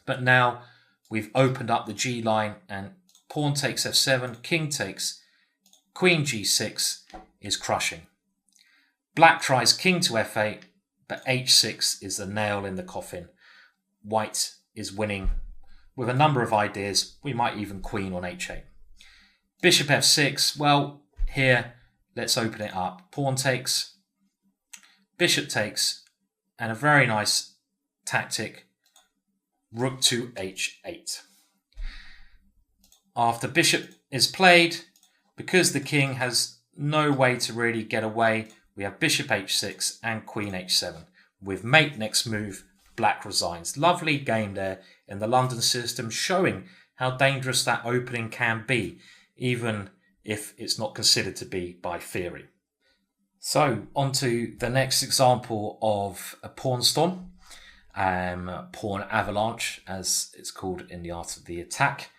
but now we've opened up the g line and pawn takes f7, king takes, queen g6 is crushing. Black tries king to f8, but h6 is the nail in the coffin. White is winning with a number of ideas. We might even queen on h8. Bishop f6, well, here, let's open it up. Pawn takes, bishop takes, and a very nice tactic, rook to h8. After bishop is played, because the king has no way to really get away, we have bishop h6 and queen h7. With mate next move, black resigns. Lovely game there in the London system, showing how dangerous that opening can be, even if it's not considered to be by theory. So, on to the next example of a pawn storm, pawn avalanche, as it's called in the art of the attack.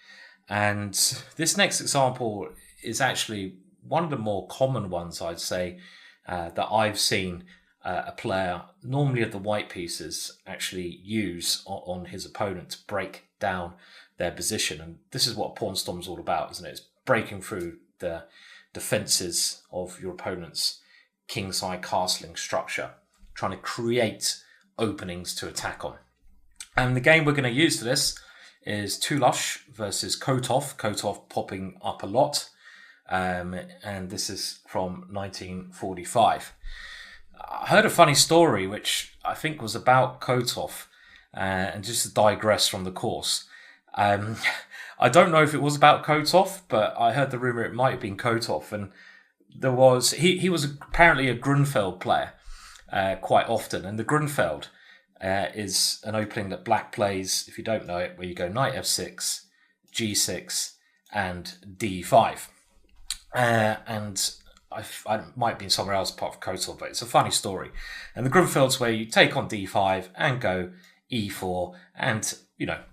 And this next example is actually one of the more common ones, I'd say, that I've seen a player, normally of the white pieces, actually use on his opponent to break down their position. And this is what pawn storm is all about, isn't it? It's breaking through the defenses of your opponent's kingside castling structure, trying to create openings to attack on. And the game we're going to use for this is Toulouche versus Kotov. Kotov popping up a lot. And this is from 1945. I heard a funny story which I think was about Kotov, and just to digress from the course. I don't know if it was about Kotov, but I heard the rumour it might have been Kotov, and he was apparently a Grunfeld player quite often, and the Grunfeld is an opening that black plays, if you don't know it, where you go knight f6, g6, and d5. And I might be in somewhere else apart from Kotor, but it's a funny story. And the Grunfeld's where you take on d5 and go e4, and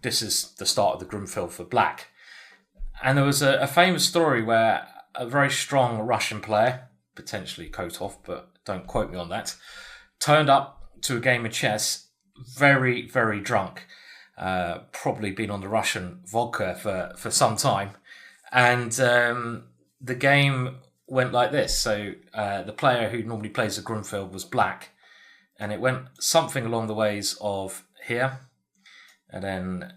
this is the start of the Grunfeld for black. And there was a famous story where a very strong Russian player, potentially Kotov, but don't quote me on that, turned up to a game of chess very, very drunk, probably been on the Russian vodka for some time. And the game went like this. So the player who normally plays the Grunfeld was black, and it went something along the ways of here, and then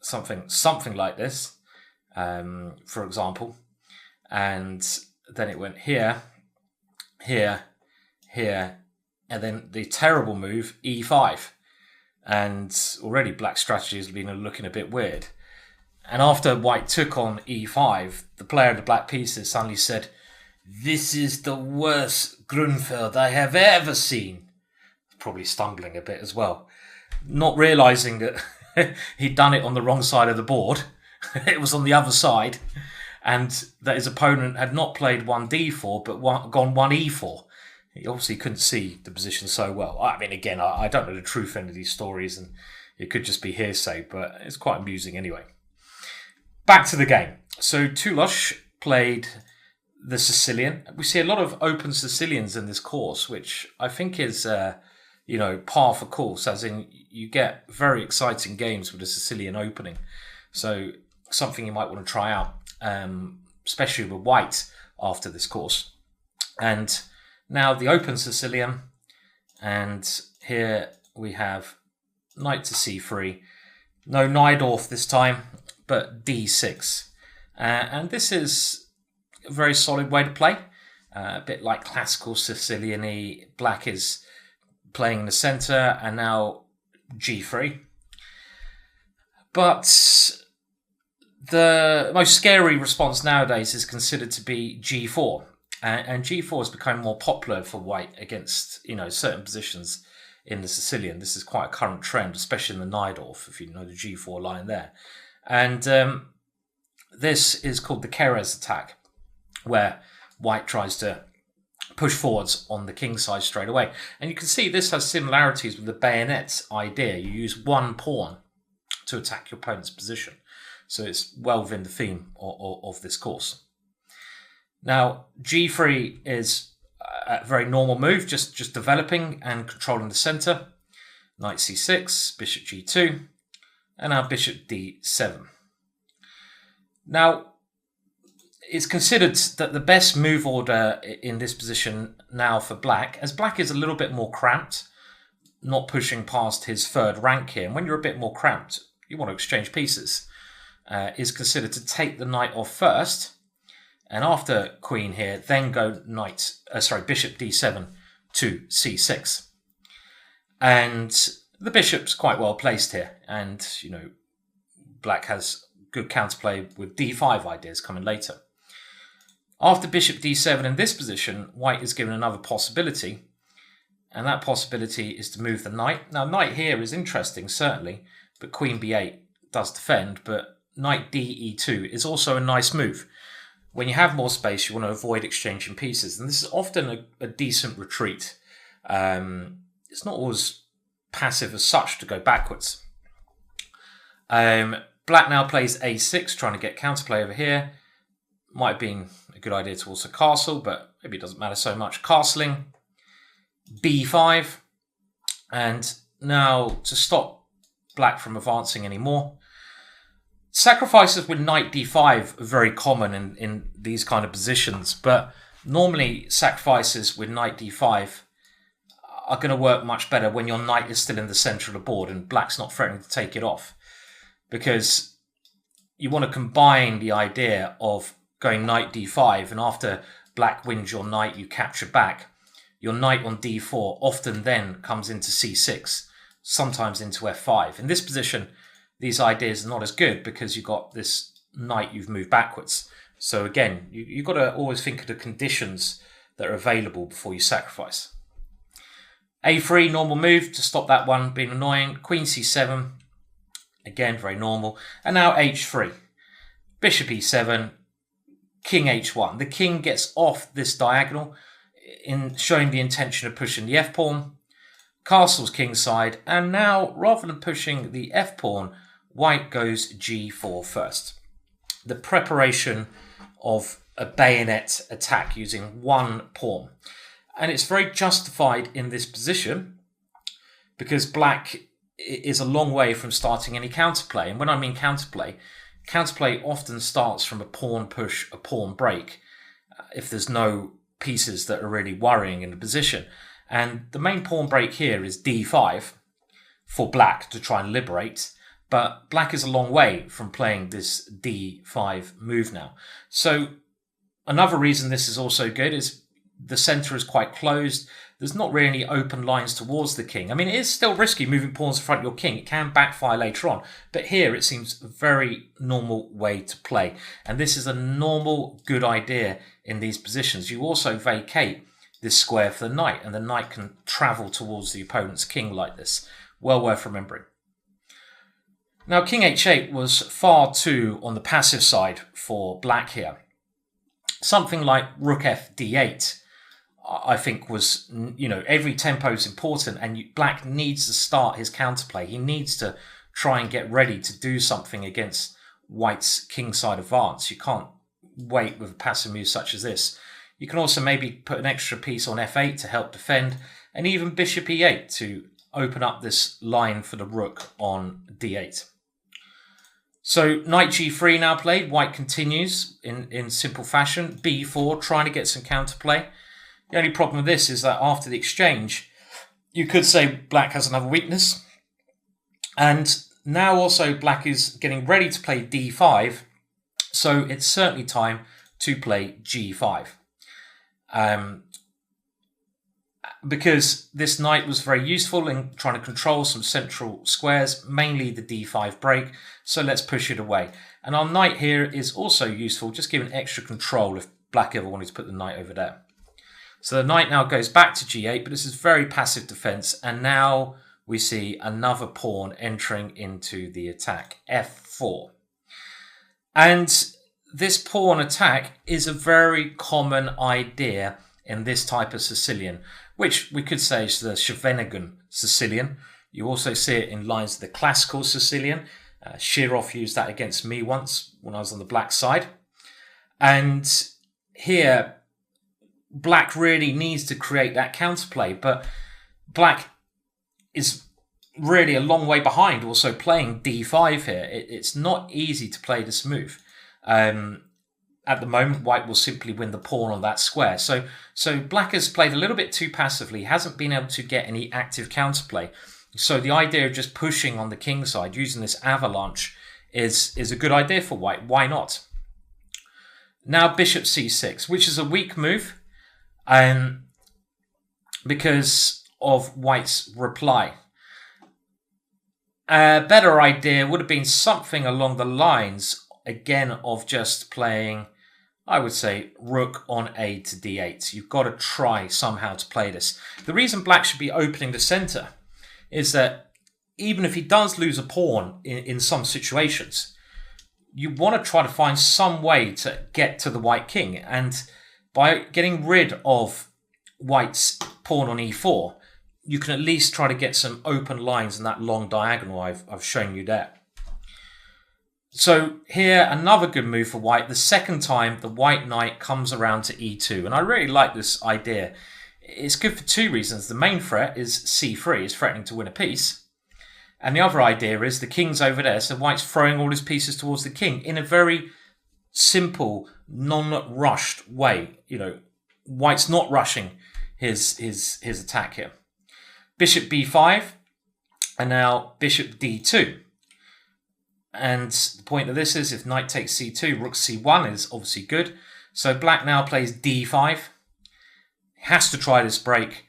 something like this, for example, and then it went here, here, here, and then the terrible move e5, and already black's strategy has been looking a bit weird. And after white took on e5, the player of the black pieces suddenly said, "This is the worst Grunfeld I have ever seen." Probably stumbling a bit as well, not realising that he'd done it on the wrong side of the board. It was on the other side, and that his opponent had not played 1d4 but gone 1e4. He obviously couldn't see the position so well. I mean, again, I don't know the truth end of these stories, and it could just be hearsay, but it's quite amusing anyway. Back to the game. So Toulouche played the Sicilian. We see a lot of open Sicilians in this course, which I think is par for course, as in you get very exciting games with a Sicilian opening. So something you might want to try out, especially with white after this course. And now the open Sicilian, and here we have knight to c3. No Najdorf this time, but d6. And this is a very solid way to play, a bit like classical Sicilian-y. Black is playing in the centre, and now g3. But the most scary response nowadays is considered to be g4. And g4 has become more popular for white against certain positions in the Sicilian. This is quite a current trend, especially in the Najdorf, if you know the g4 line there. And this is called the Keres attack, where white tries to push forwards on the king side straight away. And you can see this has similarities with the bayonet idea. You use one pawn to attack your opponent's position. So it's well within the theme of this course. Now, g3 is a very normal move, just developing and controlling the centre. Knight c6, bishop g2, and now bishop d7. Now, it's considered that the best move order in this position now for black, as black is a little bit more cramped, not pushing past his third rank here. And when you're a bit more cramped, you want to exchange pieces, is considered to take the knight off first, and after queen here, then go bishop d7 to c6. And the bishop's quite well placed here, and black has good counterplay with d5 ideas coming later. After bishop d7 in this position, white is given another possibility, and that possibility is to move the knight. Now, knight here is interesting, certainly, but queen b8 does defend, but knight de2 is also a nice move. When you have more space, you want to avoid exchanging pieces, and this is often a decent retreat. It's not always passive as such to go backwards. Black now plays a6, trying to get counterplay over here. Might have been a good idea to also castle, but maybe it doesn't matter so much. Castling, b5, and now to stop black from advancing anymore. Sacrifices with knight d5 are very common in these kind of positions, but normally sacrifices with knight d5 are going to work much better when your knight is still in the centre of the board and black's not threatening to take it off, because you want to combine the idea of going knight d5, and after black wins your knight, you capture back. Your knight on d4 often then comes into c6, sometimes into f5. In this position, these ideas are not as good because you've got this knight you've moved backwards. So again, you've got to always think of the conditions that are available before you sacrifice. A3, normal move to stop that one being annoying. Queen C7, again, very normal. And now H3. Bishop E7, King H1. The king gets off this diagonal, in showing the intention of pushing the F-pawn. Castle's kingside, and now, rather than pushing the F-pawn, white goes G4 first. The preparation of a bayonet attack using one pawn. And it's very justified in this position because black is a long way from starting any counterplay. And when I mean counterplay often starts from a pawn push, a pawn break, if there's no pieces that are really worrying in the position. And the main pawn break here is D5 for black to try and liberate. But black is a long way from playing this D5 move now. So another reason this is also good is the center is quite closed. There's not really any open lines towards the king. I mean, it is still risky moving pawns in front of your king. It can backfire later on. But here it seems a very normal way to play. And this is a normal, good idea in these positions. You also vacate this square for the knight, and the knight can travel towards the opponent's king like this. Well worth remembering. Now, King H8 was far too on the passive side for black here. Something like Rook F D8, I think was, every tempo is important, and black needs to start his counterplay. He needs to try and get ready to do something against white's kingside advance. You can't wait with a passive move such as this. You can also maybe put an extra piece on F8 to help defend, and even Bishop E8 to open up this line for the rook on D8. So knight G3 now played. White continues in simple fashion. B4, trying to get some counterplay. The only problem with this is that after the exchange, you could say black has another weakness. And now also black is getting ready to play D5. So it's certainly time to play G5. Because this knight was very useful in trying to control some central squares, mainly the D5 break, so let's push it away. And our knight here is also useful, just giving extra control if black ever wanted to put the knight over there. So the knight now goes back to G8, but this is very passive defense, and now we see another pawn entering into the attack, F4. And this pawn attack is a very common idea in this type of Sicilian, which we could say is the Scheveningen Sicilian. You also see it in lines of the classical Sicilian. Shirov used that against me once when I was on the black side. And here, black really needs to create that counterplay, but black is really a long way behind also playing D5 here. It's not easy to play this move. At the moment, white will simply win the pawn on that square. So black has played a little bit too passively, hasn't been able to get any active counterplay. So the idea of just pushing on the king side, using this avalanche, is a good idea for white. Why not? Now bishop c6, which is a weak move because of white's reply. A better idea would have been something along the lines, again, of just playing, I would say, rook on a to d8. You've got to try somehow to play this. The reason black should be opening the center is that even if he does lose a pawn in some situations, you want to try to find some way to get to the white king. And by getting rid of white's pawn on e4, you can at least try to get some open lines in that long diagonal I've shown you there. So here, another good move for white. The second time, the white knight comes around to e2. And I really like this idea. It's good for two reasons. The main threat is c3, is threatening to win a piece. And the other idea is the king's over there, so white's throwing all his pieces towards the king in a very simple, non-rushed way. White's not rushing his attack here. Bishop b5, and now bishop d2. And the point of this is if knight takes c2, rook c1 is obviously good. So black now plays d5. Has to try this break.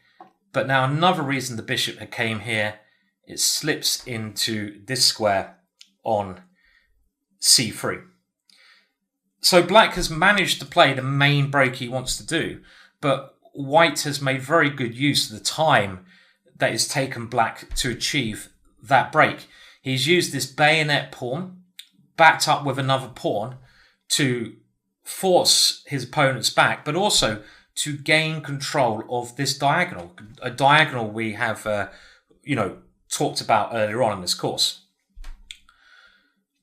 But now another reason the bishop came here, it slips into this square on c3. So black has managed to play the main break he wants to do, but white has made very good use of the time that is taken black to achieve that break. He's used this bayonet pawn, backed up with another pawn, to force his opponents back, but also to gain control of this diagonal. A diagonal we have, talked about earlier on in this course.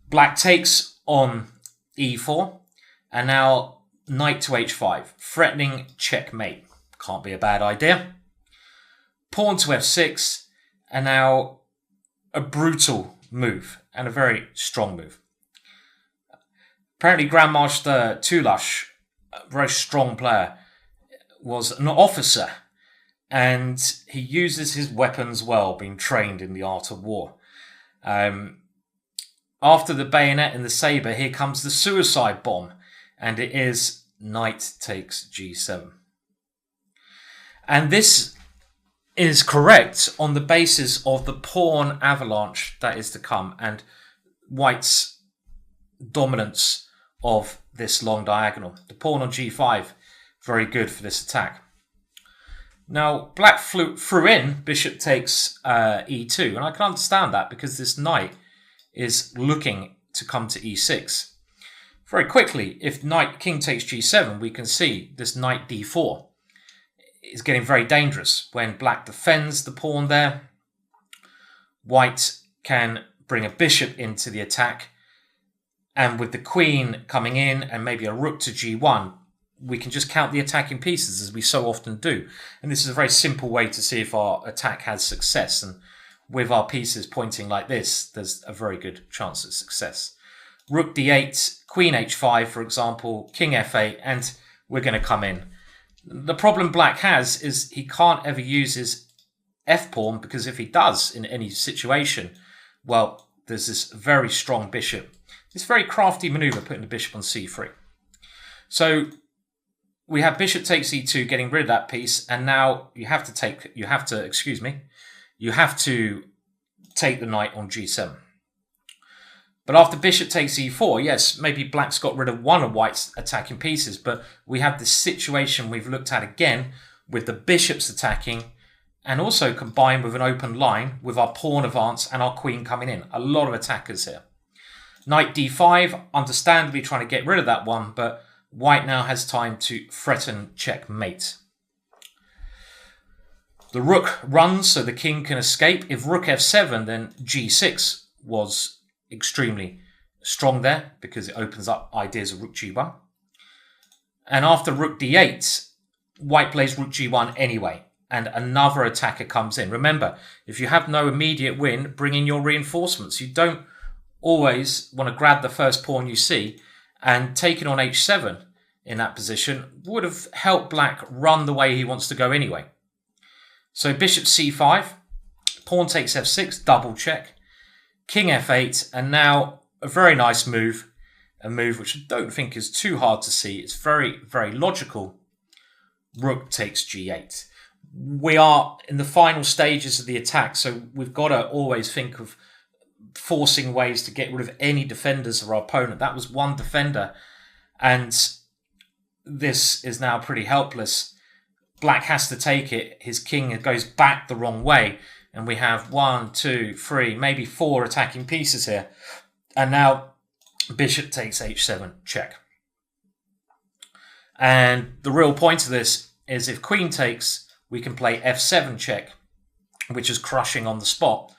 Black takes on e4, and now knight to h5, threatening checkmate. Can't be a bad idea. Pawn to f6, and now a brutal move, and a very strong move. Apparently Grandmaster Tulash, a very strong player, was an officer, and he uses his weapons well, being trained in the art of war. After the bayonet and the sabre, here comes the suicide bomb, and it is knight takes g7. And this is correct on the basis of the pawn avalanche that is to come, and white's dominance of this long diagonal. The pawn on g5, very good for this attack. Now, black threw in bishop takes e2, and I can understand that because this knight is looking to come to e6. Very quickly, if king takes g7, we can see this knight d4 is getting very dangerous. When black defends the pawn there, white can bring a bishop into the attack, and with the queen coming in and maybe a rook to g1, we can just count the attacking pieces as we so often do. And this is a very simple way to see if our attack has success. And with our pieces pointing like this, there's a very good chance of success. Rook d8, queen h5, for example, king f8, and we're going to come in. The problem black has is he can't ever use his f-pawn, because if he does in any situation, well, there's this very strong bishop. This very crafty maneuver putting the bishop on c3. So we have bishop takes e2, getting rid of that piece, and now you have to take the knight on g7. But after bishop takes e4, yes, maybe black's got rid of one of white's attacking pieces, but we have this situation we've looked at again with the bishops attacking, and also combined with an open line with our pawn advance and our queen coming in. A lot of attackers here. Knight d5, understandably trying to get rid of that one, but white now has time to threaten checkmate. The rook runs so the king can escape. If rook f7, then g6 was extremely strong there because it opens up ideas of rook g1. And after rook d8, white plays rook g1 anyway, and another attacker comes in. Remember, if you have no immediate win, bring in your reinforcements. You don't always want to grab the first pawn you see, and taking on h7 in that position would have helped black run the way he wants to go anyway. So bishop c5, pawn takes f6, double check, king f8, and now a very nice move, a move which I don't think is too hard to see. It's very, very logical. Rook takes g8. We are in the final stages of the attack, so we've got to always think of forcing ways to get rid of any defenders of our opponent. That was one defender, and this is now pretty helpless. Black has to take it. His king goes back the wrong way, and we have 1, 2, 3, maybe 4 attacking pieces here. And now bishop takes h7, check. And the real point of this is if queen takes, we can play f7 check, which is crushing on the spot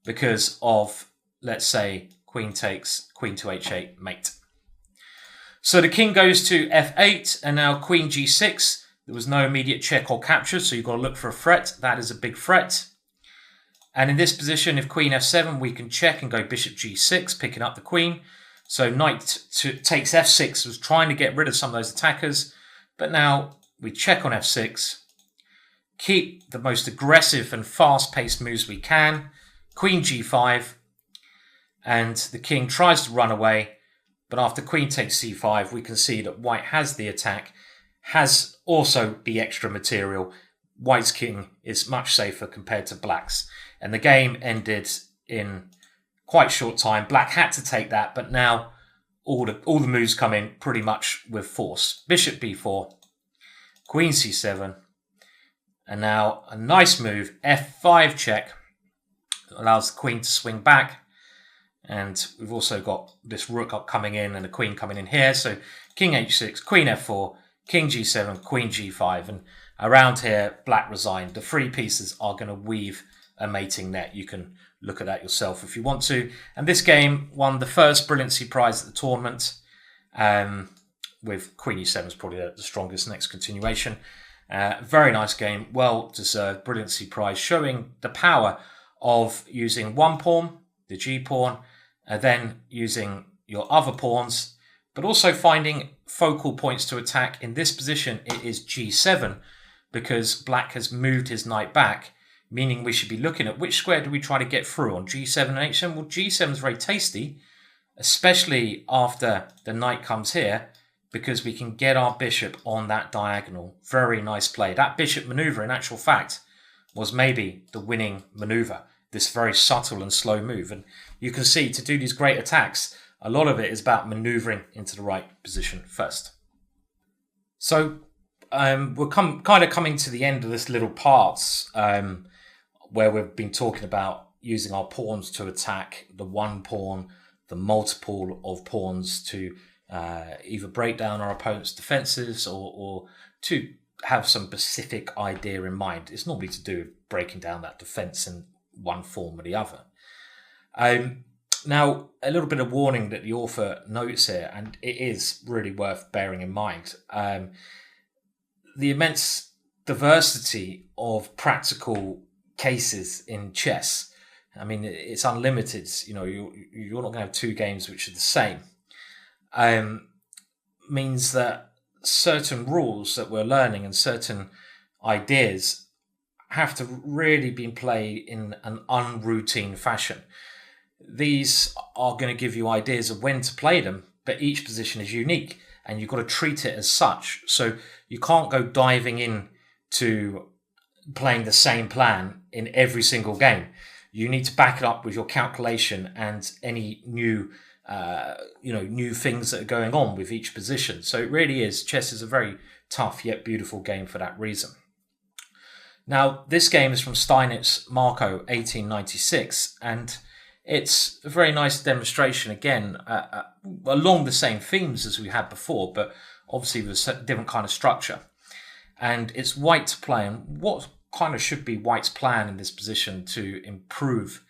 because of, let's say, queen takes, queen to h8, mate. So the king goes to f8, and now queen g6. There was no immediate check or capture, so you've got to look for a threat. That is a big threat. And in this position, if queen f7, we can check and go bishop g6, picking up the queen. So knight takes f6 was trying to get rid of some of those attackers. But now we check on f6, keep the most aggressive and fast-paced moves we can. Queen g5, and the king tries to run away. But after queen takes c5, we can see that white has the attack, has also the extra material. White's king is much safer compared to black's. And the game ended in quite short time. Black had to take that, but now all the moves come in pretty much with force. Bishop b4, queen c7, And now a nice move, f5 check, allows the queen to swing back. And we've also got this rook up coming in and the queen coming in here. So king h6, queen f4, king g7, queen g5. And around here, black resigned. The three pieces are going to weave a mating net. You can look at that yourself if you want to. And this game won the first Brilliancy Prize at the tournament. With queen e7 is probably the strongest next continuation. Very nice game, well deserved Brilliancy Prize, showing the power of using one pawn, the g pawn, and then using your other pawns, but also finding focal points to attack. In this position, it is g7, because black has moved his knight back, meaning we should be looking at which square do we try to get through on g7 and h7. Well, g7 is very tasty, especially after the knight comes here, because we can get our bishop on that diagonal. Very nice play. That bishop maneuver, in actual fact, was maybe the winning maneuver. This very subtle and slow move. And you can see, to do these great attacks, a lot of it is about maneuvering into the right position first. So we're kind of coming to the end of this little parts where we've been talking about using our pawns to attack, the one pawn, the multiple of pawns to either break down our opponent's defenses or to have some specific idea in mind. It's normally to do with breaking down that defense in one form or the other. Now, a little bit of warning that the author notes here, and it is really worth bearing in mind. The immense diversity of practical cases in chess. I mean, it's unlimited. You know, you're not going to have two games which are the same. Means that certain rules that we're learning and certain ideas have to really be played in an unroutine fashion. These are going to give you ideas of when to play them, but each position is unique and you've got to treat it as such. So you can't go diving in to playing the same plan in every single game. You need to back it up with your calculation and any new new things that are going on with each position. So it really is, chess is a very tough yet beautiful game for that reason. Now, this game is from Steinitz Marco 1896, and it's a very nice demonstration, again, along the same themes as we had before, but obviously with a different kind of structure. And it's white to play, and what kind of should be white's plan in this position to improve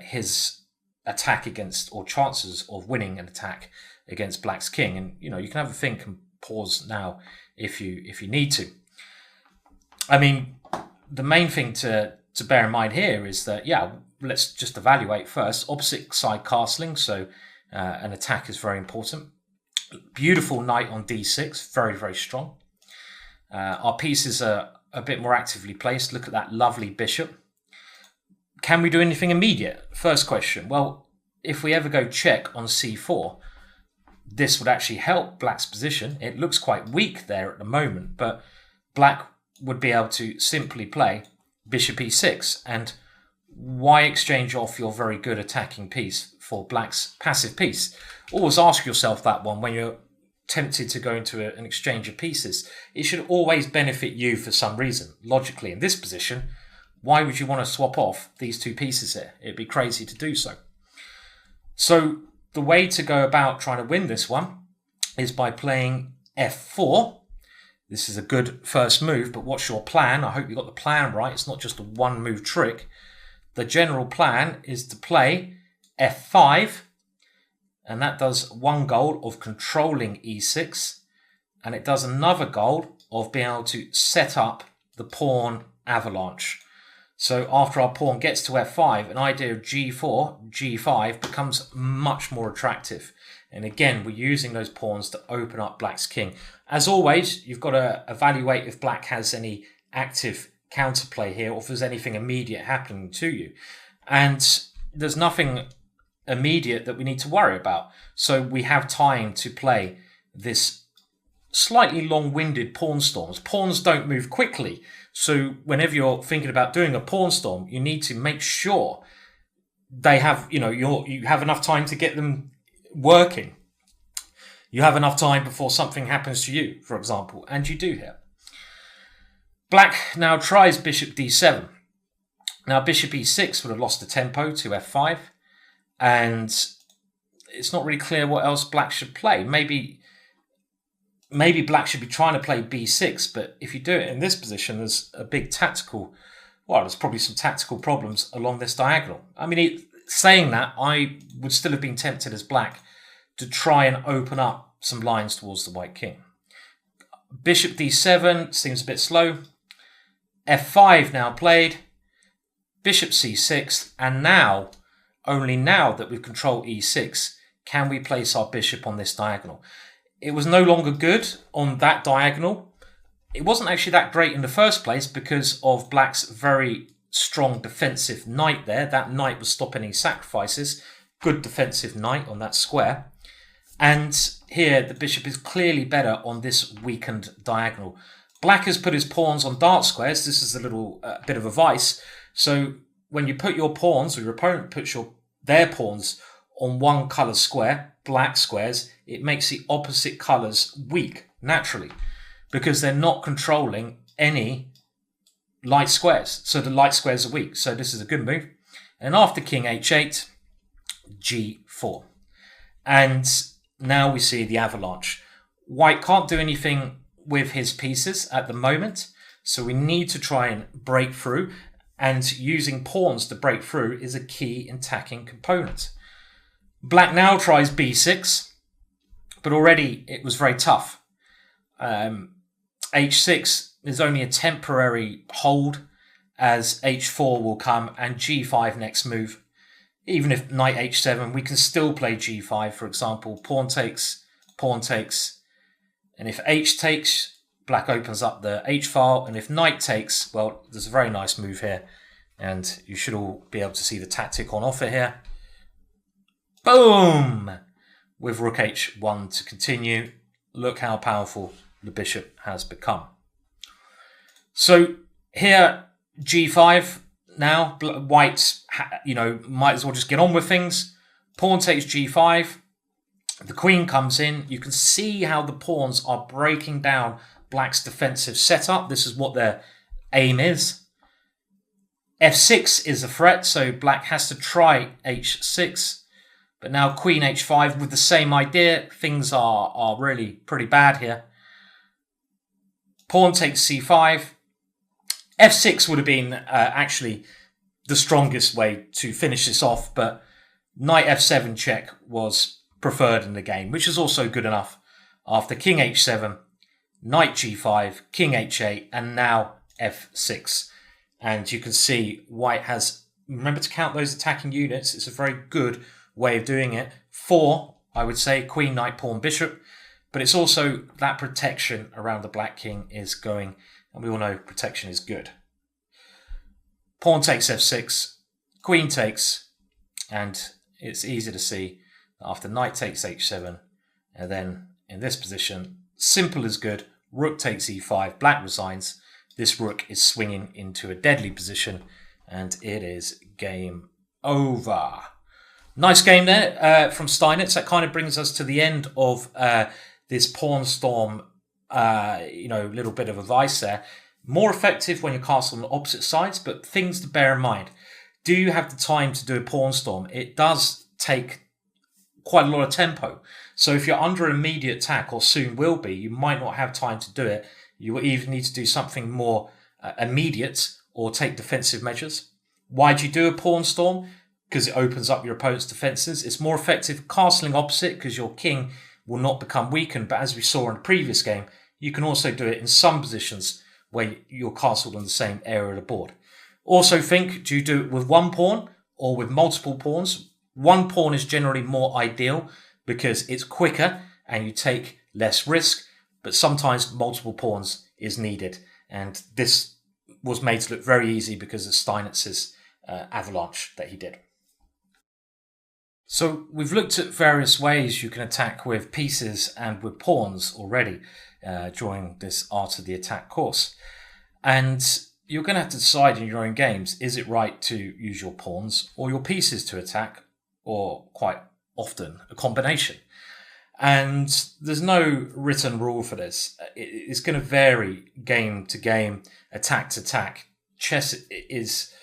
his attack against, or chances of winning an attack against black's king. And you can have a think and pause now if you need to. I mean, the main thing to bear in mind here is that, let's just evaluate first. Opposite side castling, so an attack is very important. Beautiful knight on d6, very, very strong. Our pieces are a bit more actively placed. Look at that lovely bishop. Can we do anything immediate? First question. Well, if we ever go check on c4, this would actually help black's position. It looks quite weak there at the moment, but black would be able to simply play bishop e6. And why exchange off your very good attacking piece for black's passive piece? Always ask yourself that one when you're tempted to go into an exchange of pieces. It should always benefit you for some reason. Logically, in this position, why would you want to swap off these two pieces here? It'd be crazy to do so. So the way to go about trying to win this one is by playing f4. This is a good first move, but what's your plan? I hope you got the plan right. It's not just a one move trick. The general plan is to play f5, and that does one goal of controlling e6, and it does another goal of being able to set up the pawn avalanche. So after our pawn gets to f5, an idea of g4, g5 becomes much more attractive. And again, we're using those pawns to open up black's king. As always, you've got to evaluate if black has any active counterplay here, or if there's anything immediate happening to you. And there's nothing immediate that we need to worry about. So we have time to play this slightly long-winded pawn storms. Pawns don't move quickly. So whenever you're thinking about doing a pawn storm, you need to make sure they have, you have enough time to get them working. You have enough time before something happens to you, for example, and you do here. Black now tries bishop d7. Now bishop e6 would have lost the tempo to f5, and it's not really clear what else black should play. Maybe black should be trying to play b6, but if you do it in this position, there's a big there's probably some tactical problems along this diagonal. I mean, saying that, I would still have been tempted as black to try and open up some lines towards the white king. Bishop d7 seems a bit slow. f5 now played. Bishop c6, and now, only now that we've controlled e6, can we place our bishop on this diagonal. It was no longer good on that diagonal. It wasn't actually that great in the first place because of black's very strong defensive knight there. That knight was stopping any sacrifices. Good defensive knight on that square. And here the bishop is clearly better on this weakened diagonal. Black has put his pawns on dart squares. This is a little bit of advice. So when you put your pawns, or your opponent puts their pawns on one colour square, black squares, it makes the opposite colours weak naturally because they're not controlling any light squares. So the light squares are weak. So this is a good move. And after king h8, g4. And now we see the avalanche. White can't do anything with his pieces at the moment. So we need to try and break through. And using pawns to break through is a key attacking component. Black now tries b6, but already it was very tough. h6 is only a temporary hold, as h4 will come and g5 next move. Even if knight h7, we can still play g5, for example. Pawn takes, and if h takes, black opens up the h-file, and if knight takes, well, there's a very nice move here, and you should all be able to see the tactic on offer here. Boom! With rook h1 to continue. Look how powerful the bishop has become. So here, g5 now. White, might as well just get on with things. Pawn takes g5. The queen comes in. You can see how the pawns are breaking down black's defensive setup. This is what their aim is. f6 is a threat, so black has to try h6. But now queen h5 with the same idea. Things are really pretty bad here. Pawn takes c5. f6 would have been actually the strongest way to finish this off, but knight f7 check was preferred in the game, which is also good enough after king h7, knight g5, king h8, and now f6. And you can see white has, remember to count those attacking units. It's a very good way of doing it. 4, I would say, queen, knight, pawn, bishop. But it's also that protection around the black king is going, and we all know protection is good. Pawn takes f6, queen takes, and it's easy to see after knight takes h7, and then in this position, simple as good, rook takes e5, black resigns. This rook is swinging into a deadly position, and it is game over. Nice game there from Steinitz. That kind of brings us to the end of this pawn storm, little bit of advice there. More effective when you're casting on opposite sides, but things to bear in mind. Do you have the time to do a pawn storm? It does take quite a lot of tempo. So if you're under immediate attack, or soon will be, you might not have time to do it. You will either need to do something more immediate or take defensive measures. Why do you do a pawn storm? Because it opens up your opponent's defenses. It's more effective castling opposite because your king will not become weakened. But as we saw in the previous game, you can also do it in some positions where you're castled on the same area of the board. Also think, do you do it with one pawn or with multiple pawns? One pawn is generally more ideal because it's quicker and you take less risk, but sometimes multiple pawns is needed. And this was made to look very easy because of Steinitz's avalanche that he did. So we've looked at various ways you can attack with pieces and with pawns already during this Art of the Attack course. And you're going to have to decide in your own games, is it right to use your pawns or your pieces to attack, or quite often a combination? And there's no written rule for this. It's going to vary game to game, attack to attack. Chess is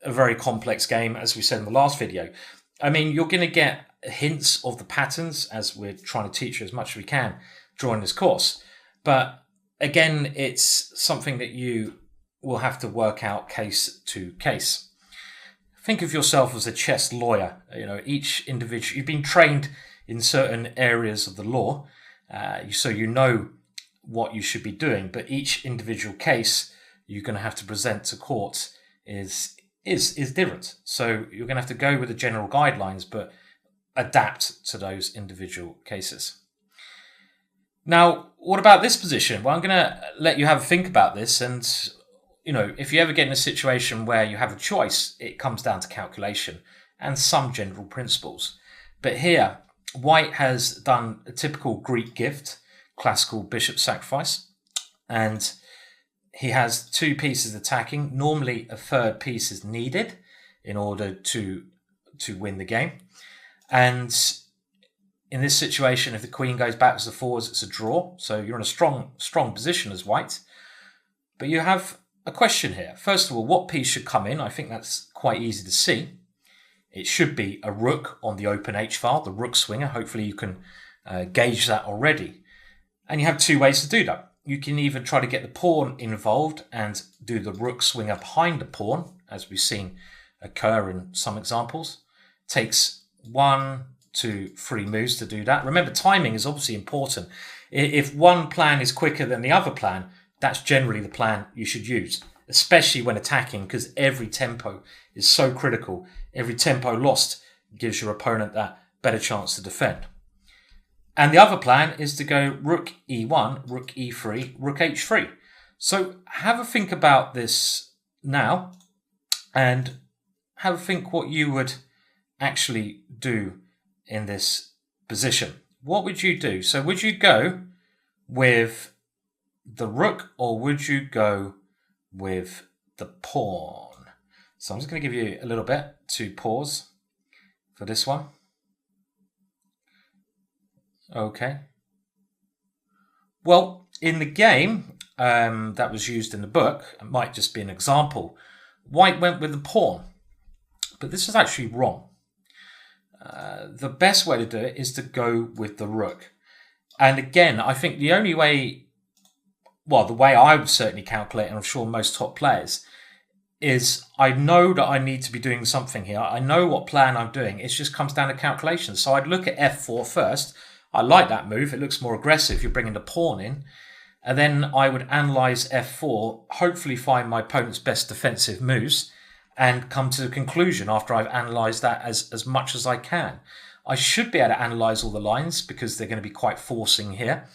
a very complex game, as we said in the last video. I mean, you're going to get hints of the patterns as we're trying to teach you as much as we can during this course. But again, it's something that you will have to work out case to case. Think of yourself as a chess lawyer. Each individual, you've been trained in certain areas of the law, so you know what you should be doing. But each individual case you're going to have to present to court is different. So you're going to have to go with the general guidelines, but adapt to those individual cases. Now, what about this position? Well, I'm going to let you have a think about this. And, if you ever get in a situation where you have a choice, it comes down to calculation and some general principles. But here, White has done a typical Greek gift, classical bishop sacrifice. And he has two pieces attacking. Normally, a third piece is needed in order to win the game. And in this situation, if the queen goes backwards or forwards, it's a draw. So you're in a strong position as White. But you have a question here. First of all, what piece should come in? I think that's quite easy to see. It should be a rook on the open H file, the rook swinger. Hopefully you can gauge that already. And you have two ways to do that. You can either try to get the pawn involved and do the rook swinger behind the pawn, as we've seen occur in some examples. Takes 1, 2, 3 moves to do that. Remember, timing is obviously important. If one plan is quicker than the other plan, that's generally the plan you should use, especially when attacking, because every tempo is so critical. Every tempo lost gives your opponent that better chance to defend. And the other plan is to go rook e1, rook e3, rook h3. So have a think about this now and have a think what you would actually do in this position. What would you do? So would you go with the rook or would you go with the pawn? So I'm just going to give you a little bit to pause for this one. Okay. Well, in the game that was used in the book, it might just be an example, White went with the pawn. But this is actually wrong. The best way to do it is to go with the rook. And again, I think the only way, well, the way I would certainly calculate, and I'm sure most top players, is I know that I need to be doing something here. I know what plan I'm doing. It just comes down to calculations. So I'd look at f4 first. I like that move. It looks more aggressive. You're bringing the pawn in. And then I would analyse f4, hopefully find my opponent's best defensive moves, and come to the conclusion after I've analysed that as much as I can. I should be able to analyse all the lines because they're going to be quite forcing here.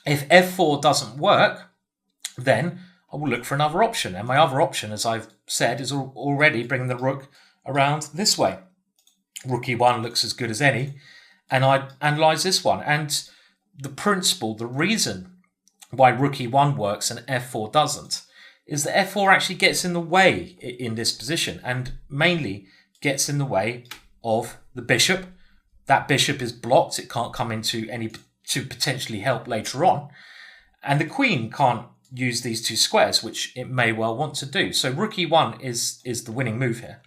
If f4 doesn't work, then I will look for another option. And my other option, as I've said, is already bringing the rook around this way. Rook e1 looks as good as any. And I analyse this one. And the principle, the reason why rook e1 works and f4 doesn't, is that f4 actually gets in the way in this position and mainly gets in the way of the bishop. That bishop is blocked. It can't come into any to potentially help later on. And the queen can't use these two squares, which it may well want to do. So rook e1 is the winning move here,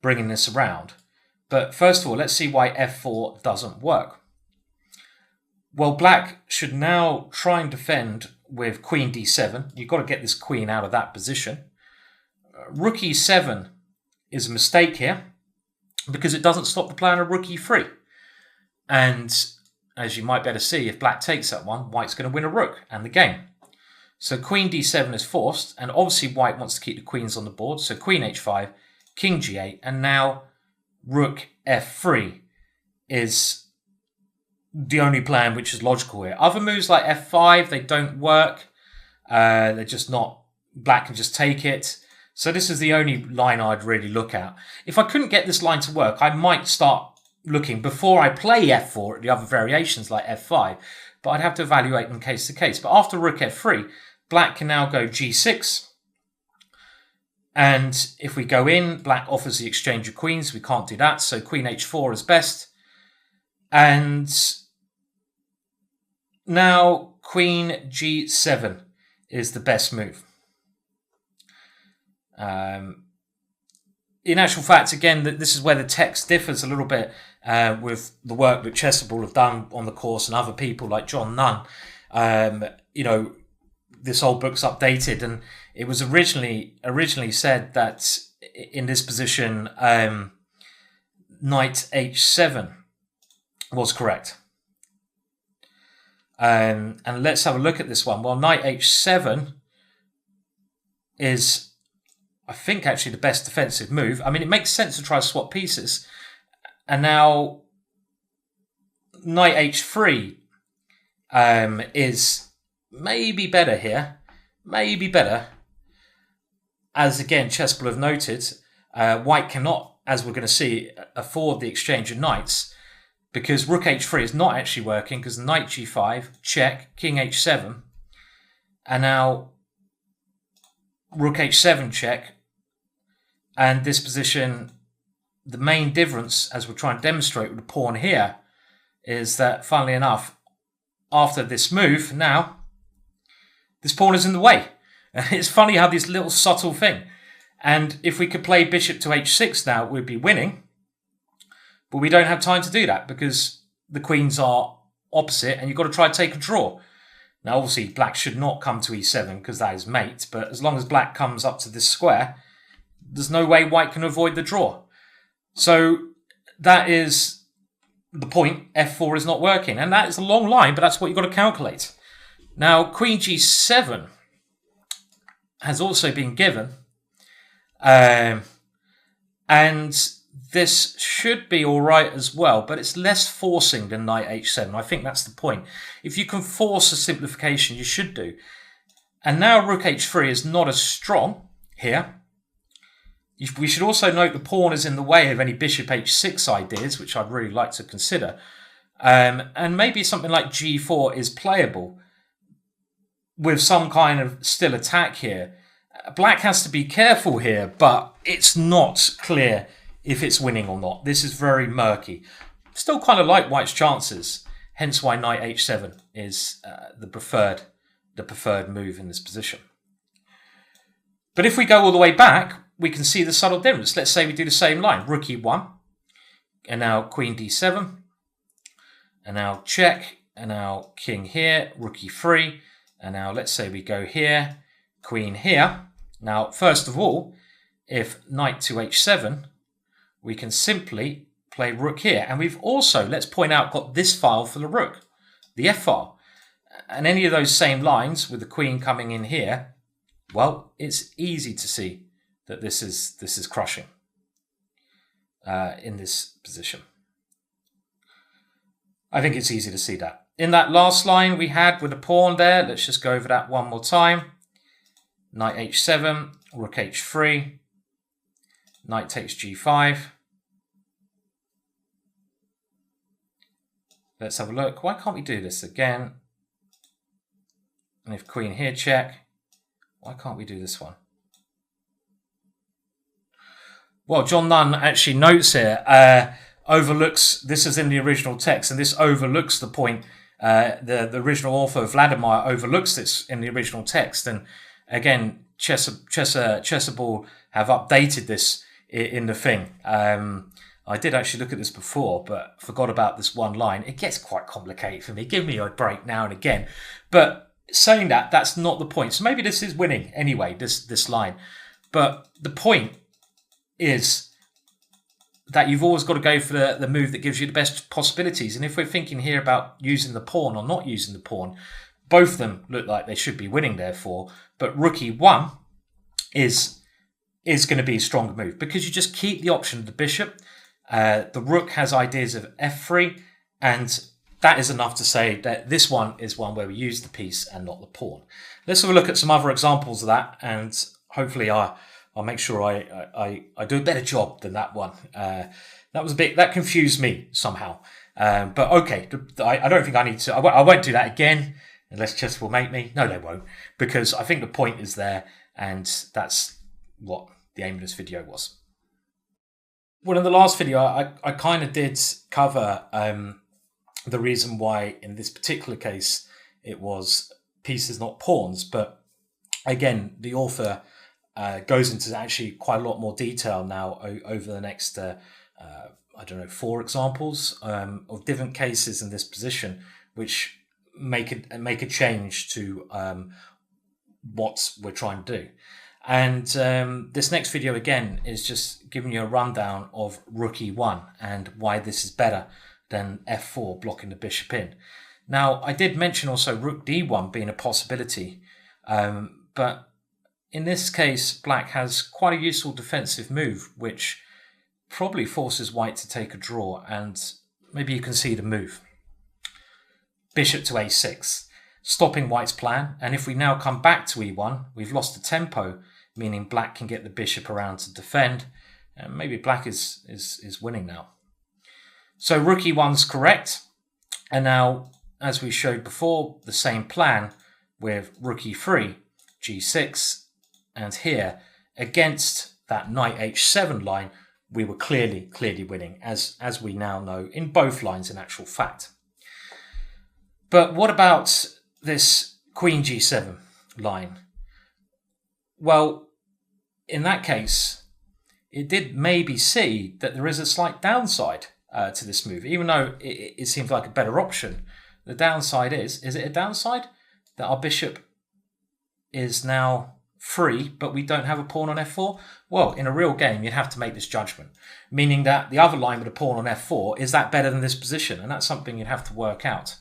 bringing this around. But first of all, let's see why f4 doesn't work. Well, black should now try and defend with queen d7. You've got to get this queen out of that position. Rook e7 is a mistake here because it doesn't stop the plan of rook e3. And as you might better see, if black takes that one, white's going to win a rook and the game. So queen d7 is forced, and obviously white wants to keep the queens on the board. So queen h5, king g8, and now rook f3 is the only plan which is logical here. Other moves like f5, they don't work. They're just not, black can just take it. So this is the only line I'd really look at. If I couldn't get this line to work, I might start looking before I play f4 at the other variations like f5, but I'd have to evaluate them case to case. But after rook f3, black can now go g6. And if we go in, black offers the exchange of queens. We can't do that, so queen h4 is best. And Now, Queen G7 is the best move. In actual fact, again, this is where the text differs a little bit with the work that Chessable have done on the course and other people like John Nunn. This whole book's updated, and it was originally said that in this position, knight h7 was correct. And let's have a look at this one. Well, knight h7 is, I think, actually the best defensive move. I mean, it makes sense to try to swap pieces. And now knight h3 is maybe better here. Maybe better. As again, Chessable have noted, white cannot, as we're going to see, afford the exchange of knights, because rook h3 is not actually working, because knight g5, check, king h7, and now rook h7 check. And this position, the main difference, as we're trying to demonstrate with the pawn here, is that, funnily enough, after this move, now, this pawn is in the way. It's funny how this little subtle thing. And if we could play bishop to h6 now, we'd be winning. But we don't have time to do that because the queens are opposite and you've got to try to take a draw. Now, obviously, black should not come to e7 because that is mate. But as long as black comes up to this square, there's no way white can avoid the draw. So that is the point. F4 is not working. And that is a long line, but that's what you've got to calculate. Now, queen g7 has also been given. And this should be all right as well, but it's less forcing than knight h7. I think that's the point. If you can force a simplification, you should do. And now rook h3 is not as strong here. We should also note the pawn is in the way of any bishop h6 ideas, which I'd really like to consider. And maybe something like g4 is playable with some kind of still attack here. Black has to be careful here, but it's not clear if it's winning or not. This is very murky. Still kind of like white's chances, hence why knight h7 is the preferred move in this position. But if we go all the way back, we can see the subtle difference. Let's say we do the same line. Rook e1, and now queen d7, and now check, and now king here, rook e3, and now let's say we go here, queen here. Now, first of all, if knight to h7, we can simply play rook here. And we've also, let's point out, got this file for the rook, the f file. And any of those same lines with the queen coming in here, well, it's easy to see that this is crushing in this position. I think it's easy to see that. In that last line we had with the pawn there, let's just go over that one more time. Knight h7, rook h3, knight takes g5. Let's have a look. Why can't we do this again? And if queen here check, why can't we do this one? Well, John Nunn actually notes here, overlooks, this is in the original text, and this overlooks the point, the original author, Vladimir, overlooks this in the original text. And again, Chessable have updated this in the thing. I did actually look at this before, but forgot about this one line. It gets quite complicated for me. Give me a break now and again. But saying that, that's not the point. So maybe this is winning anyway, this line. But the point is that you've always got to go for the move that gives you the best possibilities. And if we're thinking here about using the pawn or not using the pawn, both of them look like they should be winning, therefore. But rook e1 is going to be a stronger move because you just keep the option of the bishop. The rook has ideas of f3, and that is enough to say that this one is one where we use the piece and not the pawn. Let's have a look at some other examples of that, and hopefully I'll make sure I do a better job than that one. That confused me somehow. But okay, I don't think I need to. I won't do that again unless Chess will make me. No, they won't, because I think the point is there, and that's what the aim of this video was. Well, in the last video, I kind of did cover the reason why, in this particular case, it was pieces, not pawns. But again, the author goes into actually quite a lot more detail now over the next, 4 examples of different cases in this position, which make a change to what we're trying to do. And this next video again is just giving you a rundown of rook e1 and why this is better than f4, blocking the bishop in. Now, I did mention also rook d1 being a possibility, but in this case, black has quite a useful defensive move, which probably forces white to take a draw, and maybe you can see the move. Bishop to a6, stopping white's plan, and if we now come back to e1, we've lost the tempo, meaning black can get the bishop around to defend, and maybe black is winning now. So rook e1's correct, and now, as we showed before, the same plan with rook e3, g6, and here, against that knight h7 line, we were clearly winning, as we now know, in both lines in actual fact. But what about this queen g7 line? Well, in that case, it did maybe see that there is a slight downside to this move, even though it seems like a better option. The downside is it a downside? That our bishop is now free, but we don't have a pawn on f4? Well, in a real game, you'd have to make this judgment, meaning that the other line with a pawn on f4, is that better than this position? And that's something you'd have to work out.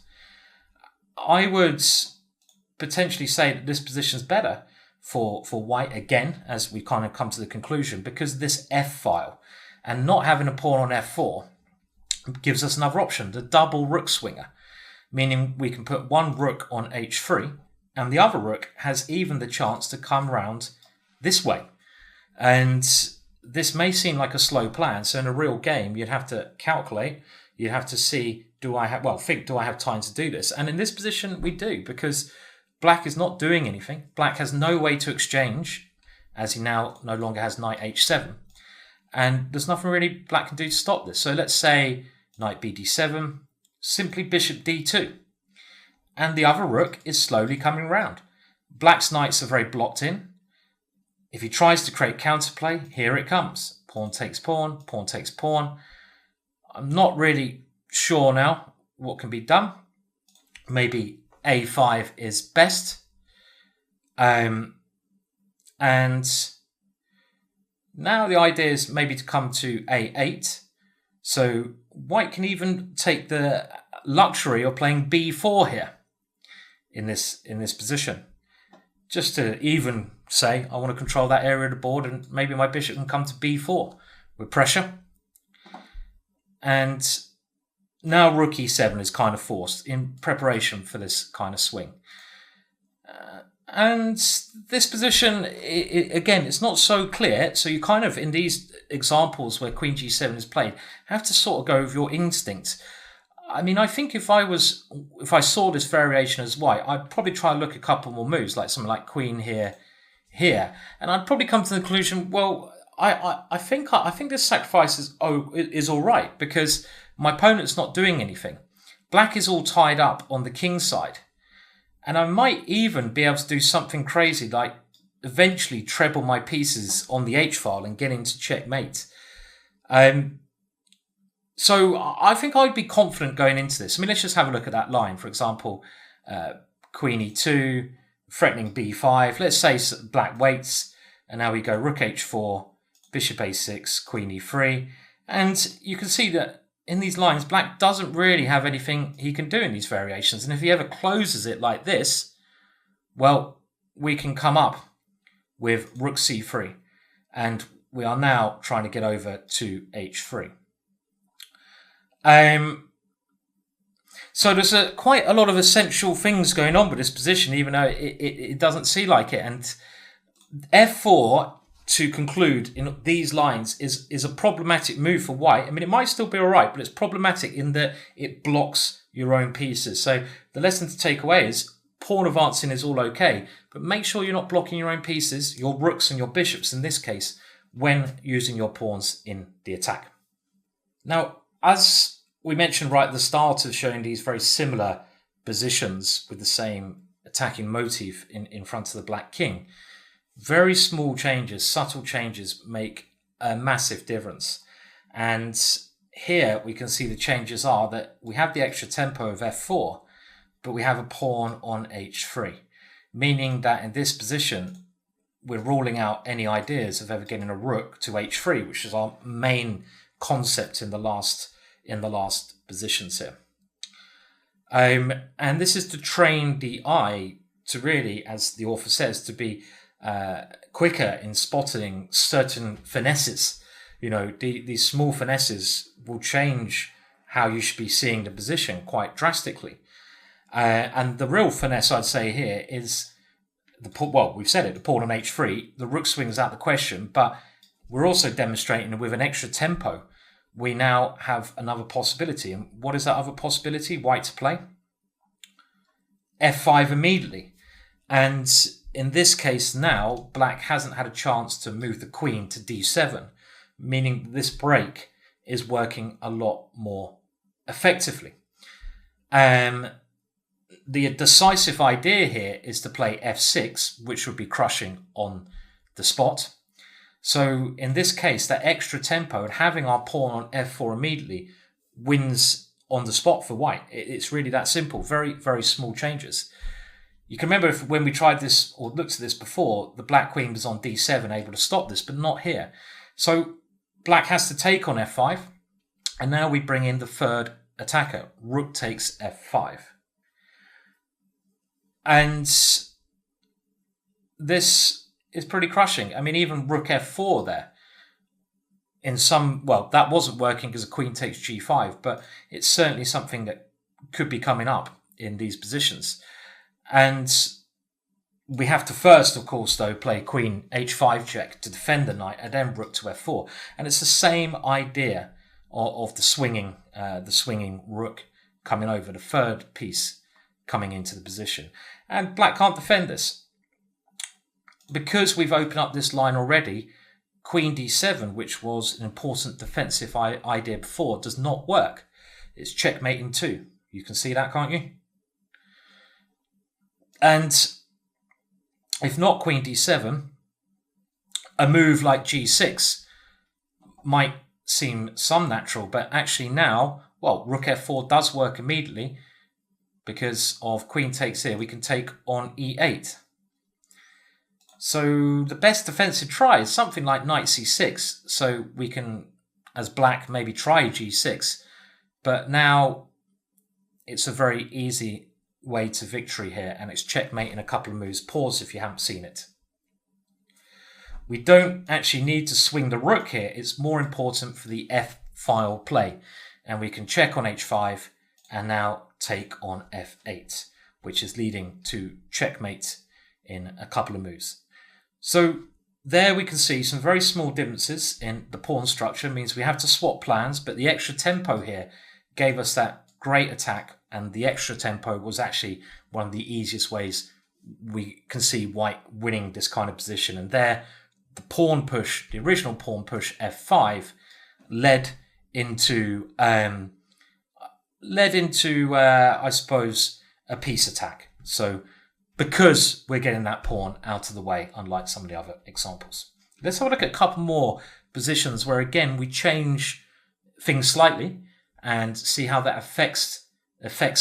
I would potentially say that this position is better for white, again, as we kind of come to the conclusion, because this f-file and not having a pawn on f4 gives us another option, the double rook swinger, meaning we can put one rook on h3 and the other rook has even the chance to come round this way. And this may seem like a slow plan, so in a real game you'd have to calculate, you'd have to see, do I have time to do this? And in this position we do, because black is not doing anything. Black has no way to exchange, as he now no longer has knight h7. And there's nothing really black can do to stop this. So let's say knight bd7, simply bishop d2. And the other rook is slowly coming round. Black's knights are very blocked in. If he tries to create counterplay, here it comes. Pawn takes pawn, pawn takes pawn. I'm not really sure now what can be done. Maybe a5 is best. And now the idea is maybe to come to a8. So white can even take the luxury of playing b4 here in this position. Just to even say, I want to control that area of the board and maybe my bishop can come to b4 with pressure. And now rook e7 is kind of forced in preparation for this kind of swing. And this position, again, it's not so clear. So you kind of, in these examples where queen g7 is played, have to sort of go with your instinct. I mean, I think if I saw this variation as white, I'd probably try and look a couple more moves, like something like queen here, and I'd probably come to the conclusion, well, I think this sacrifice is all right, because my opponent's not doing anything. Black is all tied up on the king side, and I might even be able to do something crazy, like eventually treble my pieces on the h-file and get into checkmate. So I think I'd be confident going into this. I mean, let's just have a look at that line. For example, queen e2, threatening b5. Let's say black waits, and now we go rook h4, bishop a6, queen e3. And you can see that in these lines, black doesn't really have anything he can do in these variations. And if he ever closes it like this, well, we can come up with rook c3. And we are now trying to get over to h3. So there's quite a lot of essential things going on with this position, even though it doesn't seem like it. And f4, to conclude in these lines, is a problematic move for white. I mean, it might still be all right, but it's problematic in that it blocks your own pieces. So the lesson to take away is pawn advancing is all okay, but make sure you're not blocking your own pieces, your rooks and your bishops in this case, when using your pawns in the attack. Now, as we mentioned right at the start of showing these very similar positions with the same attacking motif in front of the black king. Very small changes, subtle changes make a massive difference. And here we can see the changes are that we have the extra tempo of f4, but we have a pawn on h3, meaning that in this position, we're ruling out any ideas of ever getting a rook to h3, which is our main concept in the last positions here. And this is to train the eye to really, as the author says, to be quicker in spotting certain finesses. You know, these small finesses will change how you should be seeing the position quite drastically. And the real finesse, I'd say here, is we've said it, the pawn on h3, the rook swings out the question, but we're also demonstrating that with an extra tempo, we now have another possibility. And what is that other possibility? White to play f5 immediately. And in this case now, black hasn't had a chance to move the queen to d7, meaning this break is working a lot more effectively. The decisive idea here is to play f6, which would be crushing on the spot. So in this case, that extra tempo and having our pawn on f4 immediately wins on the spot for white. It's really that simple. Very, very small changes. You can remember when we tried this or looked at this before, the black queen was on d7, able to stop this, but not here. So black has to take on f5, and now we bring in the third attacker. Rook takes f5. And this is pretty crushing. I mean, even rook f4 there. That wasn't working because the queen takes g5, but it's certainly something that could be coming up in these positions. And we have to first, of course, though, play queen h5 check to defend the knight, and then rook to f4. And it's the same idea of the swinging rook coming over, the third piece coming into the position. And black can't defend this. Because we've opened up this line already, queen d7, which was an important defensive idea before, does not work. It's checkmating too. You can see that, can't you? And if not queen d7, a move like g6 might seem some natural, but actually now, rook f4 does work immediately because of queen takes here. We can take on e8. So the best defensive try is something like knight c6. So we can, as black, maybe try g6. But now it's a very easy way to victory here, and it's checkmate in a couple of moves. Pause if you haven't seen it. We don't actually need to swing the rook here. It's more important for the f-file play. And we can check on h5 and now take on f8, which is leading to checkmate in a couple of moves. So there we can see some very small differences in the pawn structure. It means we have to swap plans, but the extra tempo here gave us that great attack, and the extra tempo was actually one of the easiest ways we can see white winning this kind of position. And there, the pawn push, the original pawn push f5, led into I suppose, a piece attack. So because we're getting that pawn out of the way, unlike some of the other examples. Let's have a look at a couple more positions where, again, we change things slightly and see how that affects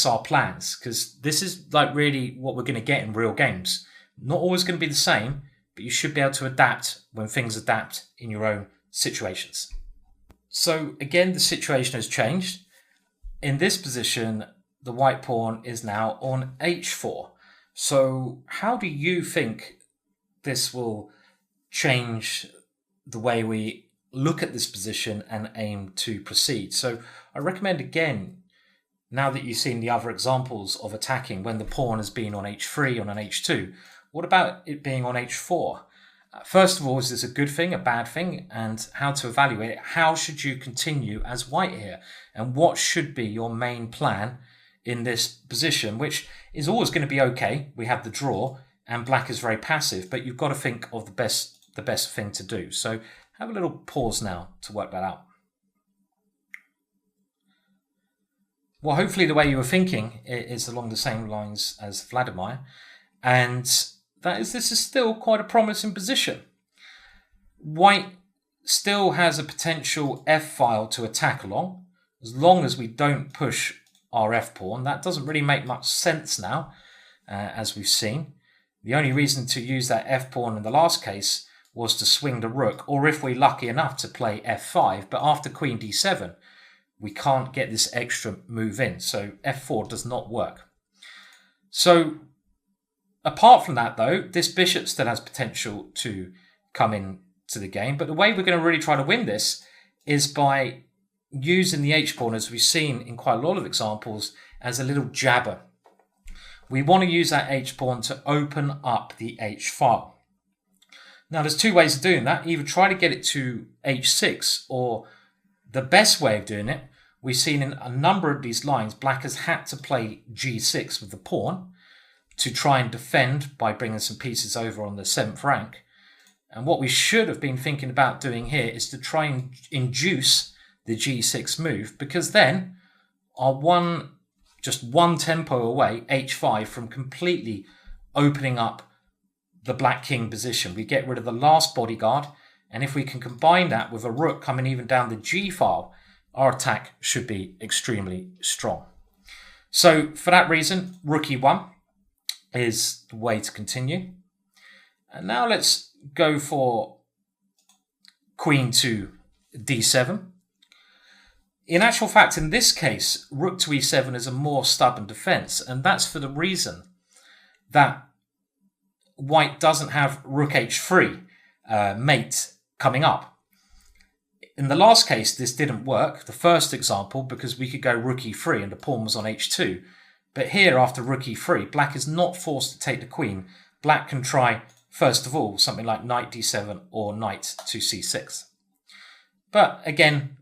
our plans, because this is like really what we're going to get in real games. Not always going to be the same, but you should be able to adapt when things adapt in your own situations. So again, the situation has changed. In this position, the white pawn is now on h4. So how do you think this will change the way we look at this position and aim to proceed? So I recommend, again, now that you've seen the other examples of attacking when the pawn has been on h3, on an h2, what about it being on h4? First of all, is this a good thing, a bad thing? And how to evaluate it? How should you continue as white here? And what should be your main plan in this position, which is always going to be okay? We have the draw, and black is very passive, but you've got to think of the best thing to do. So have a little pause now to work that out. Well, hopefully the way you were thinking is along the same lines as Vladimir, and this is still quite a promising position. White still has a potential f-file to attack along, as long as we don't push our f-pawn. That doesn't really make much sense now, as we've seen. The only reason to use that f-pawn in the last case was to swing the rook, or if we're lucky enough to play f5, but after queen d7, we can't get this extra move in, so f4 does not work. So, apart from that though, this bishop still has potential to come in to the game, but the way we're going to really try to win this is by using the h-pawn, as we've seen in quite a lot of examples, as a little jabber. We want to use that h-pawn to open up the h-file. Now there's two ways of doing that. Either try to get it to h6, or the best way of doing it, we've seen in a number of these lines, black has had to play g6 with the pawn to try and defend by bringing some pieces over on the 7th rank. And what we should have been thinking about doing here is to try and induce the g6 move, because then our just one tempo away, h5, from completely opening up the black king position. We get rid of the last bodyguard, and if we can combine that with a rook coming even down the g file, our attack should be extremely strong. So for that reason, rook e1 is the way to continue. And now let's go for queen to d7. In actual fact, in this case, rook to e7 is a more stubborn defense, and that's for the reason that white doesn't have rook h3 mate coming up. In the last case, this didn't work, the first example, because we could go rook e3 and the pawn was on h2. But here, after rook e3, black is not forced to take the queen. Black can try, first of all, something like knight d7 or knight to c6. But again,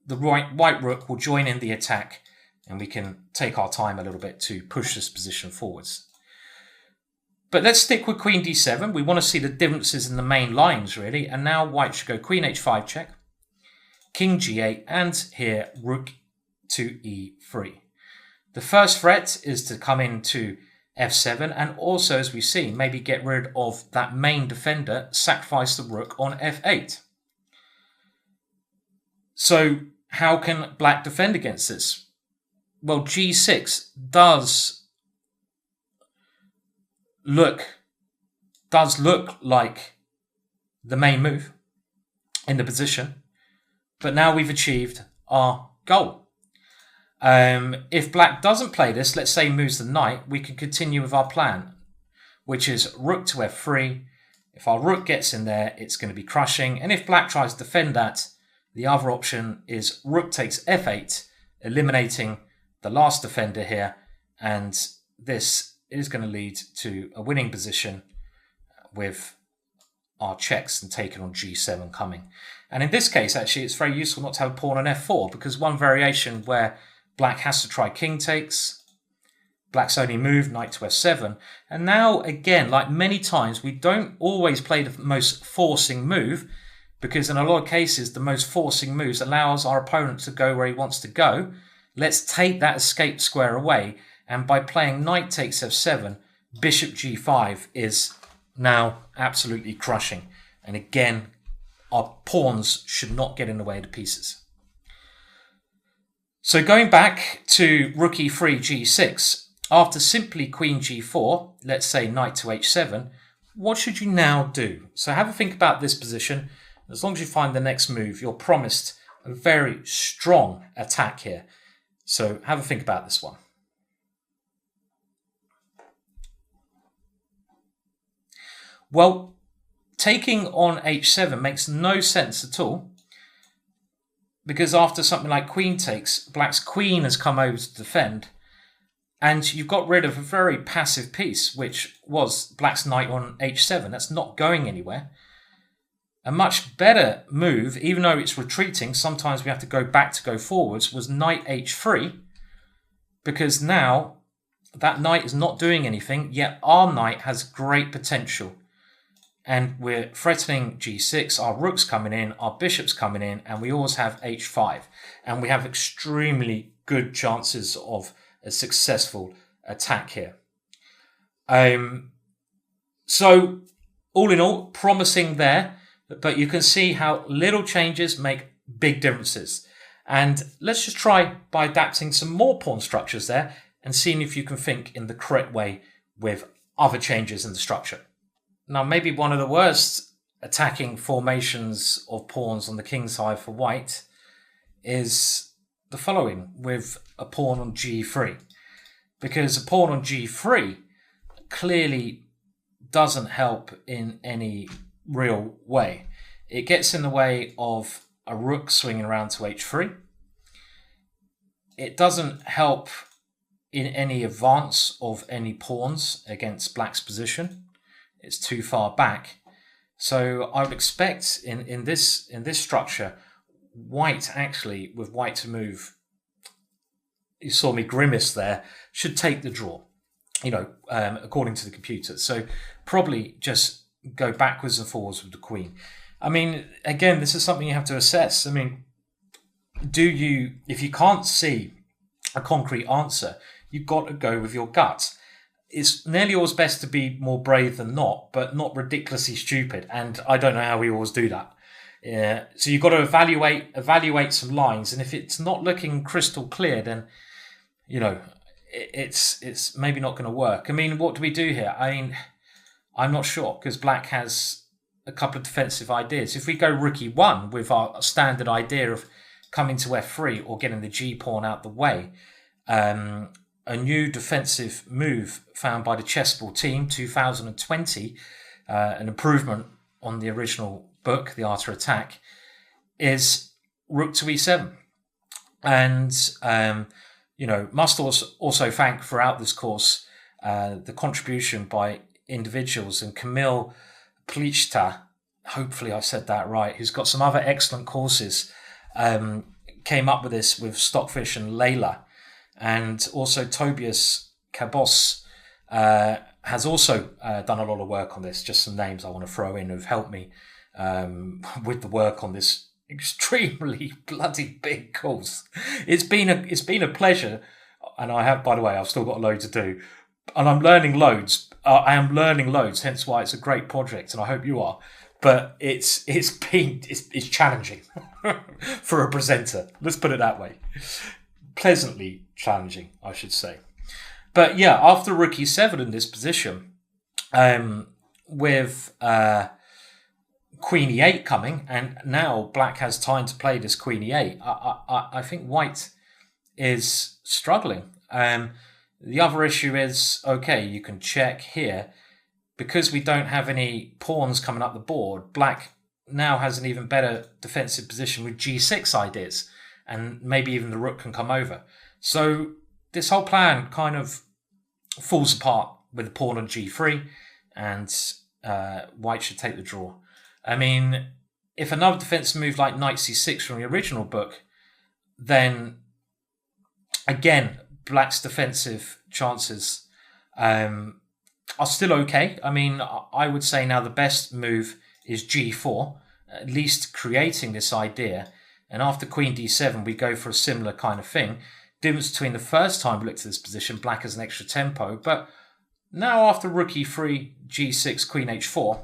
the white rook will join in the attack, and we can take our time a little bit to push this position forwards. But let's stick with queen d7. We want to see the differences in the main lines, really. And now white should go queen h5 check, king g8, and here rook to e3. The first threat is to come into f7, and also, as we've seen, maybe get rid of that main defender, sacrifice the rook on f8. So how can black defend against this? Well, g6 does look like the main move in the position, but now we've achieved our goal. If black doesn't play this, let's say moves the knight, we can continue with our plan, which is rook to f3. If our rook gets in there, it's going to be crushing, and if black tries to defend that, the other option is rook takes f8, eliminating the last defender here, and this is going to lead to a winning position with our checks and taken on g7 coming. And in this case, actually, it's very useful not to have a pawn on f4, because one variation where black has to try king takes, black's only move, knight to f7, and now, again, like many times, we don't always play the most forcing move, because in a lot of cases, the most forcing moves allows our opponent to go where he wants to go. Let's take that escape square away, and by playing knight takes f7, bishop g5 is now absolutely crushing. And again, our pawns should not get in the way of the pieces. So going back to rook e3, g6, after simply queen g4, let's say knight to h7, what should you now do? So have a think about this position. As long as you find the next move, you're promised a very strong attack here. So have a think about this one. Well, taking on h7 makes no sense at all, because after something like queen takes, black's queen has come over to defend, and you've got rid of a very passive piece, which was black's knight on h7. That's not going anywhere. A much better move, even though it's retreating, sometimes we have to go back to go forwards, was knight h3, because now that knight is not doing anything, yet our knight has great potential. And we're threatening g6, our rook's coming in, our bishop's coming in, and we always have h5. And we have extremely good chances of a successful attack here. So all in all, promising there, but you can see how little changes make big differences. And let's just try by adapting some more pawn structures there and seeing if you can think in the correct way with other changes in the structure. Now, maybe one of the worst attacking formations of pawns on the king side for white is the following, with a pawn on g3. Because a pawn on g3 clearly doesn't help in any real way. It gets in the way of a rook swinging around to h3. It doesn't help in any advance of any pawns against black's position. It's too far back. So I would expect in this structure, white actually, with white to move, you saw me grimace there, should take the draw, according to the computer. So probably just go backwards and forwards with the queen. I mean, again, this is something you have to assess. I mean, if you can't see a concrete answer, you've got to go with your gut. It's nearly always best to be more brave than not, but not ridiculously stupid. And I don't know how we always do that. Yeah. So you've got to evaluate some lines. And if it's not looking crystal clear, then, it's maybe not going to work. I mean, what do we do here? I mean, I'm not sure, because black has a couple of defensive ideas. If we go rook e1 with our standard idea of coming to f3 or getting the g pawn out the way, a new defensive move found by the Chessable team, 2020, an improvement on the original book, The Art of Attack, is rook to e7. And, must also thank throughout this course the contribution by individuals, and Kamil Plichta, hopefully I said that right, who's got some other excellent courses, came up with this with Stockfish and Layla. And also Tobias Kabos has also done a lot of work on this. Just some names I want to throw in who've helped me with the work on this extremely bloody big course. It's been a pleasure, and by the way, I've still got a load to do, and I'm learning loads. I am learning loads, hence why it's a great project, and I hope you are. But it's challenging for a presenter. Let's put it that way. Pleasantly challenging, I should say. But yeah, after rook e7 in this position, with queen e8 coming, and now black has time to play this queen e8, I think white is struggling. The other issue is, okay, you can check here. Because we don't have any pawns coming up the board, black now has an even better defensive position with g6 ideas, and maybe even the rook can come over. So this whole plan kind of falls apart with the pawn on g3, and white should take the draw. I mean, if another defensive move like knight c6 from the original book, then again, black's defensive chances are still okay. I mean, I would say now the best move is g4, at least creating this idea. And after queen d7, we go for a similar kind of thing. Difference between the first time we looked at this position, black has an extra tempo. But now after rook e3, g6, queen h4,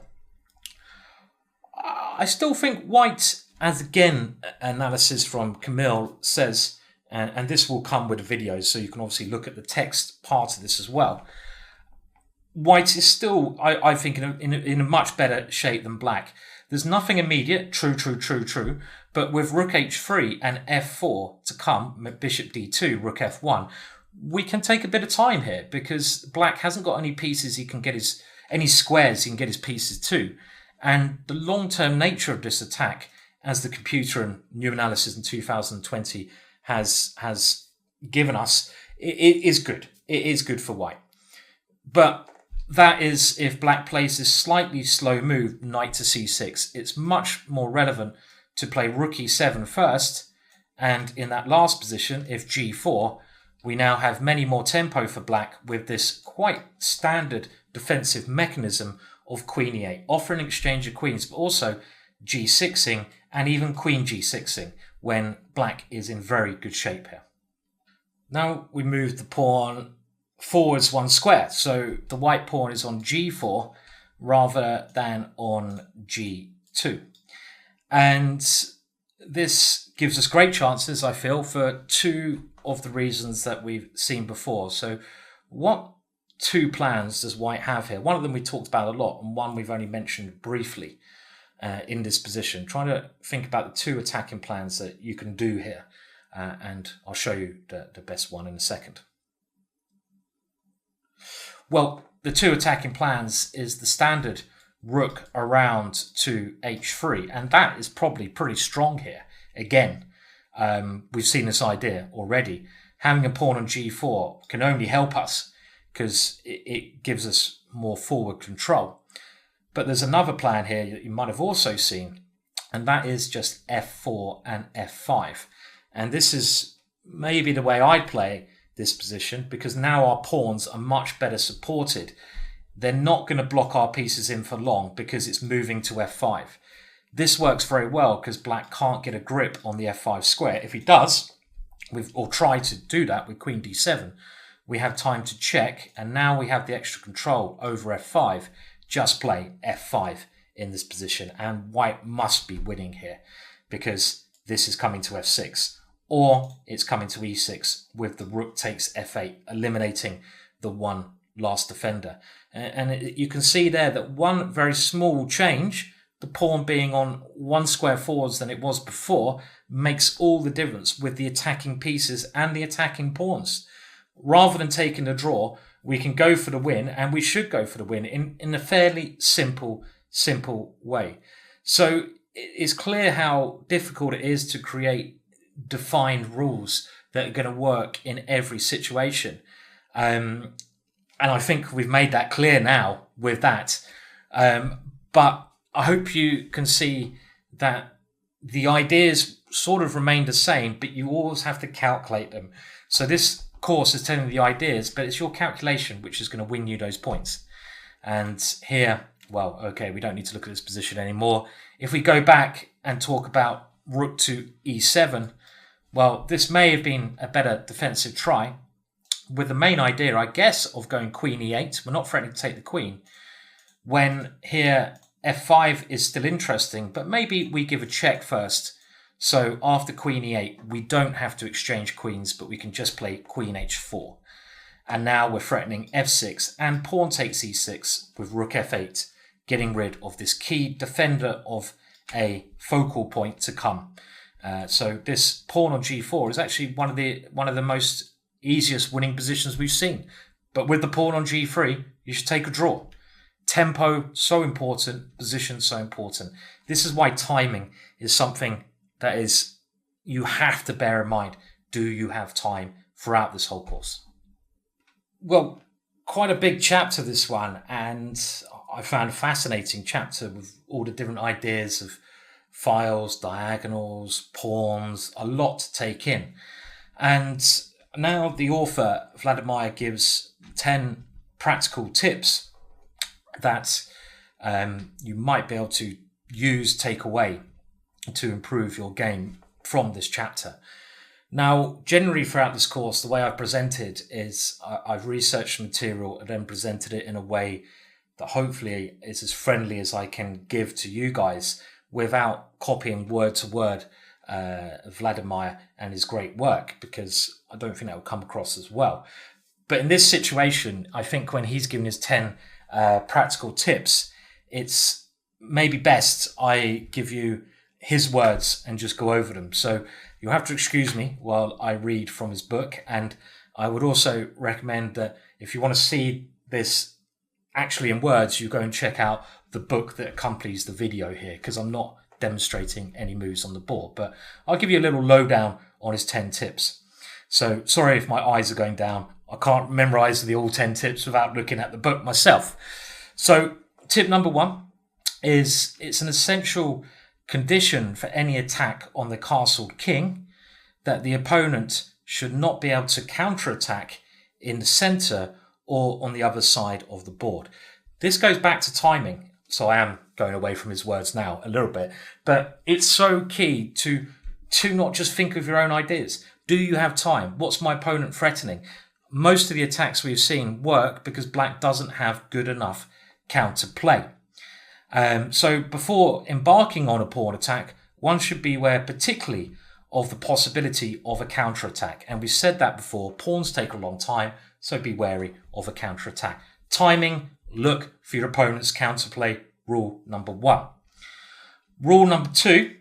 I still think white, as again, analysis from Kamil says, and this will come with the videos, so you can obviously look at the text part of this as well. White is still, I think, in a much better shape than black. There's nothing immediate, true, but with rook h3 and f4 to come, bishop d2, rook f1, we can take a bit of time here, because black hasn't got any pieces he can get any squares he can get his pieces to. And the long-term nature of this attack, as the computer and new analysis in 2020 has given us, it is good. It is good for white. But that is if black plays this slightly slow move, knight to c6. It's much more relevant to play rook e7 first, and in that last position, if g4, we now have many more tempo for black with this quite standard defensive mechanism of queen e8, offering exchange of queens, but also g6ing and even queen g6ing when black is in very good shape here. Now we move the pawn forwards 1 square. So the white pawn is on g4 rather than on g2. And this gives us great chances, I feel, for two of the reasons that we've seen before. So what two plans does white have here? One of them we talked about a lot, and one we've only mentioned briefly in this position. Trying to think about the two attacking plans that you can do here, and I'll show you the best one in a second. Well, the two attacking plans is the standard rook around to h3, and that is probably pretty strong here. Again, we've seen this idea already. Having a pawn on g4 can only help us because it gives us more forward control. But there's another plan here that you might have also seen, and that is just f4 and f5. And this is maybe the way I'd play this position, because now our pawns are much better supported. They're not going to block our pieces in for long because it's moving to f5. This works very well because black can't get a grip on the f5 square. If he does, or try to do that with queen d7, we have time to check, and now we have the extra control over f5. Just play f5 in this position, and white must be winning here because this is coming to f6, or it's coming to e6 with the rook takes f8, eliminating the one last defender. And you can see there that one very small change, the pawn being on 1 square forwards than it was before, makes all the difference with the attacking pieces and the attacking pawns. Rather than taking the draw, we can go for the win, and we should go for the win in a fairly simple way. So it's clear how difficult it is to create defined rules that are going to work in every situation. And I think we've made that clear now with that. But I hope you can see that the ideas sort of remain the same, but you always have to calculate them. So this course is telling you the ideas, but it's your calculation which is going to win you those points. And here, well, okay, we don't need to look at this position anymore. If we go back and talk about rook to e7, well, this may have been a better defensive try, with the main idea, I guess, of going queen e8. We're not threatening to take the queen. When here, f5 is still interesting, but maybe we give a check first. So after queen e8, we don't have to exchange queens, but we can just play queen h4. And now we're threatening f6, and pawn takes e6 with rook f8, getting rid of this key defender of a focal point to come. So this pawn on g4 is actually one of the most easiest winning positions we've seen. But with the pawn on g3, you should take a draw. Tempo, so important. Position, so important. This is why timing is something that is you have to bear in mind. Do you have time throughout this whole course? Well, quite a big chapter, this one, and I found a fascinating chapter with all the different ideas of files, diagonals, pawns, a lot to take in. And now the author, Vladimir, gives 10 practical tips that you might be able to use, take away to improve your game from this chapter. Now, generally throughout this course, the way I've presented is I've researched material and then presented it in a way that hopefully is as friendly as I can give to you guys without copying word to word Vladimir and his great work, because I don't think that will come across as well. But in this situation, I think when he's given his 10 practical tips, it's maybe best I give you his words and just go over them. So you'll have to excuse me while I read from his book. And I would also recommend that if you want to see this actually in words, you go and check out the book that accompanies the video here, because I'm not demonstrating any moves on the board, but I'll give you a little lowdown on his 10 tips. So sorry if my eyes are going down. I can't memorize the all 10 tips without looking at the book myself. So tip number 1 is it's an essential condition for any attack on the castled king that the opponent should not be able to counterattack in the center or on the other side of the board. This goes back to timing, so I am going away from his words now a little bit, but it's so key to not just think of your own ideas, Do you have time? What's my opponent threatening? Most of the attacks we've seen work because black doesn't have good enough counterplay. So before embarking on a pawn attack, one should be aware particularly of the possibility of a counterattack. And we said that before, pawns take a long time, so be wary of a counterattack. Timing, look for your opponent's counterplay, rule number 1. Rule number 2,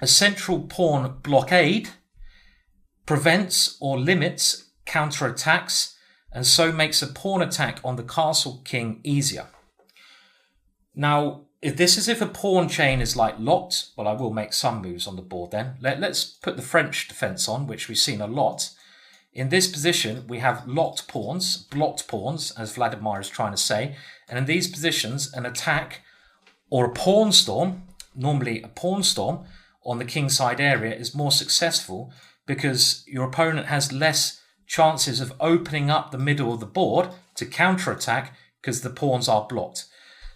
a central pawn blockade prevents or limits counterattacks and so makes a pawn attack on the castle king easier. Now, if a pawn chain is like locked, well, I will make some moves on the board then. Let's put the French defense on, which we've seen a lot. In this position, we have locked pawns, blocked pawns, as Vladimir is trying to say. And in these positions, an attack or a pawn storm, normally a pawn storm on the kingside area, is more successful because your opponent has less chances of opening up the middle of the board to counterattack because the pawns are blocked.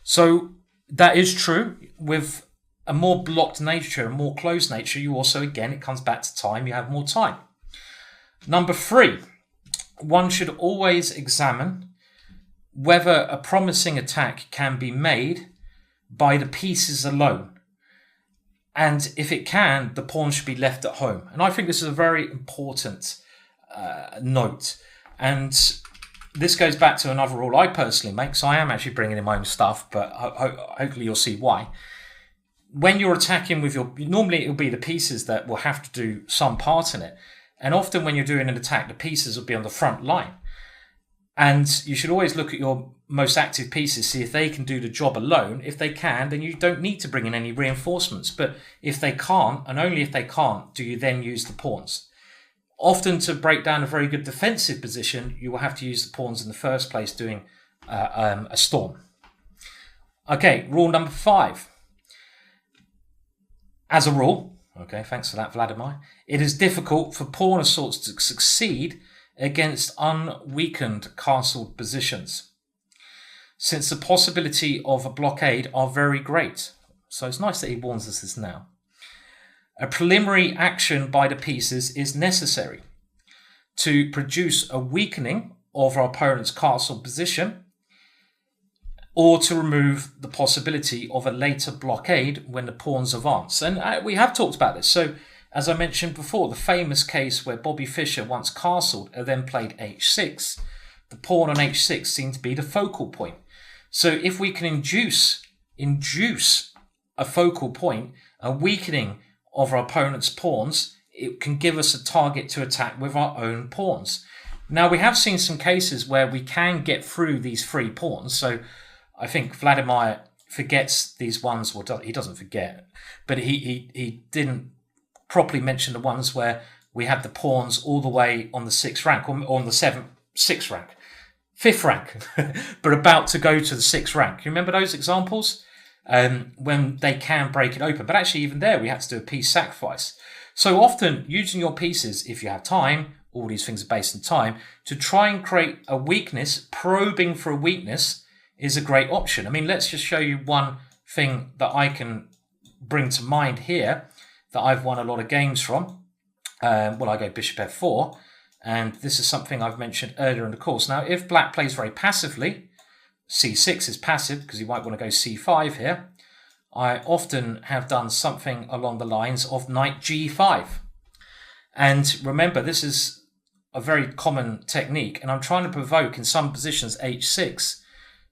So that is true. With a more blocked nature, a more closed nature, you also, again, it comes back to time, you have more time. Number 3, one should always examine whether a promising attack can be made by the pieces alone. And if it can, the pawn should be left at home. And I think this is a very important note. And this goes back to another rule I personally make, so I am actually bringing in my own stuff, but hopefully you'll see why. When you're attacking with normally it'll be the pieces that will have to do some part in it. And often when you're doing an attack, the pieces will be on the front line. And you should always look at your most active pieces, see if they can do the job alone. If they can, then you don't need to bring in any reinforcements. But if they can't, and only if they can't, do you then use the pawns. Often to break down a very good defensive position, you will have to use the pawns in the first place doing a storm. Okay, rule number 5. As a rule, okay, thanks for that, Vladimir, it is difficult for pawn assaults to succeed against unweakened castle positions, since the possibility of a blockade are very great. So it's nice that he warns us this now. A preliminary action by the pieces is necessary to produce a weakening of our opponent's castle position or to remove the possibility of a later blockade when the pawns advance. And we have talked about this. So, as I mentioned before, the famous case where Bobby Fischer once castled and then played h6, the pawn on h6 seemed to be the focal point. So if we can induce a focal point, a weakening of our opponent's pawns, it can give us a target to attack with our own pawns. Now, we have seen some cases where we can get through these 3 pawns. So I think Vladimir forgets these ones, well, he doesn't forget, but he didn't properly mention the ones where we had the pawns all the way on the 6th rank, or on the 6th rank, 5th rank, but about to go to the 6th rank. You remember those examples? When they can break it open. But actually, even there, we had to do a piece sacrifice. So often, using your pieces, if you have time, all these things are based on time, to try and create a weakness, probing for a weakness, is a great option. I mean, let's just show you one thing that I can bring to mind here that I've won a lot of games from. I go bishop f4, and this is something I've mentioned earlier in the course. Now, if black plays very passively, c6 is passive because you might want to go c5 here. I often have done something along the lines of knight g5. And remember, this is a very common technique, and I'm trying to provoke in some positions h6,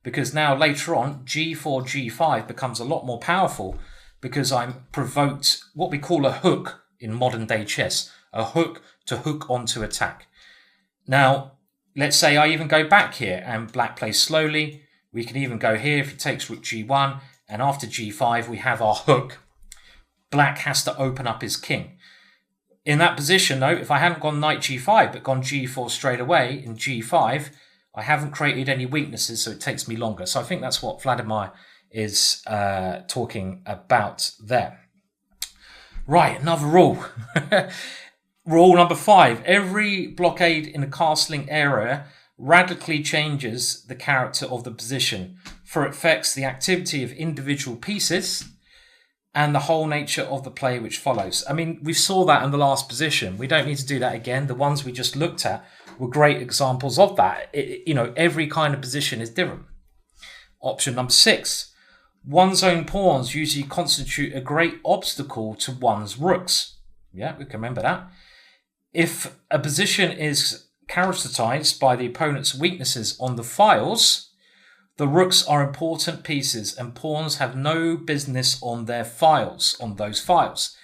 because now later on g4, g5 becomes a lot more powerful because I'm provoked what we call a hook in modern day chess, a hook to hook onto attack. Now, let's say I even go back here and black plays slowly. We can even go here if he takes rook g1, and after g5 we have our hook. Black has to open up his king. In that position, though, if I hadn't gone knight g5 but gone g4 straight away in g5, I haven't created any weaknesses, so it takes me longer. So I think that's what Vladimir is talking about there. Right, another rule. Rule number 5. Every blockade in the castling area radically changes the character of the position, for it affects the activity of individual pieces and the whole nature of the play which follows. I mean, we saw that in the last position. We don't need to do that again. The ones we just looked at were great examples of that. Every kind of position is different. Option number 6. One's own pawns usually constitute a great obstacle to one's rooks. Yeah, we can remember that. If a position is characterized by the opponent's weaknesses on the files, the rooks are important pieces and pawns have no business on those files,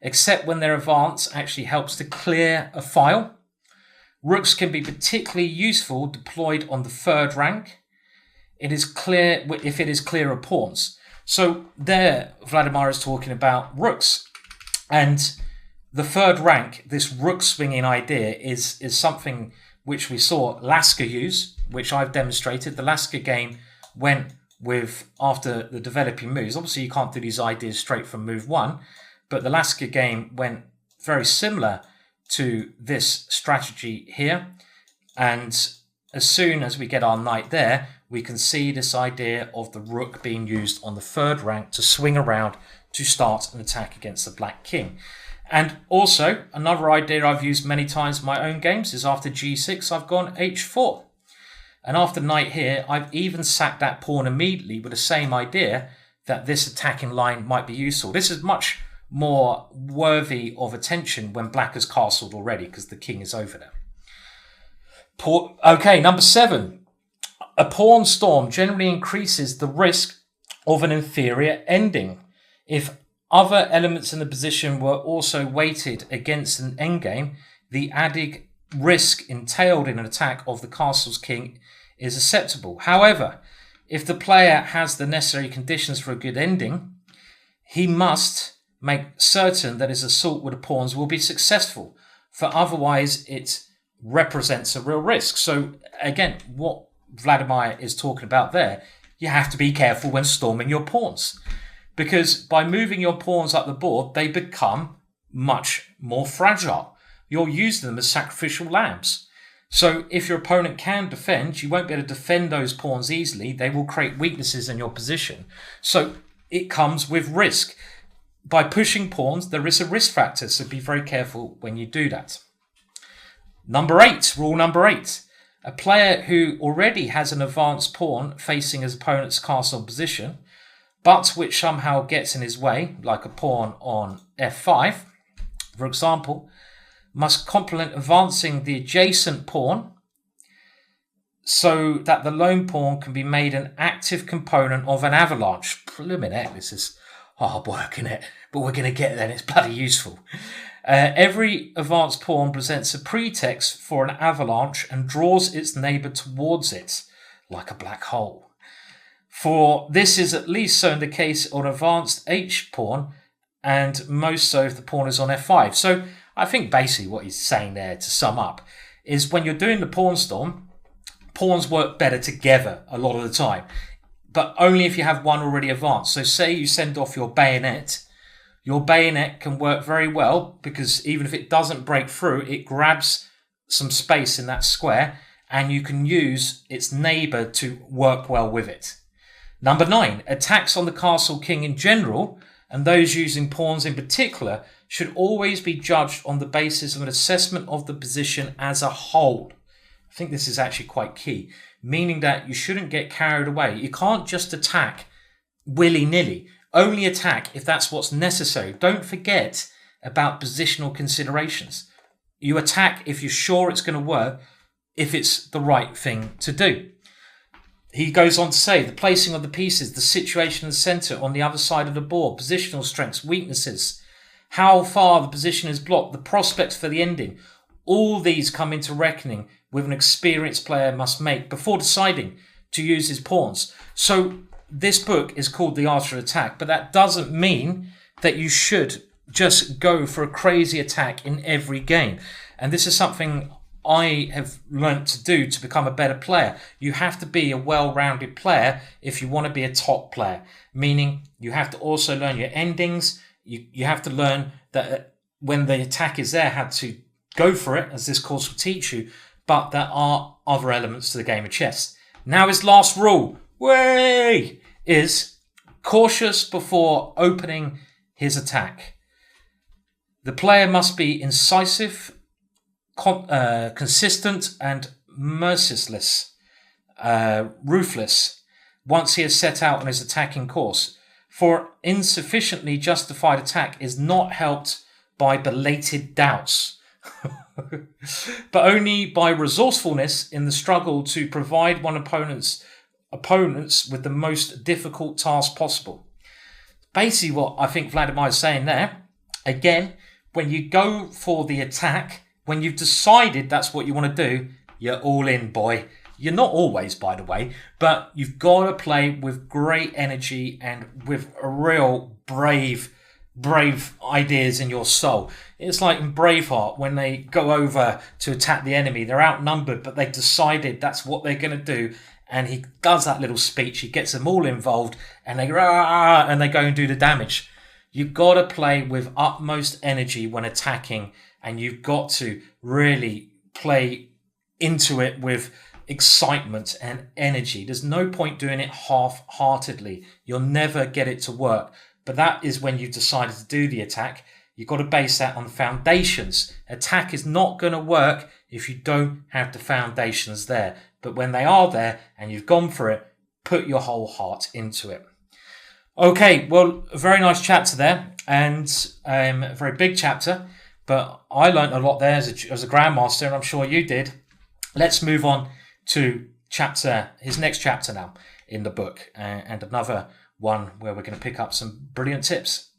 except when their advance actually helps to clear a file. Rooks can be particularly useful deployed on the 3rd rank. It is clear if it is clear of pawns. So there, Vladimir is talking about rooks. And the 3rd rank, this rook swinging idea, is something which we saw Lasker use, which I've demonstrated. The Lasker game went with, after the developing moves. Obviously, you can't do these ideas straight from move 1, but the Lasker game went very similar to this strategy here. And as soon as we get our knight there, we can see this idea of the rook being used on the 3rd rank to swing around to start an attack against the black king. And also, another idea I've used many times in my own games is after g6, I've gone h4. And after knight here, I've even sacked that pawn immediately with the same idea that this attacking line might be useful. This is much more worthy of attention when black has castled already because the king is over there. Okay, number 7. A pawn storm generally increases the risk of an inferior ending. If other elements in the position were also weighted against an endgame, the added risk entailed in an attack of the castle's king is acceptable. However, if the player has the necessary conditions for a good ending, he must make certain that his assault with the pawns will be successful, for otherwise it represents a real risk. So again, what Vladimir is talking about there, you have to be careful when storming your pawns, because by moving your pawns up the board, they become much more fragile. You're using them as sacrificial lambs. So if your opponent can defend, you won't be able to defend those pawns easily. They will create weaknesses in your position. So it comes with risk. By pushing pawns, there is a risk factor, so be very careful when you do that. Number 8, rule number 8. A player who already has an advanced pawn facing his opponent's castle position, but which somehow gets in his way, like a pawn on f5, for example, must complement advancing the adjacent pawn so that the lone pawn can be made an active component of an avalanche. Blimmin' heck, this is hard work, isn't it? But we're going to get there and it's bloody useful. Every advanced pawn presents a pretext for an avalanche and draws its neighbour towards it, like a black hole. For this is at least so in the case on advanced h pawn, and most so if the pawn is on f5. So I think basically what he's saying there, to sum up, is when you're doing the pawn storm, pawns work better together a lot of the time, but only if you have one already advanced. So say you send off your bayonet can work very well because even if it doesn't break through, it grabs some space in that square and you can use its neighbour to work well with it. Number 9, attacks on the castle king in general, and those using pawns in particular, should always be judged on the basis of an assessment of the position as a whole. I think this is actually quite key, meaning that you shouldn't get carried away. You can't just attack willy-nilly. Only attack if that's what's necessary. Don't forget about positional considerations. You attack if you're sure it's going to work, if it's the right thing to do. He goes on to say, the placing of the pieces, the situation in the centre on the other side of the board, positional strengths, weaknesses, how far the position is blocked, the prospects for the ending, all these come into reckoning with an experienced player must make before deciding to use his pawns. So this book is called The Art of Attack, but that doesn't mean that you should just go for a crazy attack in every game. And this is something I have learnt to do to become a better player. You have to be a well-rounded player if you want to be a top player, meaning you have to also learn your endings. You have to learn that when the attack is there, how to go for it, as this course will teach you, but there are other elements to the game of chess. Now his last rule, is cautious before opening his attack. The player must be incisive, consistent, and merciless, ruthless, once he has set out on his attacking course. For insufficiently justified attack is not helped by belated doubts, but only by resourcefulness in the struggle to provide one opponents with the most difficult task possible. Basically what I think Vladimir is saying there, again, when you go for the attack, when you've decided that's what you want to do, you're all in, boy. You're not always, by the way, but you've got to play with great energy and with a real brave ideas in your soul. It's like in Braveheart, when they go over to attack the enemy, they're outnumbered, but they've decided that's what they're going to do. And he does that little speech, he gets them all involved, and they go and do the damage. You've got to play with utmost energy when attacking, and you've got to really play into it with excitement and energy. There's no point doing it half-heartedly. You'll never get it to work. But that is when you've decided to do the attack. You've got to base that on the foundations. Attack is not going to work if you don't have the foundations there. But when they are there and you've gone for it, put your whole heart into it. Okay, well, a very nice chapter there, and a very big chapter. But I learned a lot there as a Grandmaster, and I'm sure you did. Let's move on to his next chapter now in the book, and another one where we're going to pick up some brilliant tips.